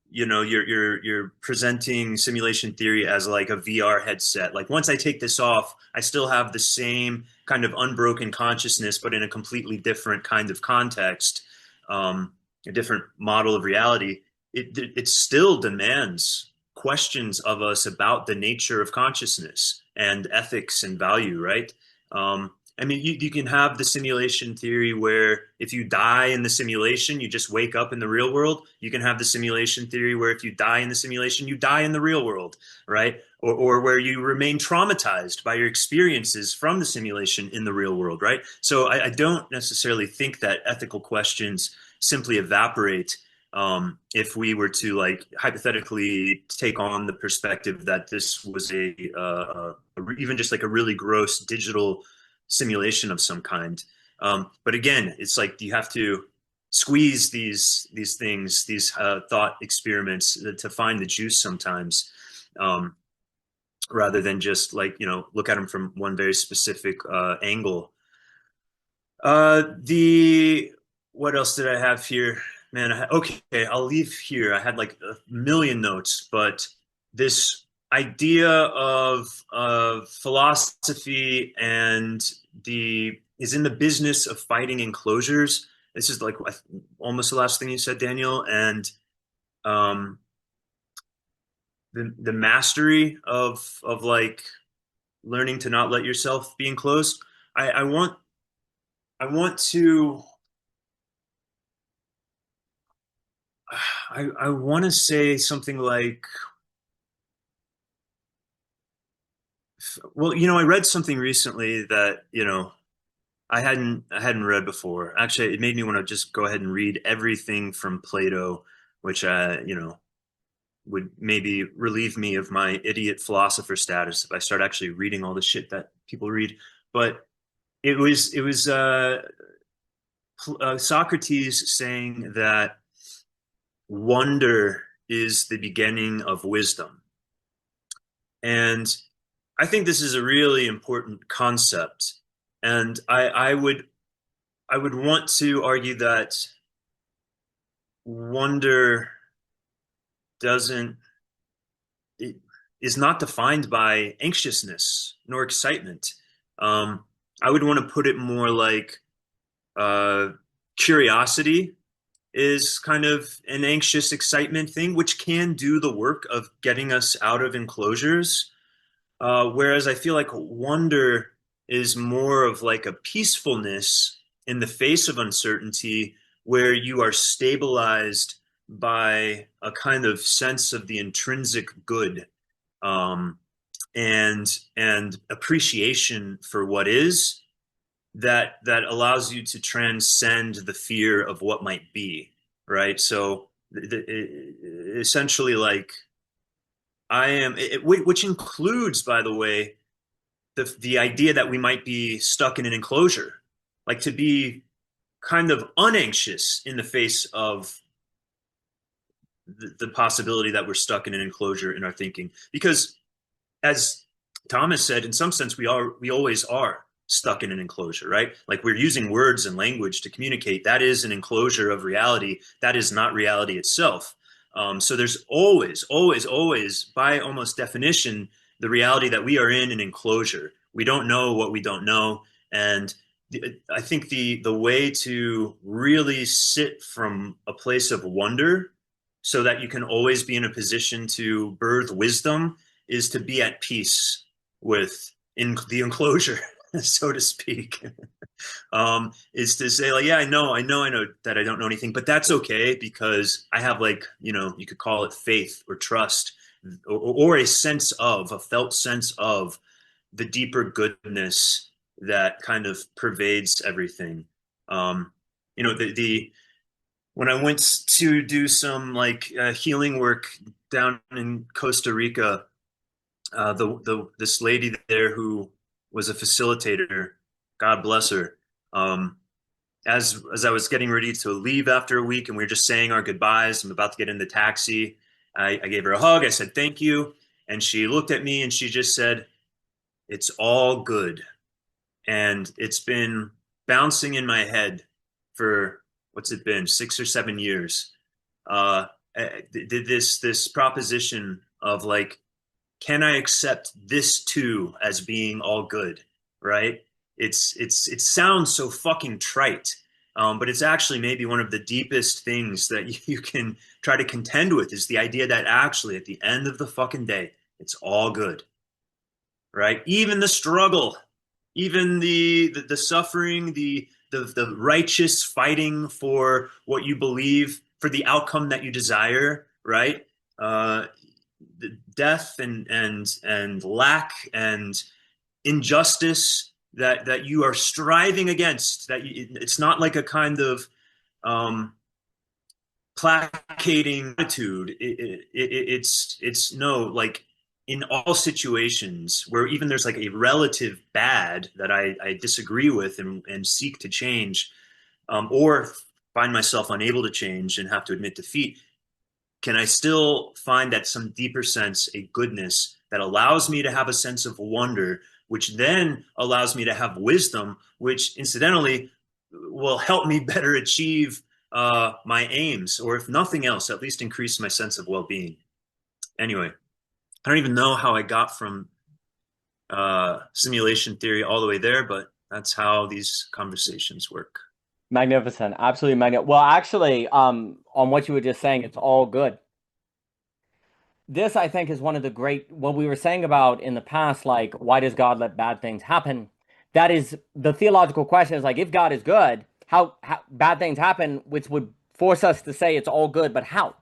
you're presenting simulation theory as like a VR headset. Like once I take this off, I still have the same kind of unbroken consciousness, but in a completely different kind of context, a different model of reality. It still demands questions of us about the nature of consciousness and ethics and value, right? I mean, you can have the simulation theory where if you die in the simulation, you just wake up in the real world. You can have the simulation theory where if you die in the simulation, you die in the real world, right? Or where you remain traumatized by your experiences from the simulation in the real world, right? So I don't necessarily think that ethical questions simply evaporate if we were to like hypothetically take on the perspective that this was even just like a really gross digital simulation of some kind. But again, it's like you have to squeeze these things, these thought experiments to find the juice sometimes, rather than just like, look at them from one very specific angle. What else did I have here? Man, okay, I'll leave here. I had like a million notes, but this idea of philosophy and is in the business of fighting enclosures. This is like almost the last thing you said, Daniel, and the mastery of like learning to not let yourself be enclosed. I want to say something like, well, I read something recently that, I hadn't read before. Actually, it made me want to just go ahead and read everything from Plato, which would maybe relieve me of my idiot philosopher status if I start actually reading all the shit that people read. But it was Socrates saying that wonder is the beginning of wisdom. And I think this is a really important concept. And I would want to argue that wonder is not defined by anxiousness nor excitement. I would want to put it more like curiosity is kind of an anxious excitement thing, which can do the work of getting us out of enclosures. Whereas I feel like wonder is more of like a peacefulness in the face of uncertainty, where you are stabilized by a kind of sense of the intrinsic good, and appreciation for what is, that allows you to transcend the fear of what might be, right? So essentially, like which includes, by the way, the idea that we might be stuck in an enclosure, like to be kind of unanxious in the face of the possibility that we're stuck in an enclosure in our thinking. Because as Thomas said, in some sense, we always are stuck in an enclosure, right? Like we're using words and language to communicate. That is an enclosure of reality. That is not reality itself. So there's always, by almost definition, the reality that we are in an enclosure. We don't know what we don't know. And I think the way to really sit from a place of wonder so that you can always be in a position to birth wisdom is to be at peace with the enclosure, so to speak. Is to say like, yeah, I know that I don't know anything, but that's okay because I have like, you could call it faith or trust or a felt sense of the deeper goodness that kind of pervades everything. When I went to do some like healing work down in Costa Rica, this lady there who was a facilitator, God bless her. As I was getting ready to leave after a week and we were just saying our goodbyes, I'm about to get in the taxi. I gave her a hug. I said, thank you. And she looked at me and she just said, it's all good. And it's been bouncing in my head for, what's it been, 6 or 7 years. This proposition of like, can I accept this too as being all good, right? It sounds so fucking trite, but it's actually maybe one of the deepest things that you can try to contend with is the idea that actually at the end of the fucking day, it's all good, right? Even the struggle, even the suffering, the righteous fighting for what you believe, for the outcome that you desire, right? The death and lack and injustice that you are striving against, it's not like a kind of placating attitude. It's no, like in all situations where even there's like a relative bad that I disagree with and seek to change, or find myself unable to change and have to admit defeat, can I still find that some deeper sense, a goodness that allows me to have a sense of wonder, which then allows me to have wisdom, which incidentally will help me better achieve my aims, or if nothing else, at least increase my sense of well-being. Anyway, I don't even know how I got from simulation theory all the way there, but that's how these conversations work. Magnificent. Absolutely magnificent. Well, actually, on what you were just saying, it's all good. This, I think, is one of the great, what we were saying about in the past, like, why does God let bad things happen? That is the theological question is like, if God is good, how bad things happen, which would force us to say it's all good, but how?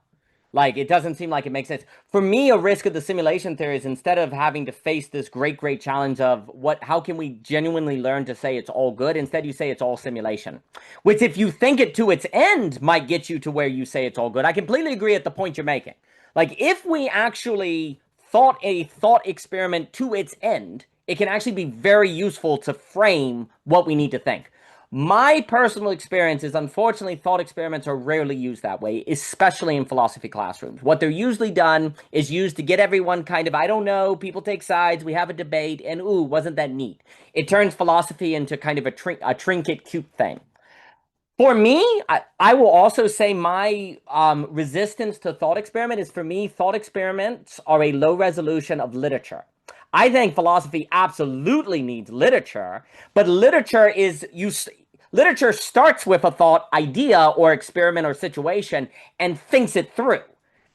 Like, it doesn't seem like it makes sense. For me, a risk of the simulation theory is instead of having to face this great challenge of how can we genuinely learn to say it's all good, instead you say it's all simulation. Which, if you think it to its end, might get you to where you say it's all good. I completely agree at the point you're making. Like, if we actually thought a thought experiment to its end, it can actually be very useful to frame what we need to think. My personal experience is, unfortunately, thought experiments are rarely used that way, especially in philosophy classrooms. What they're usually done is used to get everyone kind of, I don't know, people take sides, we have a debate, and ooh, wasn't that neat? It turns philosophy into kind of a trinket cute thing. For me, I will also say my resistance to thought experiment is, for me, thought experiments are a low resolution of literature. I think philosophy absolutely needs literature, but literature starts with a thought idea or experiment or situation and thinks it through.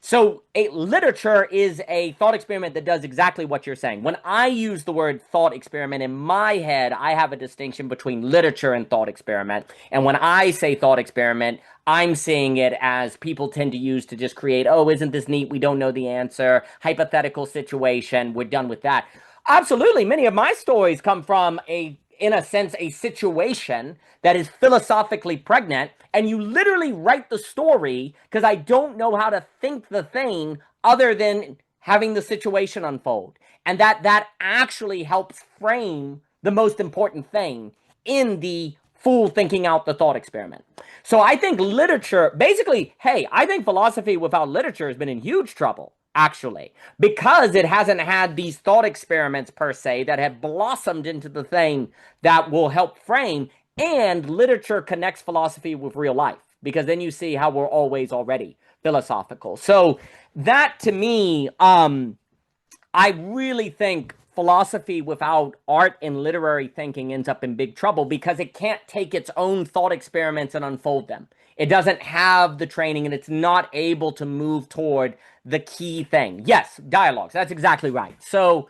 So literature is a thought experiment that does exactly what you're saying. When I use the word thought experiment, in my head, I have a distinction between literature and thought experiment. And when I say thought experiment, I'm seeing it as people tend to use to just create, oh, isn't this neat? We don't know the answer. Hypothetical situation. We're done with that. Absolutely. Many of my stories come from in a sense, a situation that is philosophically pregnant, and you literally write the story because I don't know how to think the thing other than having the situation unfold, and that actually helps frame the most important thing in the full thinking out the thought experiment. So I think literature, basically, hey, I think philosophy without literature has been in huge trouble, actually, because it hasn't had these thought experiments per se that have blossomed into the thing that will help frame, and literature connects philosophy with real life, because then you see how we're always already philosophical. So that to me, I really think philosophy without art and literary thinking ends up in big trouble, because it can't take its own thought experiments and unfold them. It doesn't have the training, and it's not able to move toward the key thing. Yes, dialogues. That's exactly right. So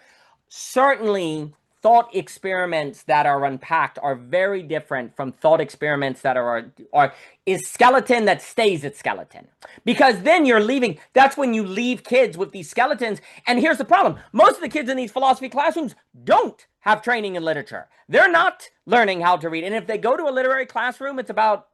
certainly thought experiments that are unpacked are very different from thought experiments that are is skeleton that stays at skeleton, because then you're leaving. That's when you leave kids with these skeletons. And here's the problem: most of the kids in these philosophy classrooms don't have training in literature. They're not learning how to read, and if they go to a literary classroom, it's about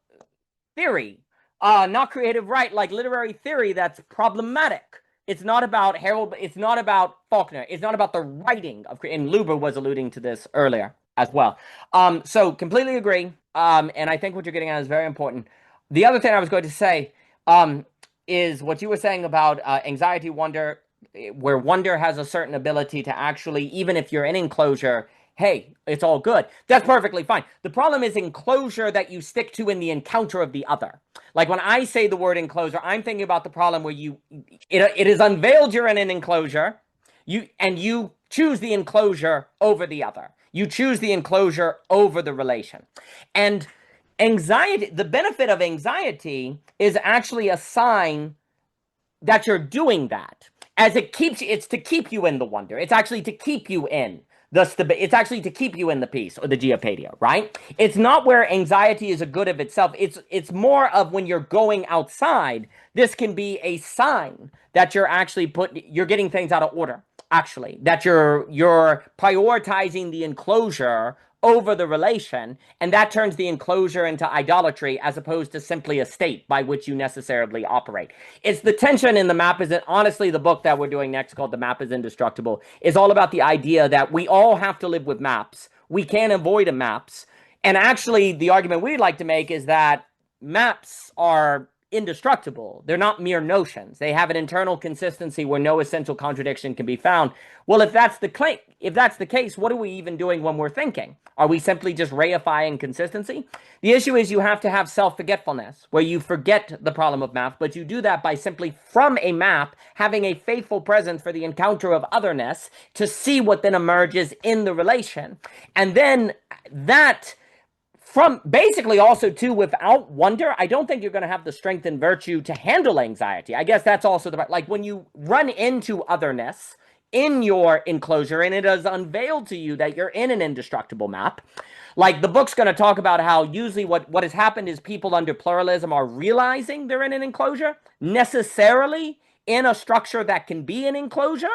theory, not creative, right? Like literary theory that's problematic. It's not about Harold. It's not about Faulkner. It's not about the writing of. And Luber was alluding to this earlier as well. So completely agree. And I think what you're getting at is very important. The other thing I was going to say is what you were saying about anxiety, wonder, where wonder has a certain ability to actually, even if you're in enclosure, hey, it's all good. That's perfectly fine. The problem is enclosure that you stick to in the encounter of the other. Like when I say the word enclosure, I'm thinking about the problem where it is unveiled you're in an enclosure, you choose the enclosure over the other. You choose the enclosure over the relation. And anxiety, the benefit of anxiety is actually a sign that you're doing that. As it's to keep you in the wonder. It's actually to keep you in it's actually to keep you in the peace or the geopadia, right? It's not where anxiety is a good of itself. It's more of when you're going outside, this can be a sign that you're actually you're getting things out of order, actually, that you're prioritizing the enclosure over the relation, and that turns the enclosure into idolatry as opposed to simply a state by which you necessarily operate. It's the tension in The Map Is honestly, the book that we're doing next, called The Map Is Indestructible, is all about the idea that we all have to live with maps. We can't avoid maps. And actually, the argument we'd like to make is that maps are indestructible. They're not mere notions. They have an internal consistency where no essential contradiction can be found. Well, if that's the case, what are we even doing when we're thinking? Are we simply just reifying consistency? The issue is you have to have self-forgetfulness, where you forget the problem of maps, but you do that by simply, from a map, having a faithful presence for the encounter of otherness to see what then emerges in the relation. And then that, from basically also too, without wonder, I don't think you're going to have the strength and virtue to handle anxiety. I guess that's also like when you run into otherness in your enclosure and it is unveiled to you that you're in an indestructible map. Like the book's going to talk about how usually what has happened is people under pluralism are realizing they're in an enclosure, necessarily in a structure that can be an enclosure.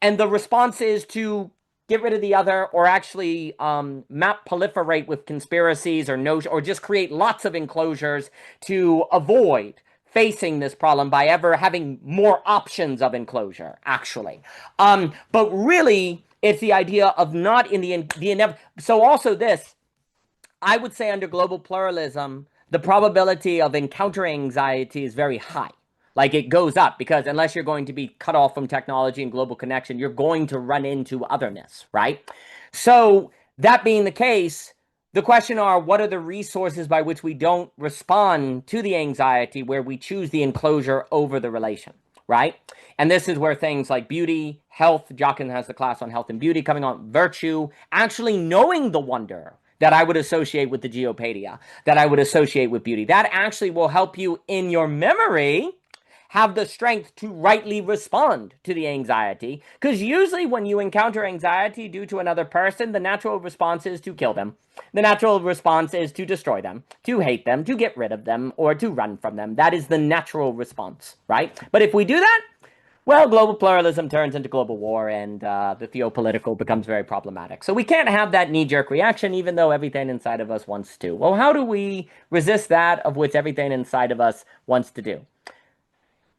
And the response is to get rid of the other, or actually map proliferate with conspiracies or just create lots of enclosures to avoid facing this problem by ever having more options of enclosure, actually. But really, it's the idea of not in the inevitable. So also this, I would say under global pluralism, the probability of encountering anxiety is very high. Like it goes up, because unless you're going to be cut off from technology and global connection, you're going to run into otherness, right? So that being the case, the question are, what are the resources by which we don't respond to the anxiety, where we choose the enclosure over the relation, right? And this is where things like beauty, health, Jockin has the class on health and beauty coming on, virtue, actually knowing the wonder that I would associate with the geopadia, that I would associate with beauty, that actually will help you in your memory have the strength to rightly respond to the anxiety. Because usually when you encounter anxiety due to another person, the natural response is to kill them. The natural response is to destroy them, to hate them, to get rid of them, or to run from them. That is the natural response, right? But if we do that, well, global pluralism turns into global war, and the theopolitical becomes very problematic. So we can't have that knee-jerk reaction, even though everything inside of us wants to. Well, how do we resist that of which everything inside of us wants to do?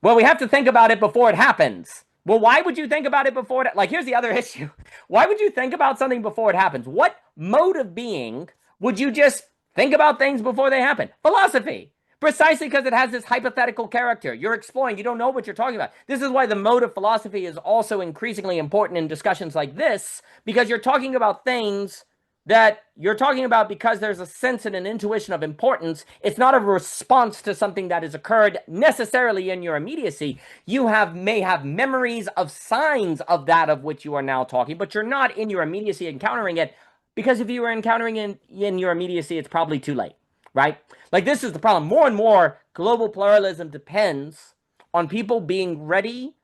Well, we have to think about it before it happens. Well, why would you think about it before it, like, here's the other issue. Why would you think about something before it happens? What mode of being would you just think about things before they happen? Philosophy. Precisely because it has this hypothetical character. You're exploring, you don't know what you're talking about. This is why the mode of philosophy is also increasingly important in discussions like this, because you're talking about things that you're talking about because there's a sense and an intuition of importance. It's not a response to something that has occurred necessarily in your immediacy. You may have memories of signs of that of which you are now talking, but you're not in your immediacy encountering it, because if you were encountering it in your immediacy, it's probably too late, right? Like, this is the problem. More and more, global pluralism depends on people being ready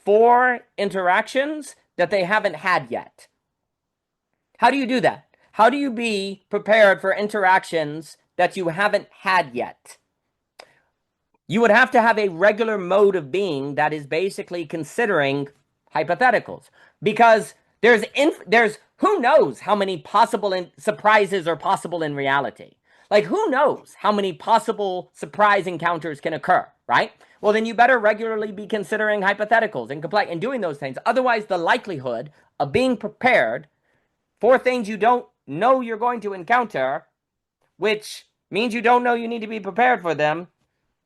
for interactions that they haven't had yet. How do you do that? How do you be prepared for interactions that you haven't had yet? You would have to have a regular mode of being that is basically considering hypotheticals, because there's who knows how many possible surprises are possible in reality. Like, who knows how many possible surprise encounters can occur, right? Well, then you better regularly be considering hypotheticals and doing those things. Otherwise, the likelihood of being prepared for things you don't know you're going to encounter, which means you don't know you need to be prepared for them,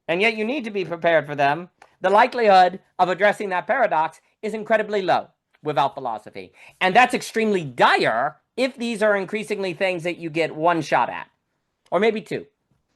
and yet you need to be prepared for them, the likelihood of addressing that paradox is incredibly low without philosophy. And that's extremely dire if these are increasingly things that you get one shot at, or maybe two.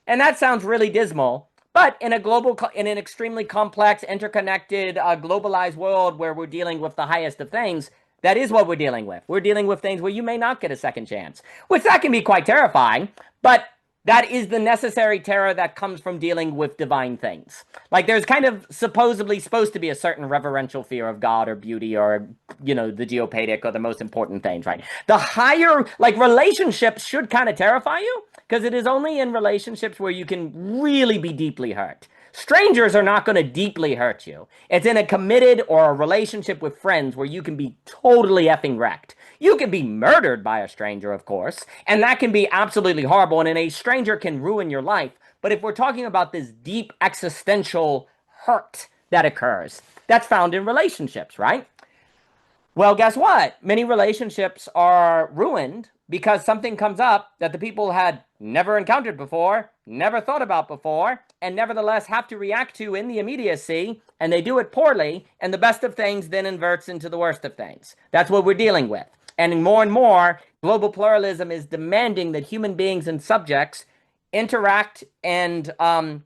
And that sounds really dismal, but in an extremely complex, interconnected, globalized world where we're dealing with the highest of things, that is what we're dealing with. We're dealing with things where you may not get a second chance, which that can be quite terrifying, but that is the necessary terror that comes from dealing with divine things. Like, there's kind of supposedly supposed to be a certain reverential fear of God or beauty or, the geopadic or the most important things, right? The higher, like, relationships should kind of terrify you, because it is only in relationships where you can really be deeply hurt. Strangers are not going to deeply hurt you. It's in a committed or a relationship with friends where you can be totally effing wrecked. You can be murdered by a stranger, of course, and that can be absolutely horrible, and a stranger can ruin your life. But if we're talking about this deep existential hurt that occurs, that's found in relationships, right? Well, guess what? Many relationships are ruined because something comes up that the people had never encountered before, never thought about before, and nevertheless have to react to in the immediacy, and they do it poorly, and the best of things then inverts into the worst of things. That's what we're dealing with. And more, global pluralism is demanding that human beings and subjects interact and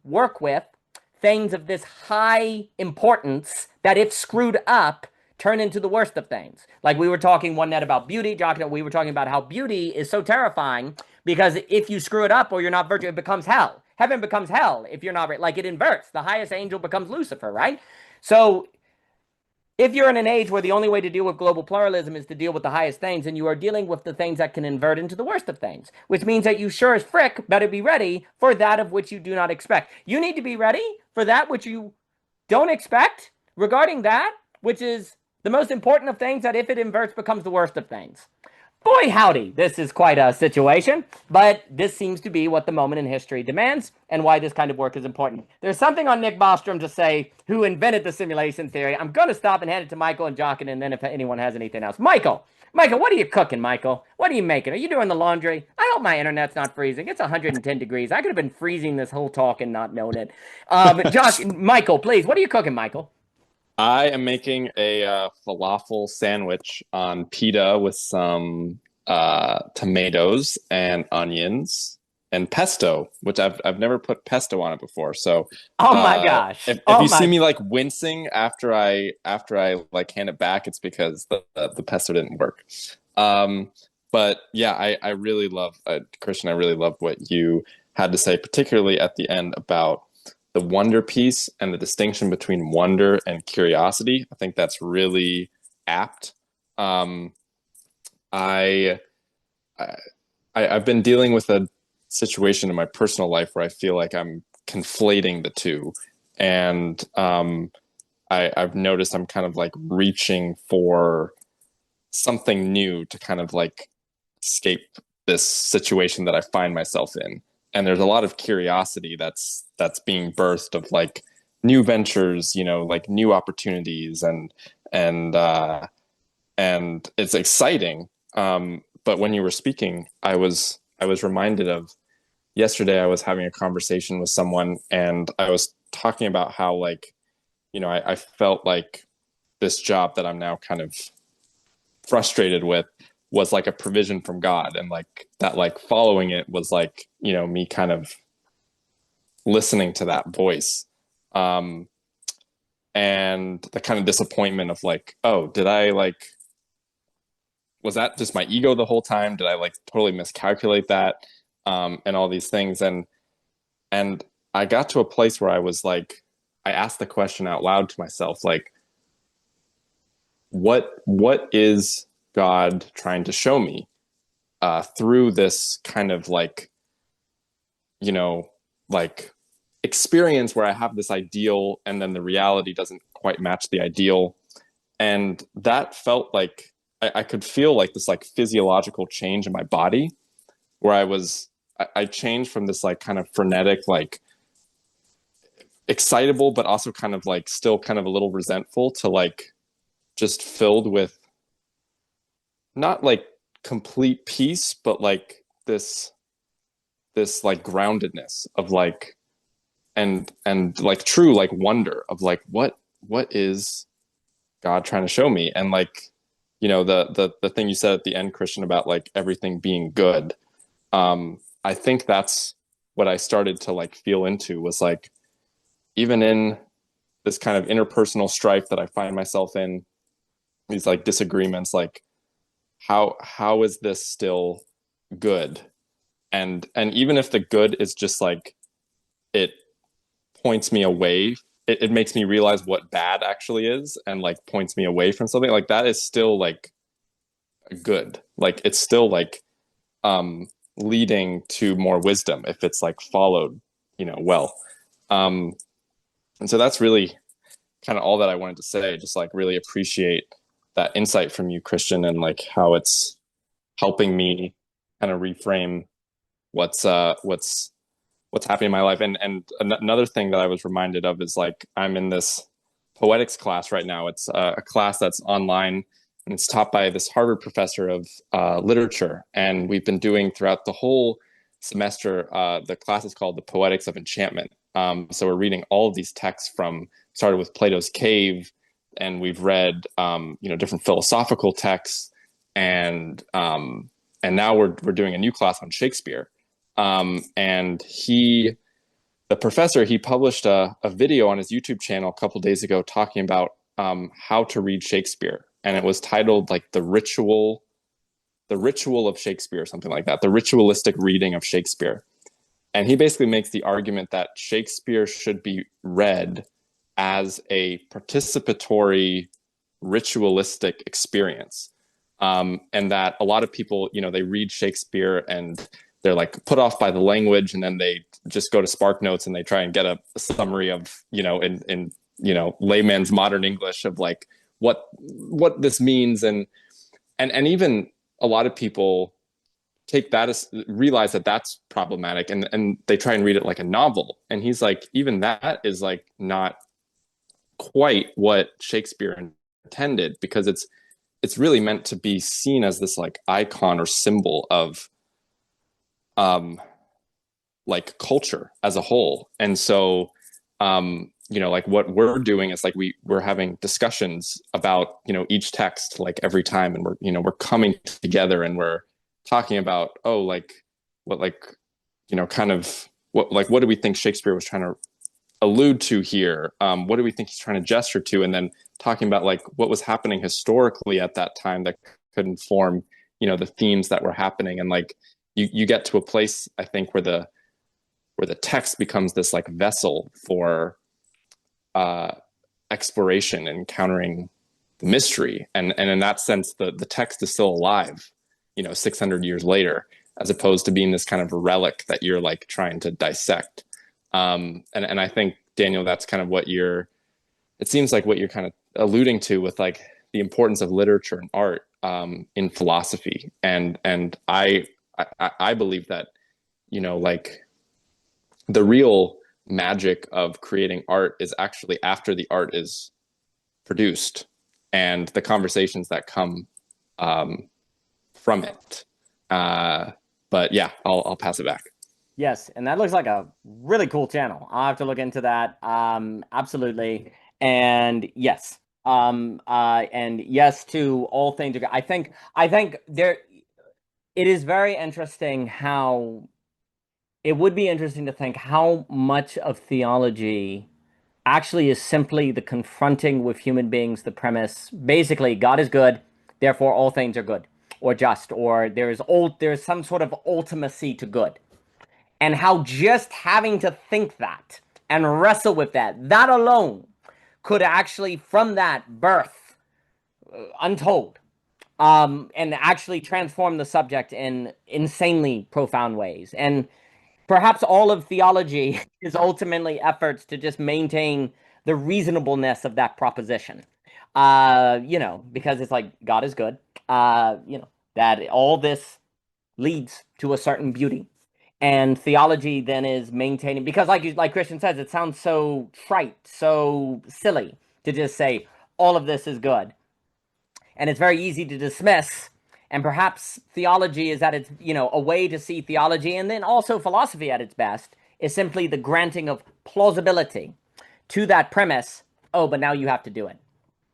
work with things of this high importance that, if screwed up, turn into the worst of things. Like, we were talking one night about beauty. We were talking about how beauty is so terrifying because if you screw it up or you're not virtuous, it becomes hell. Heaven becomes hell if you're not, like, it inverts. The highest angel becomes Lucifer, right? So if you're in an age where the only way to deal with global pluralism is to deal with the highest things, and you are dealing with the things that can invert into the worst of things, which means that you sure as frick better be ready for that of which you do not expect. You need to be ready for that which you don't expect regarding that, which is the most important of things, that if it inverts becomes the worst of things. Boy, howdy, this is quite a situation, but this seems to be what the moment in history demands and why this kind of work is important. There's something on Nick Bostrom to say, who invented the simulation theory. I'm going to stop and hand it to Michael and Jochen, and then if anyone has anything else. Michael, what are you cooking, Michael? What are you making? Are you doing the laundry? I hope my internet's not freezing. It's 110 degrees. I could have been freezing this whole talk and not known it. Michael, please, what are you cooking, Michael? I am making a falafel sandwich on pita with some tomatoes and onions and pesto, which I've never put pesto on it before. So, oh my gosh! If you see me like wincing after I like hand it back, it's because the pesto didn't work. But yeah, I really love Christian. I really love what you had to say, particularly at the end about the wonder piece and the distinction between wonder and curiosity. I think that's really apt. I've been dealing with a situation in my personal life where I feel like I'm conflating the two, and I've noticed I'm kind of like reaching for something new to kind of like escape this situation that I find myself in. And there's a lot of curiosity that's being birthed of like new ventures, like new opportunities and and it's exciting. But when you were speaking, I was reminded of yesterday. I was having a conversation with someone, and I was talking about how, like, I felt like this job that I'm now kind of frustrated with was like a provision from God, and like that, like following it was like, me kind of listening to that voice. And the kind of disappointment of like, oh, was that just my ego the whole time? Did I like totally miscalculate that? And all these things. And I got to a place where I was like, I asked the question out loud to myself, like, what is God trying to show me through this kind of like, like experience where I have this ideal and then the reality doesn't quite match the ideal. And that felt like I could feel like this like physiological change in my body, where I changed from this like kind of frenetic, like excitable, but also kind of like still kind of a little resentful, to like just filled with not like complete peace, but like this like groundedness of like, and like true like wonder of like, what is God trying to show me? And like, the thing you said at the end, Christian, about like everything being good. I think that's what I started to like feel into, was like, even in this kind of interpersonal strife that I find myself in, these like disagreements, like how is this still good? And even if the good is just like, it points me away, it makes me realize what bad actually is, and like points me away from something, like that is still like good. Like it's still like leading to more wisdom if it's like followed, well. And so that's really kind of all that I wanted to say. Just like really appreciate that insight from you, Christian, and like how it's helping me kind of reframe what's happening in my life. And another thing that I was reminded of is like, I'm in this poetics class right now. It's a class that's online, and it's taught by this Harvard professor of literature. And we've been doing throughout the whole semester, the class is called The Poetics of Enchantment. So we're reading all of these texts started with Plato's Cave, and we've read, different philosophical texts. And now we're doing a new class on Shakespeare. And the professor, he published a video on his YouTube channel a couple days ago talking about how to read Shakespeare. And it was titled like the ritual of Shakespeare, or something like that, the ritualistic reading of Shakespeare. And he basically makes the argument that Shakespeare should be read as a participatory, ritualistic experience. And that a lot of people, they read Shakespeare and they're like put off by the language, and then they just go to SparkNotes and they try and get a summary of, in layman's modern English of like what this means. And even a lot of people take that as, realize that that's problematic, and they try and read it like a novel. And he's like, even that is like not quite what Shakespeare intended, because it's really meant to be seen as this like icon or symbol of like culture as a whole. And so like what we're doing is like we're having discussions about each text like every time, and we're coming together and we're talking about, oh, like what, like kind of what do we think Shakespeare was trying to allude to here? What do we think he's trying to gesture to? And then talking about like what was happening historically at that time that could inform the themes that were happening. And like you get to a place, I think, where the text becomes this like vessel for exploration and encountering the mystery. And in that sense, the text is still alive, 600 years later, as opposed to being this kind of relic that you're like trying to dissect. And I think, Daniel, that's kind of it seems like what you're kind of alluding to with like the importance of literature and art in philosophy. And I believe that, like the real magic of creating art is actually after the art is produced. and the conversations that come from it. But yeah, I'll pass it back. Yes, and that looks like a really cool channel. I'll have to look into that. Absolutely. And yes. And yes to all things. I think there it is very interesting how it would be interesting to think how much of theology actually is simply the confronting with human beings the premise, basically, God is good, therefore all things are good, or just, or there's some sort of ultimacy to good. And how just having to think that and wrestle with that alone could actually, from that, birth untold, and actually transform the subject in insanely profound ways. And perhaps all of theology is ultimately efforts to just maintain the reasonableness of that proposition. Because it's like God is good, that all this leads to a certain beauty. And theology then is maintaining, because like Christian says, it sounds so trite, so silly to just say all of this is good. And it's very easy to dismiss. And perhaps theology is at its, a way to see theology, and then also philosophy at its best, is simply the granting of plausibility to that premise. Oh, but now you have to do it.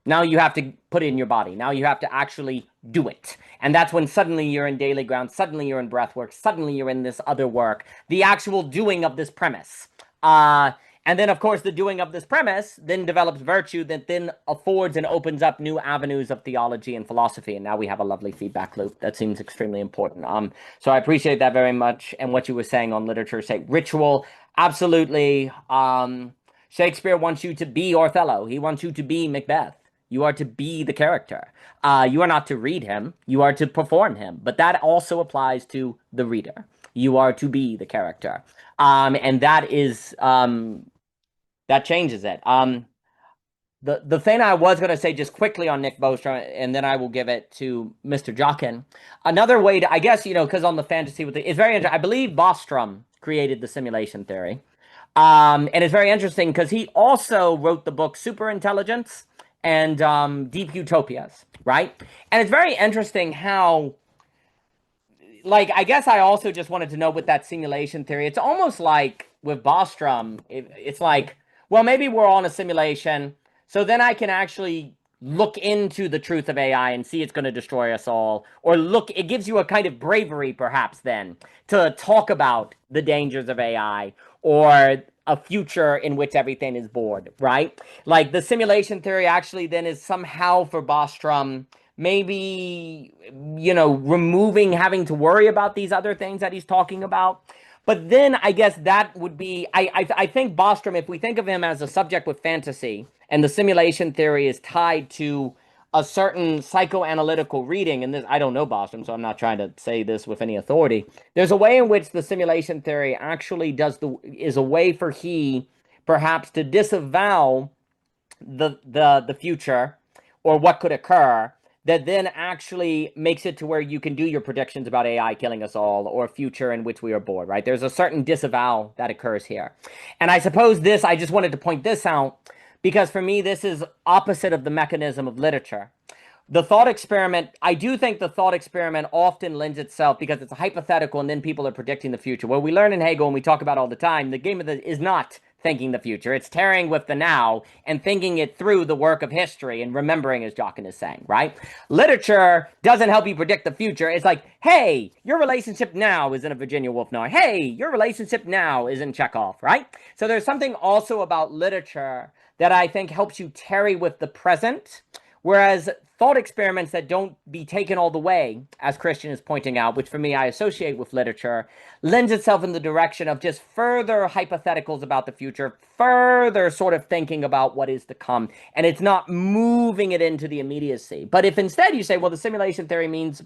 Now you have to put it in your body. Now you have to actually do it. And that's when suddenly you're in daily ground, suddenly you're in breath work, suddenly you're in this other work, the actual doing of this premise. And then, of course, the doing of this premise then develops virtue that then affords and opens up new avenues of theology and philosophy. And now we have a lovely feedback loop that seems extremely important. So I appreciate that very much. And what you were saying on literature, say ritual, absolutely. Shakespeare wants you to be Othello. He wants you to be Macbeth. You are to be the character. You are not to read him. You are to perform him. But that also applies to the reader. You are to be the character. And that is... that changes it. The thing I was going to say just quickly on Nick Bostrom, and then I will give it to Mr. Jockin. Another way to, I guess, because on the fantasy with it's very interesting. I believe Bostrom created the simulation theory. And it's very interesting because he also wrote the book Superintelligence and Deep Utopias, right? And it's very interesting how, I guess I also just wanted to know with that simulation theory, it's almost like with Bostrom, it's like, well, maybe we're all in a simulation, so then I can actually look into the truth of AI and see it's going to destroy us all. Or it gives you a kind of bravery, perhaps, then, to talk about the dangers of AI or a future in which everything is bored, right? Like, the simulation theory actually then is somehow for Bostrom maybe, removing having to worry about these other things that he's talking about. But then I guess that would be, I think Bostrom, if we think of him as a subject with fantasy, and the simulation theory is tied to a certain psychoanalytical reading, and this, I don't know Bostrom, so I'm not trying to say this with any authority. There's a way in which the simulation theory actually is a way for he perhaps to disavow the future or what could occur, that then actually makes it to where you can do your predictions about AI killing us all or a future in which we are bored, right? There's a certain disavow that occurs here. And I suppose I just wanted to point this out because for me, this is opposite of the mechanism of literature. The thought experiment, I do think the thought experiment often lends itself because it's a hypothetical and then people are predicting the future. Well, we learn in Hegel and we talk about all the time, the game is not thinking the future. It's tearing with the now and thinking it through the work of history and remembering, as Jockin is saying, right? Literature doesn't help you predict the future. It's like, hey, your relationship now is in a Virginia Woolf novel. Hey, your relationship now is in Chekhov, right? So there's something also about literature that I think helps you tarry with the present, whereas thought experiments that don't be taken all the way, as Christian is pointing out, which for me I associate with literature, lends itself in the direction of just further hypotheticals about the future, further sort of thinking about what is to come, and it's not moving it into the immediacy. But if instead you say, well, the simulation theory means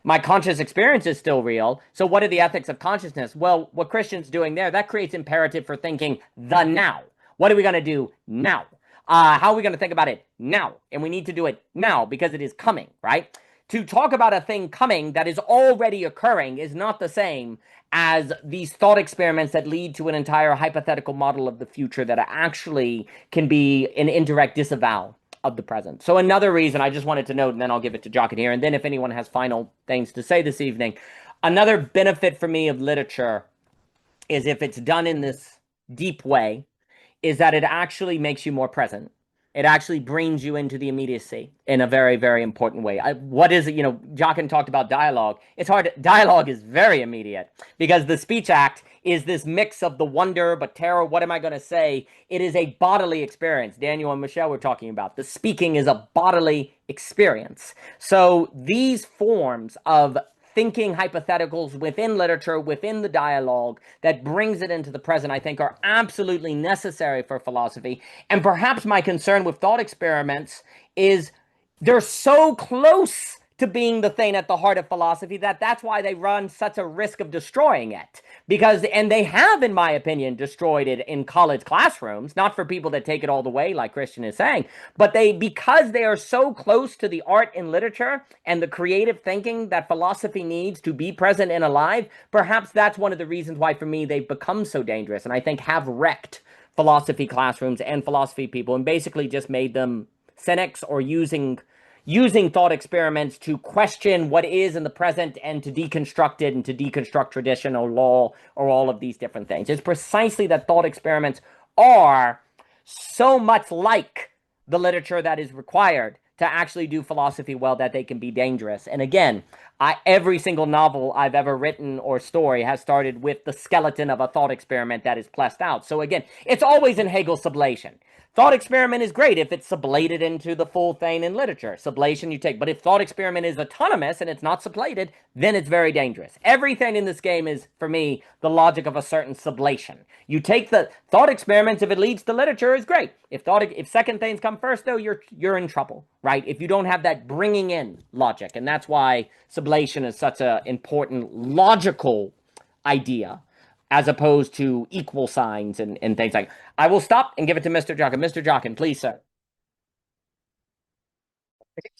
my conscious experience is still real, so what are the ethics of consciousness? Well, what Christian's doing there, that creates imperative for thinking the now. What are we going to do now? How are we going to think about it now? And we need to do it now because it is coming, right? To talk about a thing coming that is already occurring is not the same as these thought experiments that lead to an entire hypothetical model of the future that actually can be an indirect disavow of the present. So another reason I just wanted to note, and then I'll give it to Jochen here, and then if anyone has final things to say this evening, another benefit for me of literature is if it's done in this deep way, is that it actually makes you more present. It actually brings you into the immediacy in a very, very important way. What is it? You know, Jochen talked about dialogue. It's hard. Dialogue is very immediate because the speech act is this mix of the wonder, but terror. What am I going to say? It is a bodily experience. Daniel and Michelle were talking about the speaking is a bodily experience. So these forms of thinking hypotheticals within literature, within the dialogue that brings it into the present, I think are absolutely necessary for philosophy. And perhaps my concern with thought experiments is they're so close to being the thing at the heart of philosophy that's why they run such a risk of destroying it. And they have, in my opinion, destroyed it in college classrooms, not for people that take it all the way, like Christian is saying, but because they are so close to the art and literature and the creative thinking that philosophy needs to be present and alive, perhaps that's one of the reasons why, for me, they've become so dangerous, and I think have wrecked philosophy classrooms and philosophy people, and basically just made them cynics or using thought experiments to question what is in the present and to deconstruct it and to deconstruct traditional law or all of these different things. It's precisely that thought experiments are so much like the literature that is required to actually do philosophy well that they can be dangerous. And again, every single novel I've ever written or story has started with the skeleton of a thought experiment that is fleshed out. So again, it's always in Hegel's sublation. Thought experiment is great if it's sublated into the full thing in literature. Sublation you take. But if thought experiment is autonomous and it's not sublated, then it's very dangerous. Everything in this game is, for me, the logic of a certain sublation. You take the thought experiments, if it leads to literature, is great. If second things come first, though, you're in trouble, right? If you don't have that bringing in logic. And that's why sublation is such an important logical idea, as opposed to equal signs and things like that. I will stop and give it to Mr. Jochen. Mr. Jochen, please, sir.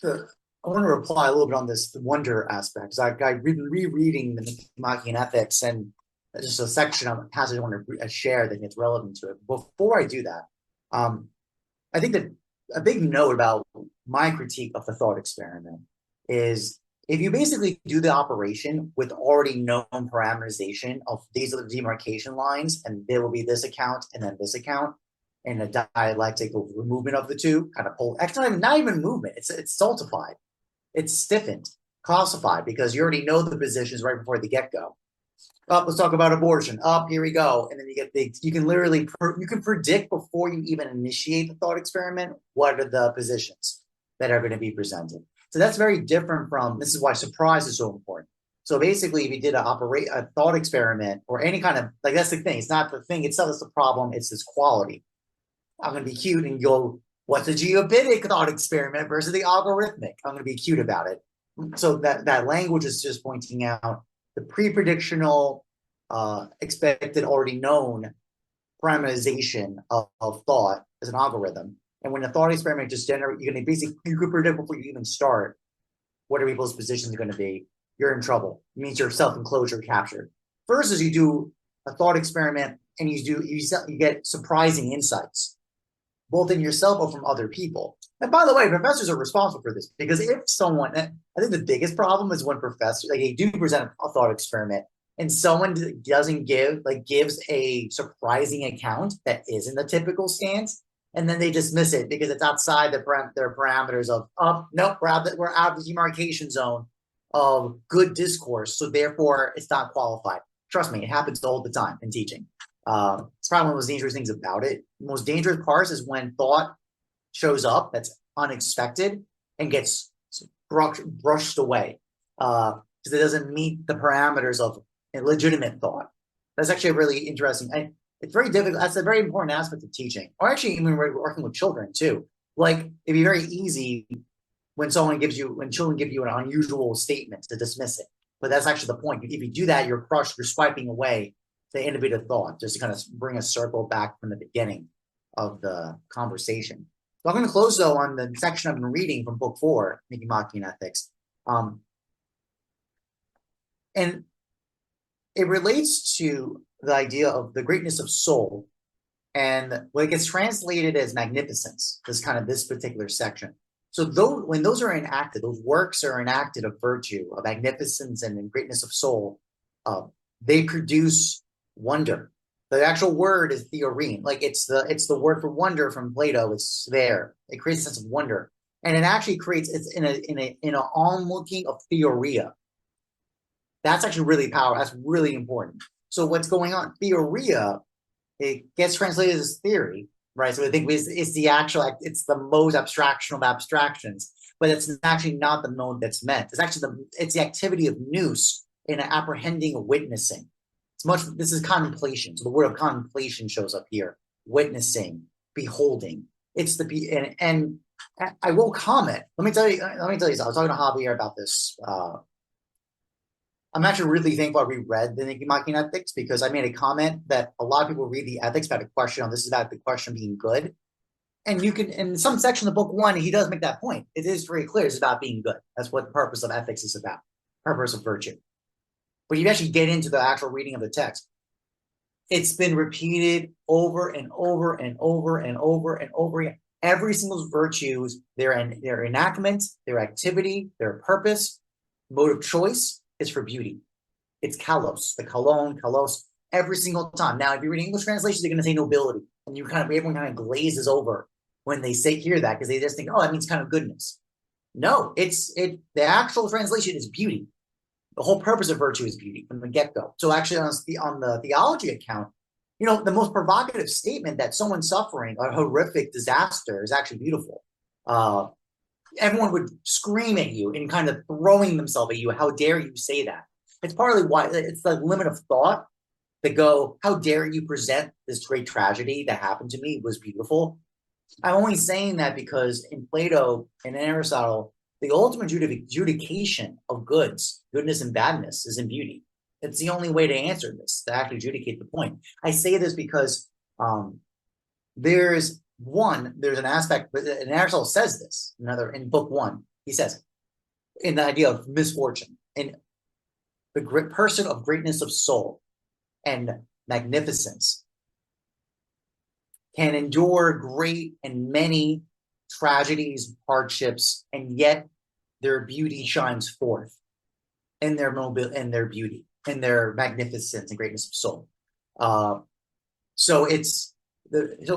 I want to reply a little bit on this wonder aspect, because I've been rereading the Machian Ethics, and just a section of a passage I want to share that gets relevant to it. Before I do that, I think that a big note about my critique of the thought experiment is if you basically do the operation with already known parameterization of these are the demarcation lines, and there will be this account and then this account, and a dialectical movement of the two, kind of pull. Actually, not even movement. It's stultified. It's stiffened, calcified, because you already know the positions right before the get-go. Let's talk about abortion. Here we go. And then you can literally, you can predict before you even initiate the thought experiment, what are the positions that are going to be presented. So that's very different from, this is why surprise is so important. So basically, if you did a thought experiment or any kind of, like, that's the thing. It's not the thing itself that's the problem. It's this quality. I'm going to be cute and go, what's the geobitic thought experiment versus the algorithmic? I'm going to be cute about it. So that language is just pointing out the pre-predictional, expected, already known parameterization of thought as an algorithm. And when a thought experiment just generates, you could predict before you even start what are people's positions are going to be. You're in trouble. It means your self-enclosure captured. Versus you do a thought experiment and you get surprising insights, both in yourself or from other people. And by the way, professors are responsible for this, because if someone, I think the biggest problem is when professors, like, they do present a thought experiment and someone gives a surprising account that isn't the typical stance, and then they dismiss it because it's outside their parameters of, nope, we're out of the demarcation zone of good discourse, so therefore it's not qualified. Trust me, it happens all the time in teaching. It's probably one of the most dangerous things about it. The most dangerous part is when thought shows up that's unexpected and gets brushed away because it doesn't meet the parameters of a legitimate thought. That's actually really interesting. And it's very difficult. That's a very important aspect of teaching, or actually even working with children too. Like, it'd be very easy when children give you an unusual statement to dismiss it. But that's actually the point. If you do that, you're swiping away the innovative thought, just to kind of bring a circle back from the beginning of the conversation. So I'm going to close, though, on the section I've been reading from book 4, Machian Ethics. And it relates to the idea of the greatness of soul And what gets translated as magnificence is kind of this particular section. So when those are enacted, those works are enacted of virtue, of magnificence and greatness of soul, they produce wonder. The actual word is theoreme, like it's the word for wonder from Plato. It's there. It creates a sense of wonder, and it actually creates it's in a onlooking of theoria. That's actually really powerful. That's really important. So what's going on? Theoria, it gets translated as theory, right? So I think it's the actual, it's the most abstraction of abstractions, but it's actually not the mode that's meant. It's actually it's the activity of nous in apprehending, witnessing. This is contemplation. So the word of contemplation shows up here. Witnessing, beholding. It's and I will comment. Let me tell you something. I was talking to Javier about this. I'm actually really thankful I reread the Nicky Machine Ethics, because I made a comment that a lot of people read the ethics about a question on this is about the question being good. And you can, in some section of book 1, he does make that point. It is very clear it's about being good. That's what the purpose of ethics is about, purpose of virtue. But you actually get into the actual reading of the text. It's been repeated over and over and over and over and over again. Every single virtues, their enactment, their activity, their purpose, mode of choice is for beauty. It's kalos, the kalon, kalos, every single time. Now, if you read English translations, they're going to say nobility, and everyone kind of glazes over when they hear that, because they just think, oh, that means kind of goodness. No, the actual translation is beauty. The whole purpose of virtue is beauty from the get-go. So actually on the theology account, the most provocative statement that someone suffering a horrific disaster is actually beautiful. Everyone would scream at you and kind of throwing themselves at you. How dare you say that? It's partly why it's the limit of thought that go, how dare you present this great tragedy that happened to me was beautiful. I'm only saying that because in Plato and in Aristotle, the ultimate adjudication of goodness and badness is in beauty. It's the only way to answer this, to actually adjudicate the point. I say this because there's an aspect, and Aristotle says this, in book 1, he says, in the idea of misfortune, in the great person of greatness of soul and magnificence can endure great and many tragedies, hardships, and yet their beauty shines forth in their beauty, in their magnificence and greatness of soul. So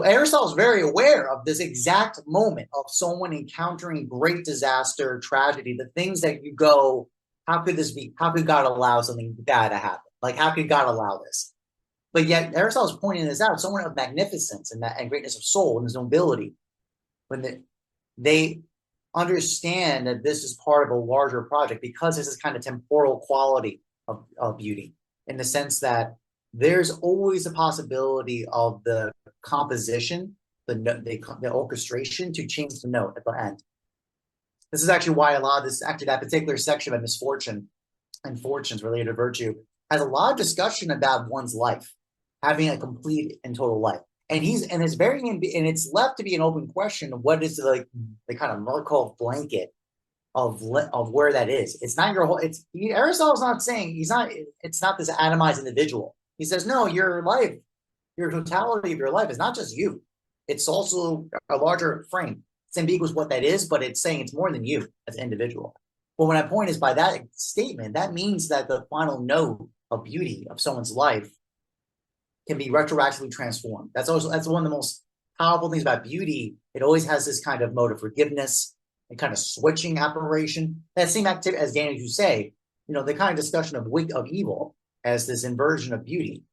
Aristotle is very aware of this exact moment of someone encountering great disaster, tragedy, the things that you go, how could this be? How could God allow something bad to happen? Like, how could God allow this? But yet Aristotle is pointing this out, someone of magnificence and greatness of soul and his nobility, when they understand that this is part of a larger project, because this is kind of temporal quality of beauty, in the sense that there's always a possibility of the composition, the orchestration to change the note at the end. This is actually why a lot of this, actually that particular section of misfortune and fortunes related to virtue, has a lot of discussion about one's life, having a complete and total life. And it's left to be an open question of what is the kind of Markov blanket of where that is. It's not your whole. Aristotle's not saying it's not this atomized individual. He says no, your life, your totality of your life is not just you. It's also a larger frame. It's ambiguous what that is, but it's saying it's more than you as an individual. But my point is, by that statement, that means that the final note of beauty of someone's life can be retroactively transformed. That's one of the most powerful things about beauty. It always has this kind of mode of forgiveness and kind of switching operation. That same activity, as Daniel, you say, the kind of discussion of evil as this inversion of beauty.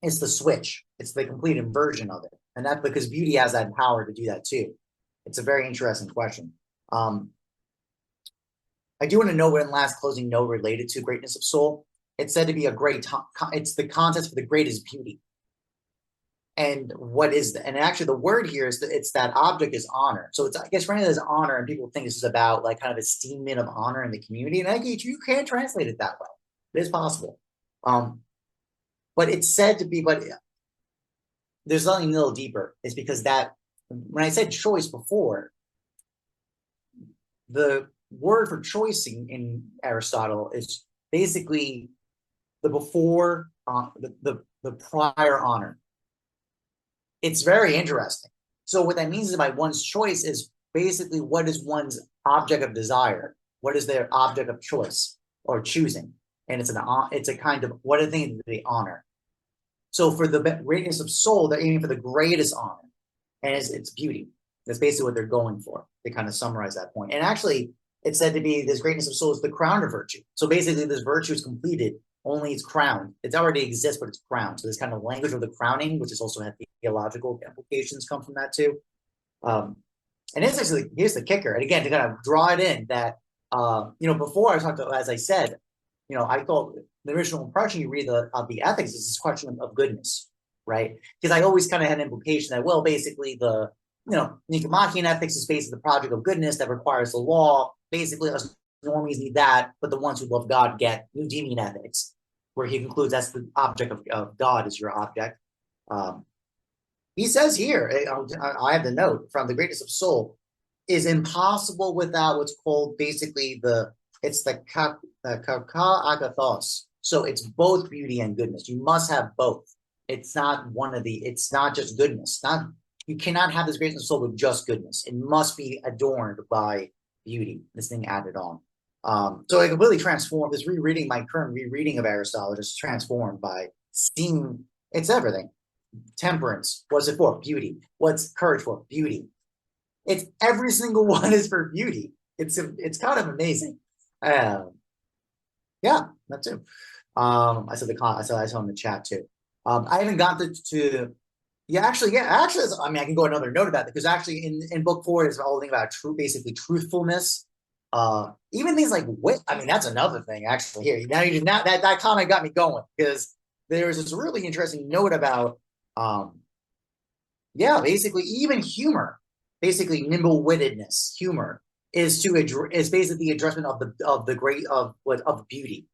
It's the switch. It's the complete inversion of it. And that's because beauty has that power to do that too. It's a very interesting question. I do want to know one last closing note related to greatness of soul. It's said to be it's the contest for the greatest beauty. And what is and actually the word here is that it's that object is honor. So it's, I guess, right now there's honor, and people think this is about like kind of esteemment of honor in the community. And I get you can't translate it that way. It is possible. But it's said to be, but there's something a little deeper. It's because that when I said choice before, the word for choice in Aristotle is basically the before, the prior honor. It's very interesting. So what that means is by one's choice is basically what is one's object of desire? What is their object of choice or choosing? And it's a kind of, what are things that they honor? So for the greatness of soul, they're aiming for the greatest honor, and it's beauty. That's basically what they're going for. They kind of summarize that point. And actually, it's said to be this greatness of soul is the crown of virtue. So basically, this virtue is completed, only it's crowned. It already exists, but it's crowned. So this kind of language of the crowning, which is also had theological implications, come from that too. And it's actually, here's the kicker. And again, to kind of draw it in that, before I talked about, as I said, I thought the original impression you read of the ethics is this question of goodness, right? Because I always kind of had an implication that, well, basically the, Nicomachean ethics is basically the project of goodness that requires the law. Basically, us normies need that, but the ones who love God get Eudemian ethics, where he concludes that's the object of God is your object. He says here, I have the note from the greatness of soul is impossible without what's called basically the kaka agathos. So it's both beauty and goodness. You must have both. It's not it's not just goodness. You cannot have this greatness of soul with just goodness. It must be adorned by beauty, this thing added on. So it completely transformed this my current rereading of Aristotle is transformed by seeing it's everything. Temperance, what's it for? Beauty. What's courage for? Beauty. It's every single one is for beauty. It's kind of amazing. Yeah, that too. I saw in the chat too. I haven't got to actually, I mean, I can go another note about it because actually in book 4 is all thing about basically truthfulness. Even things like wit. I mean, that's another thing actually here. Now that comment got me going because there's this really interesting note about, basically even humor, basically nimble-wittedness, humor is basically the addressment of beauty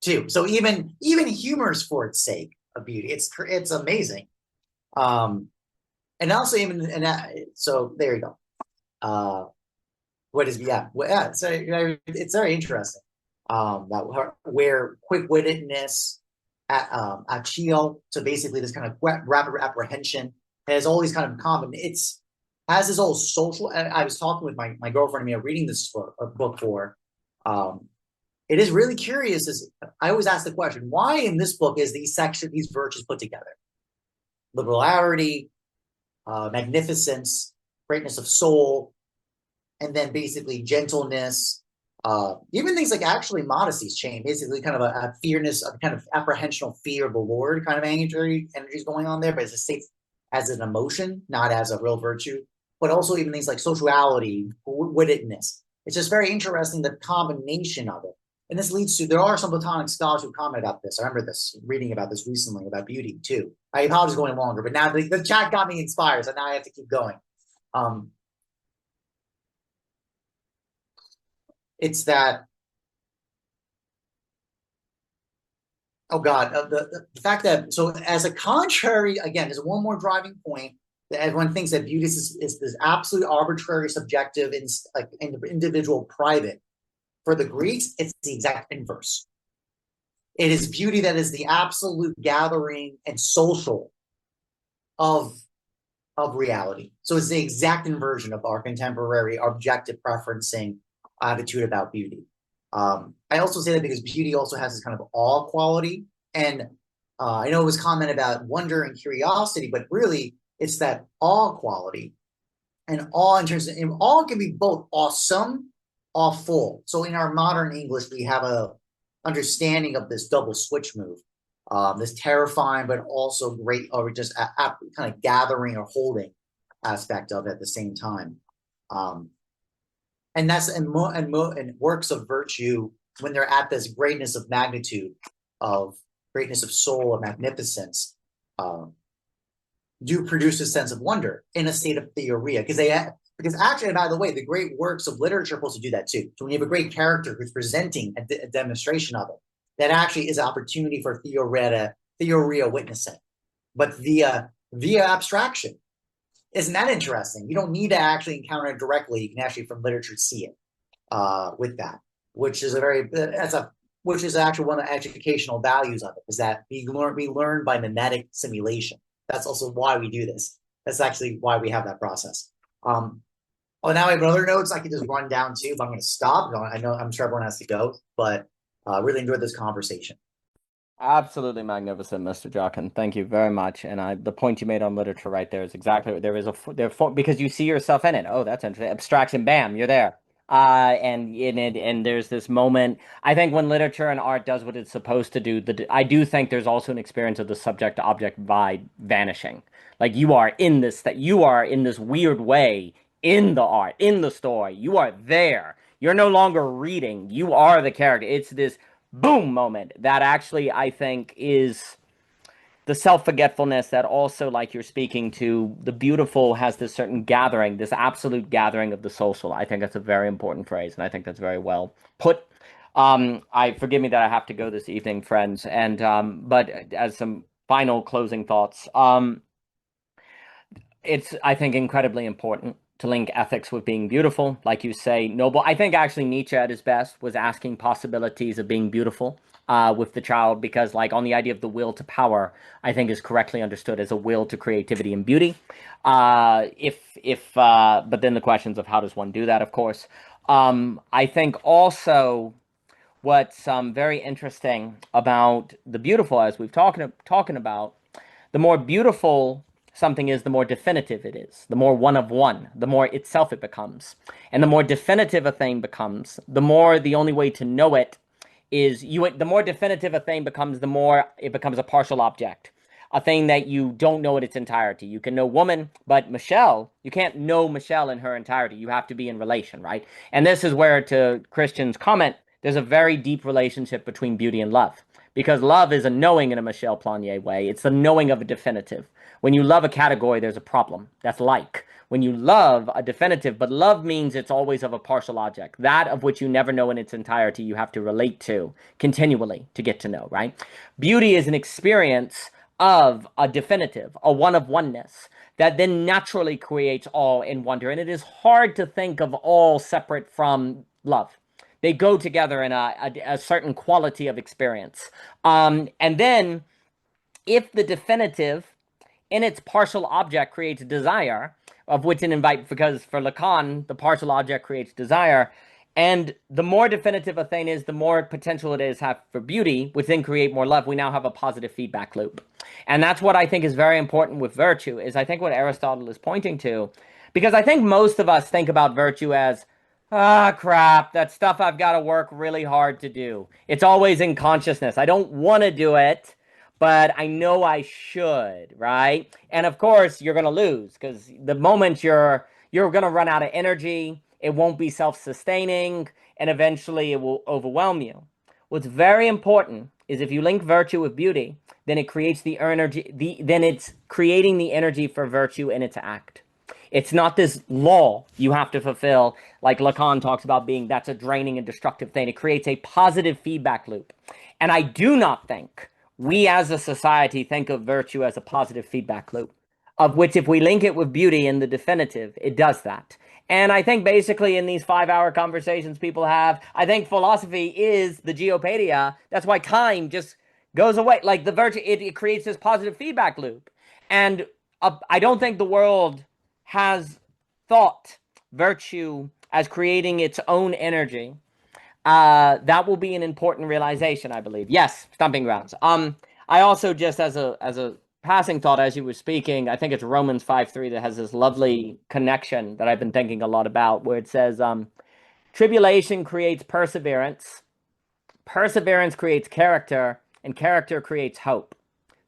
too. So even humor's for its sake of beauty. It's amazing. And also so there you go. It's very interesting. Where quick-wittedness, achio, so basically this kind of rapid apprehension has all these kind of common. It's has this whole social. I was talking with my girlfriend and me reading this book for. It is really curious. I always ask the question, why in this book is these virtues put together? Liberality, magnificence, greatness of soul, and then basically gentleness, even things like actually modesty's change, basically kind of a fearness, a kind of apprehensional fear of the Lord kind of energies going on there, but as an emotion, not as a real virtue, but also even things like sociality, wittedness. It's just very interesting, the combination of it. And this leads to, there are some Platonic scholars who comment about this. I remember reading about this recently, about beauty too. I apologize going longer, but now the chat got me inspired, so now I have to keep going. It's that, oh God, the fact that, so as a contrary, again, there's one more driving point that everyone thinks that beauty is this absolute arbitrary, subjective, individual, private. For the Greeks, it's the exact inverse. It is beauty that is the absolute gathering and social of reality. So it's the exact inversion of our contemporary objective preferencing attitude about beauty. I also say that because beauty also has this kind of awe quality. And I know it was commented about wonder and curiosity, but really it's that awe quality. And awe in terms of, awe can be both awesome, awful. So in our modern English, we have a understanding of this double switch move, this terrifying, but also great, or just kind of gathering or holding aspect of it at the same time. And that's and works of virtue when they're at this greatness of magnitude, of greatness of soul, of magnificence, do produce a sense of wonder in a state of theoria, because actually, by the way, the great works of literature are supposed to do that too. So when you have a great character who's presenting a demonstration of it, that actually is an opportunity for theoria witnessing, but via abstraction. Isn't that interesting? You don't need to actually encounter it directly. You can actually from literature see it with that, which is actually one of the educational values of it, is that we learn by mimetic simulation. That's also why we do this. That's actually why we have that process. Now I have other notes I can just run down too, but I'm going to stop. I know I'm sure everyone has to go, but really enjoyed this conversation. Absolutely magnificent, Mr. Jockin. Thank you very much. And the point you made on literature right there is exactly there is because you see yourself in it. Oh, that's interesting. Abstraction, bam, you're there. And in it, and there's this moment. I think when literature and art does what it's supposed to do, I do think there's also an experience of the subject to object vibe vanishing. Like you are in this weird way in the art, in the story. You are there. You're no longer reading. You are the character. It's this boom moment that actually I think is the self-forgetfulness that also, like you're speaking to, the beautiful has this certain gathering, this absolute gathering of the social. I think that's a very important phrase, and I think that's very well put. I forgive me that I have to go this evening, friends, and but as some final closing thoughts, it's, I think, incredibly important to link ethics with being beautiful, like you say, noble. I think actually Nietzsche at his best was asking possibilities of being beautiful with the child, because like on the idea of the will to power, I think is correctly understood as a will to creativity and beauty. But then the questions of how does one do that, of course. I think also what's very interesting about the beautiful, as we've talking about, the more beautiful something is, the more definitive it is, the more one of one, the more itself it becomes. And the more definitive a thing becomes, the more the only way to know it is the more definitive a thing becomes, the more it becomes a partial object, a thing that you don't know in its entirety. You can know woman, but Michelle, you can't know Michelle in her entirety. You have to be in relation, right? And this is where, to Christian's comment, there's a very deep relationship between beauty and love. Because love is a knowing in a Michel Planier way. It's the knowing of a definitive. When you love a category, there's a problem. That's like. When you love a definitive, but love means it's always of a partial object. That of which you never know in its entirety, you have to relate to continually to get to know, right? Beauty is an experience of a definitive, a one of oneness, that then naturally creates awe and wonder. And it is hard to think of all separate from love. They go together in a certain quality of experience. And then if the definitive in its partial object creates desire, of which it invites, because for Lacan, the partial object creates desire, and the more definitive a thing is, the more potential it is have for beauty, which then create more love. We now have a positive feedback loop. And that's what I think is very important with virtue, is I think what Aristotle is pointing to, because I think most of us think about virtue as, crap, that stuff I've got to work really hard to do. It's always in consciousness. I don't want to do it, but I know I should, right? And of course, you're going to lose, because the moment you're going to run out of energy, it won't be self-sustaining, and eventually it will overwhelm you. What's very important is if you link virtue with beauty, then it creates the energy, then it's creating the energy for virtue in its act. It's not this law you have to fulfill, like Lacan talks about being, that's a draining and destructive thing. It creates a positive feedback loop. And I do not think we as a society think of virtue as a positive feedback loop, of which if we link it with beauty in the definitive, it does that. And I think basically in these 5-hour conversations people have, I think philosophy is the geopedia. That's why time just goes away. Like the virtue, it creates this positive feedback loop. And I don't think the world has thought virtue as creating its own energy. That will be an important realization, I believe. Yes, stomping grounds. I also, just as a passing thought as you were speaking, I think it's Romans 5:3 that has this lovely connection that I've been thinking a lot about, where it says, tribulation creates perseverance, perseverance creates character, and character creates hope.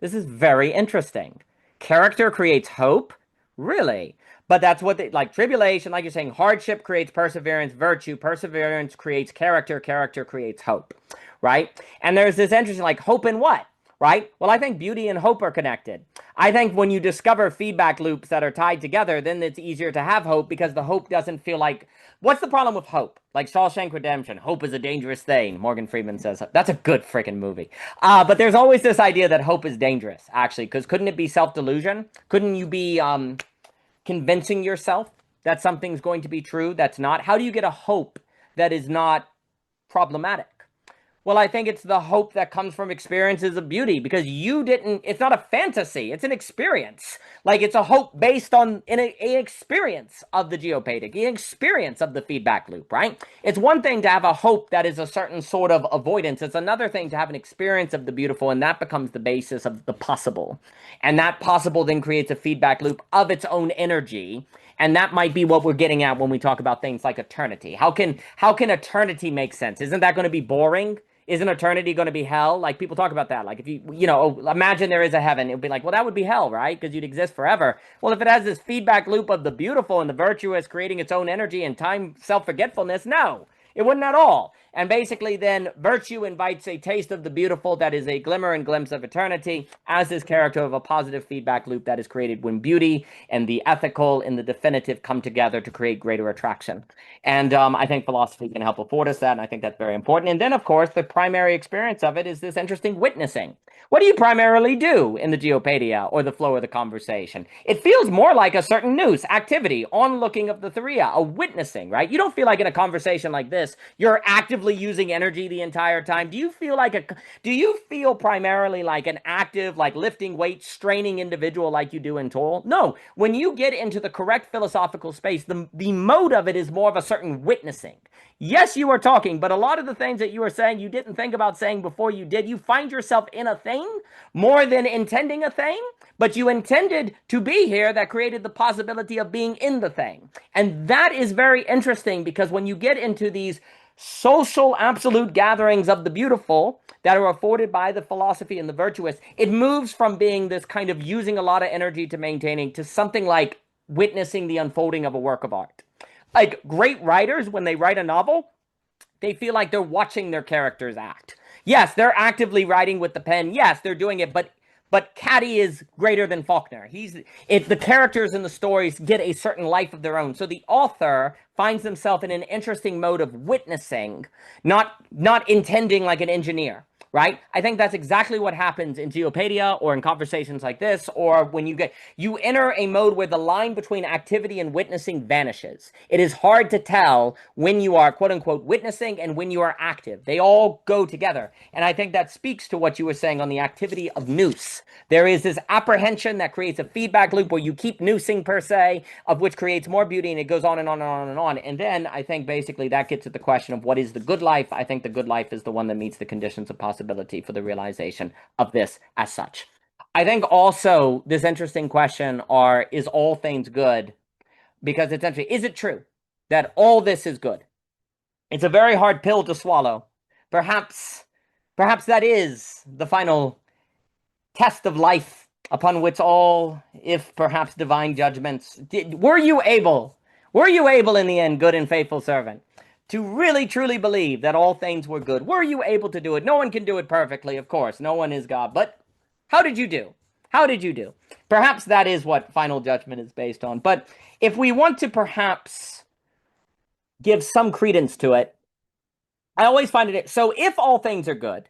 This is very interesting. Character creates hope? Really? But that's what they like. Tribulation, like you're saying, hardship creates perseverance, virtue, perseverance creates character, character creates hope, right? And there's this interesting, like, hope in what, right? Well, I think beauty and hope are connected. I think when you discover feedback loops that are tied together, then it's easier to have hope, because the hope doesn't feel like, what's the problem with hope? Like Shawshank Redemption, hope is a dangerous thing. Morgan Freeman says, that's a good freaking movie. But there's always this idea that hope is dangerous, actually, because couldn't it be self-delusion? Couldn't you be convincing yourself that something's going to be true that's not? How do you get a hope that is not problematic? Well, I think it's the hope that comes from experiences of beauty, because you didn't, it's not a fantasy, it's an experience. Like, it's a hope based on an experience of the geopadic, an experience of the feedback loop, right? It's one thing to have a hope that is a certain sort of avoidance. It's another thing to have an experience of the beautiful, and that becomes the basis of the possible. And that possible then creates a feedback loop of its own energy. And that might be what we're getting at when we talk about things like eternity. How can eternity make sense? Isn't that going to be boring? Isn't eternity going to be hell? Like, people talk about that. Like, if you know, imagine there is a heaven, it would be like, well, that would be hell, right? Because you'd exist forever. Well, if it has this feedback loop of the beautiful and the virtuous creating its own energy and time self-forgetfulness, no, it wouldn't at all. And basically then virtue invites a taste of the beautiful that is a glimmer and glimpse of eternity as this character of a positive feedback loop that is created when beauty and the ethical and the definitive come together to create greater attraction. And I think philosophy can help afford us that, and I think that's very important. And then, of course, the primary experience of it is this interesting witnessing. What do you primarily do in the Geopadia or the flow of the conversation? It feels more like a certain nous, activity, onlooking of the Theria, a witnessing, right? You don't feel like in a conversation like this, you're actively using energy the entire time. Do you feel primarily like an active, like lifting weights, straining individual like you do in Toll? No. When you get into the correct philosophical space, the mode of it is more of a certain witnessing. Yes, you are talking, but a lot of the things that you are saying, you didn't think about saying before you did. You find yourself in a thing more than intending a thing, but you intended to be here that created the possibility of being in the thing. And that is very interesting, because when you get into these social absolute gatherings of the beautiful that are afforded by the philosophy and the virtuous, it moves from being this kind of using a lot of energy to maintaining to something like witnessing the unfolding of a work of art. Like, great writers, when they write a novel, they feel like they're watching their characters act. Yes, they're actively writing with the pen. Yes, they're doing it, but Caddy is greater than Faulkner. The characters in the stories get a certain life of their own. So the author finds himself in an interesting mode of witnessing, not intending like an engineer. Right? I think that's exactly what happens in Geopadia or in conversations like this, or when you enter a mode where the line between activity and witnessing vanishes. It is hard to tell when you are quote unquote witnessing and when you are active. They all go together. And I think that speaks to what you were saying on the activity of nous. There is this apprehension that creates a feedback loop where you keep nousing per se, of which creates more beauty, and it goes on and on and on and on. And then I think basically that gets at the question of what is the good life. I think the good life is the one that meets the conditions of possibility for the realization of this as such. I think also this interesting question is all things good? Because it's actually, is it true that all this is good? It's a very hard pill to swallow. Perhaps that is the final test of life upon which all, if perhaps divine judgments, were you able in the end, good and faithful servant, to really truly believe that all things were good? Were you able to do it? No one can do it perfectly, of course. No one is God. But how did you do? How did you do? Perhaps that is what final judgment is based on. But if we want to perhaps give some credence to it, I always find it, so if all things are good,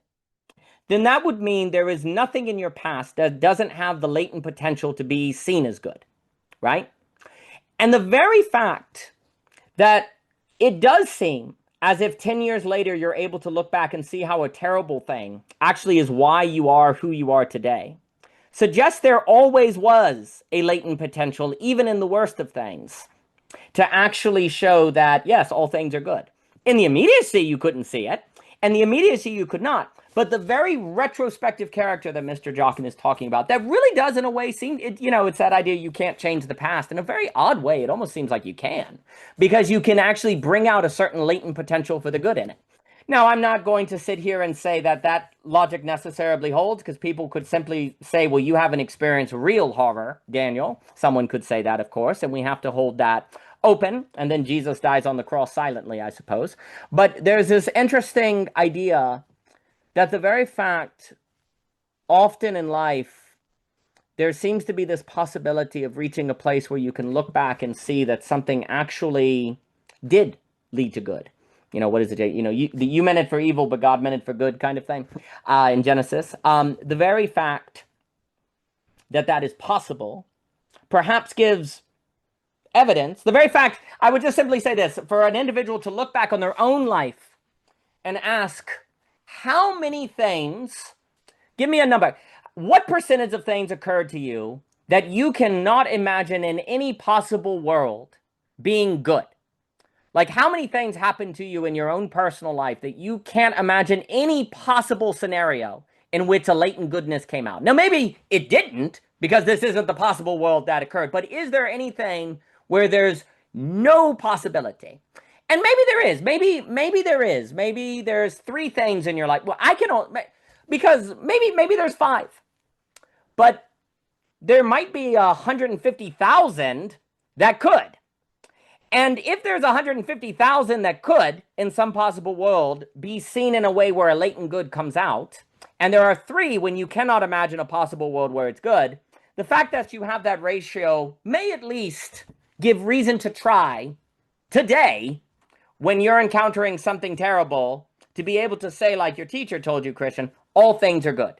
then that would mean there is nothing in your past that doesn't have the latent potential to be seen as good, right? And the very fact that it does seem as if 10 years later you're able to look back and see how a terrible thing actually is why you are who you are today suggests there always was a latent potential, even in the worst of things, to actually show that, yes, all things are good. In the immediacy, you couldn't see it, and the immediacy, you could not. But the very retrospective character that Mr. Jockin is talking about, that really does, in a way, seem, it's that idea you can't change the past. In a very odd way, it almost seems like you can, because you can actually bring out a certain latent potential for the good in it. Now, I'm not going to sit here and say that logic necessarily holds, because people could simply say, well, you haven't experienced real horror, Daniel. Someone could say that, of course, and we have to hold that open, and then Jesus dies on the cross silently, I suppose. But there's this interesting idea that the very fact, often in life, there seems to be this possibility of reaching a place where you can look back and see that something actually did lead to good. What is it? You meant it for evil, but God meant it for good, kind of thing, in Genesis. The very fact that is possible perhaps gives evidence. The very fact, I would just simply say this, for an individual to look back on their own life and ask, how many things, give me a number, what percentage of things occurred to you that you cannot imagine in any possible world being good? Like, how many things happen to you in your own personal life that you can't imagine any possible scenario in which a latent goodness came out? Now, maybe it didn't, because this isn't the possible world that occurred, but is there anything where there's no possibility? And maybe there is. Maybe there is. Maybe there's 3 things in your life. Well, I can only, because maybe there's 5. But there might be 150,000 that could. And if there's 150,000 that could, in some possible world, be seen in a way where a latent good comes out, and there are 3 when you cannot imagine a possible world where it's good, the fact that you have that ratio may at least give reason to try today, when you're encountering something terrible, to be able to say, like your teacher told you, Christian, all things are good.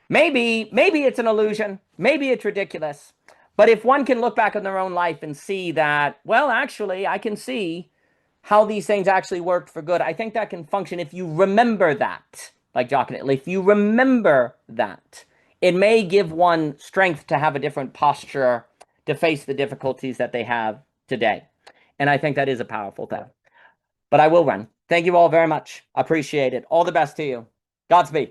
Maybe it's an illusion. Maybe it's ridiculous. But if one can look back on their own life and see that, well, actually, I can see how these things actually worked for good, I think that can function if you remember that. Like Jock and Italy, if you remember that, it may give one strength to have a different posture to face the difficulties that they have today. And I think that is a powerful thing. But I will run. Thank you all very much. I appreciate it. All the best to you. Godspeed.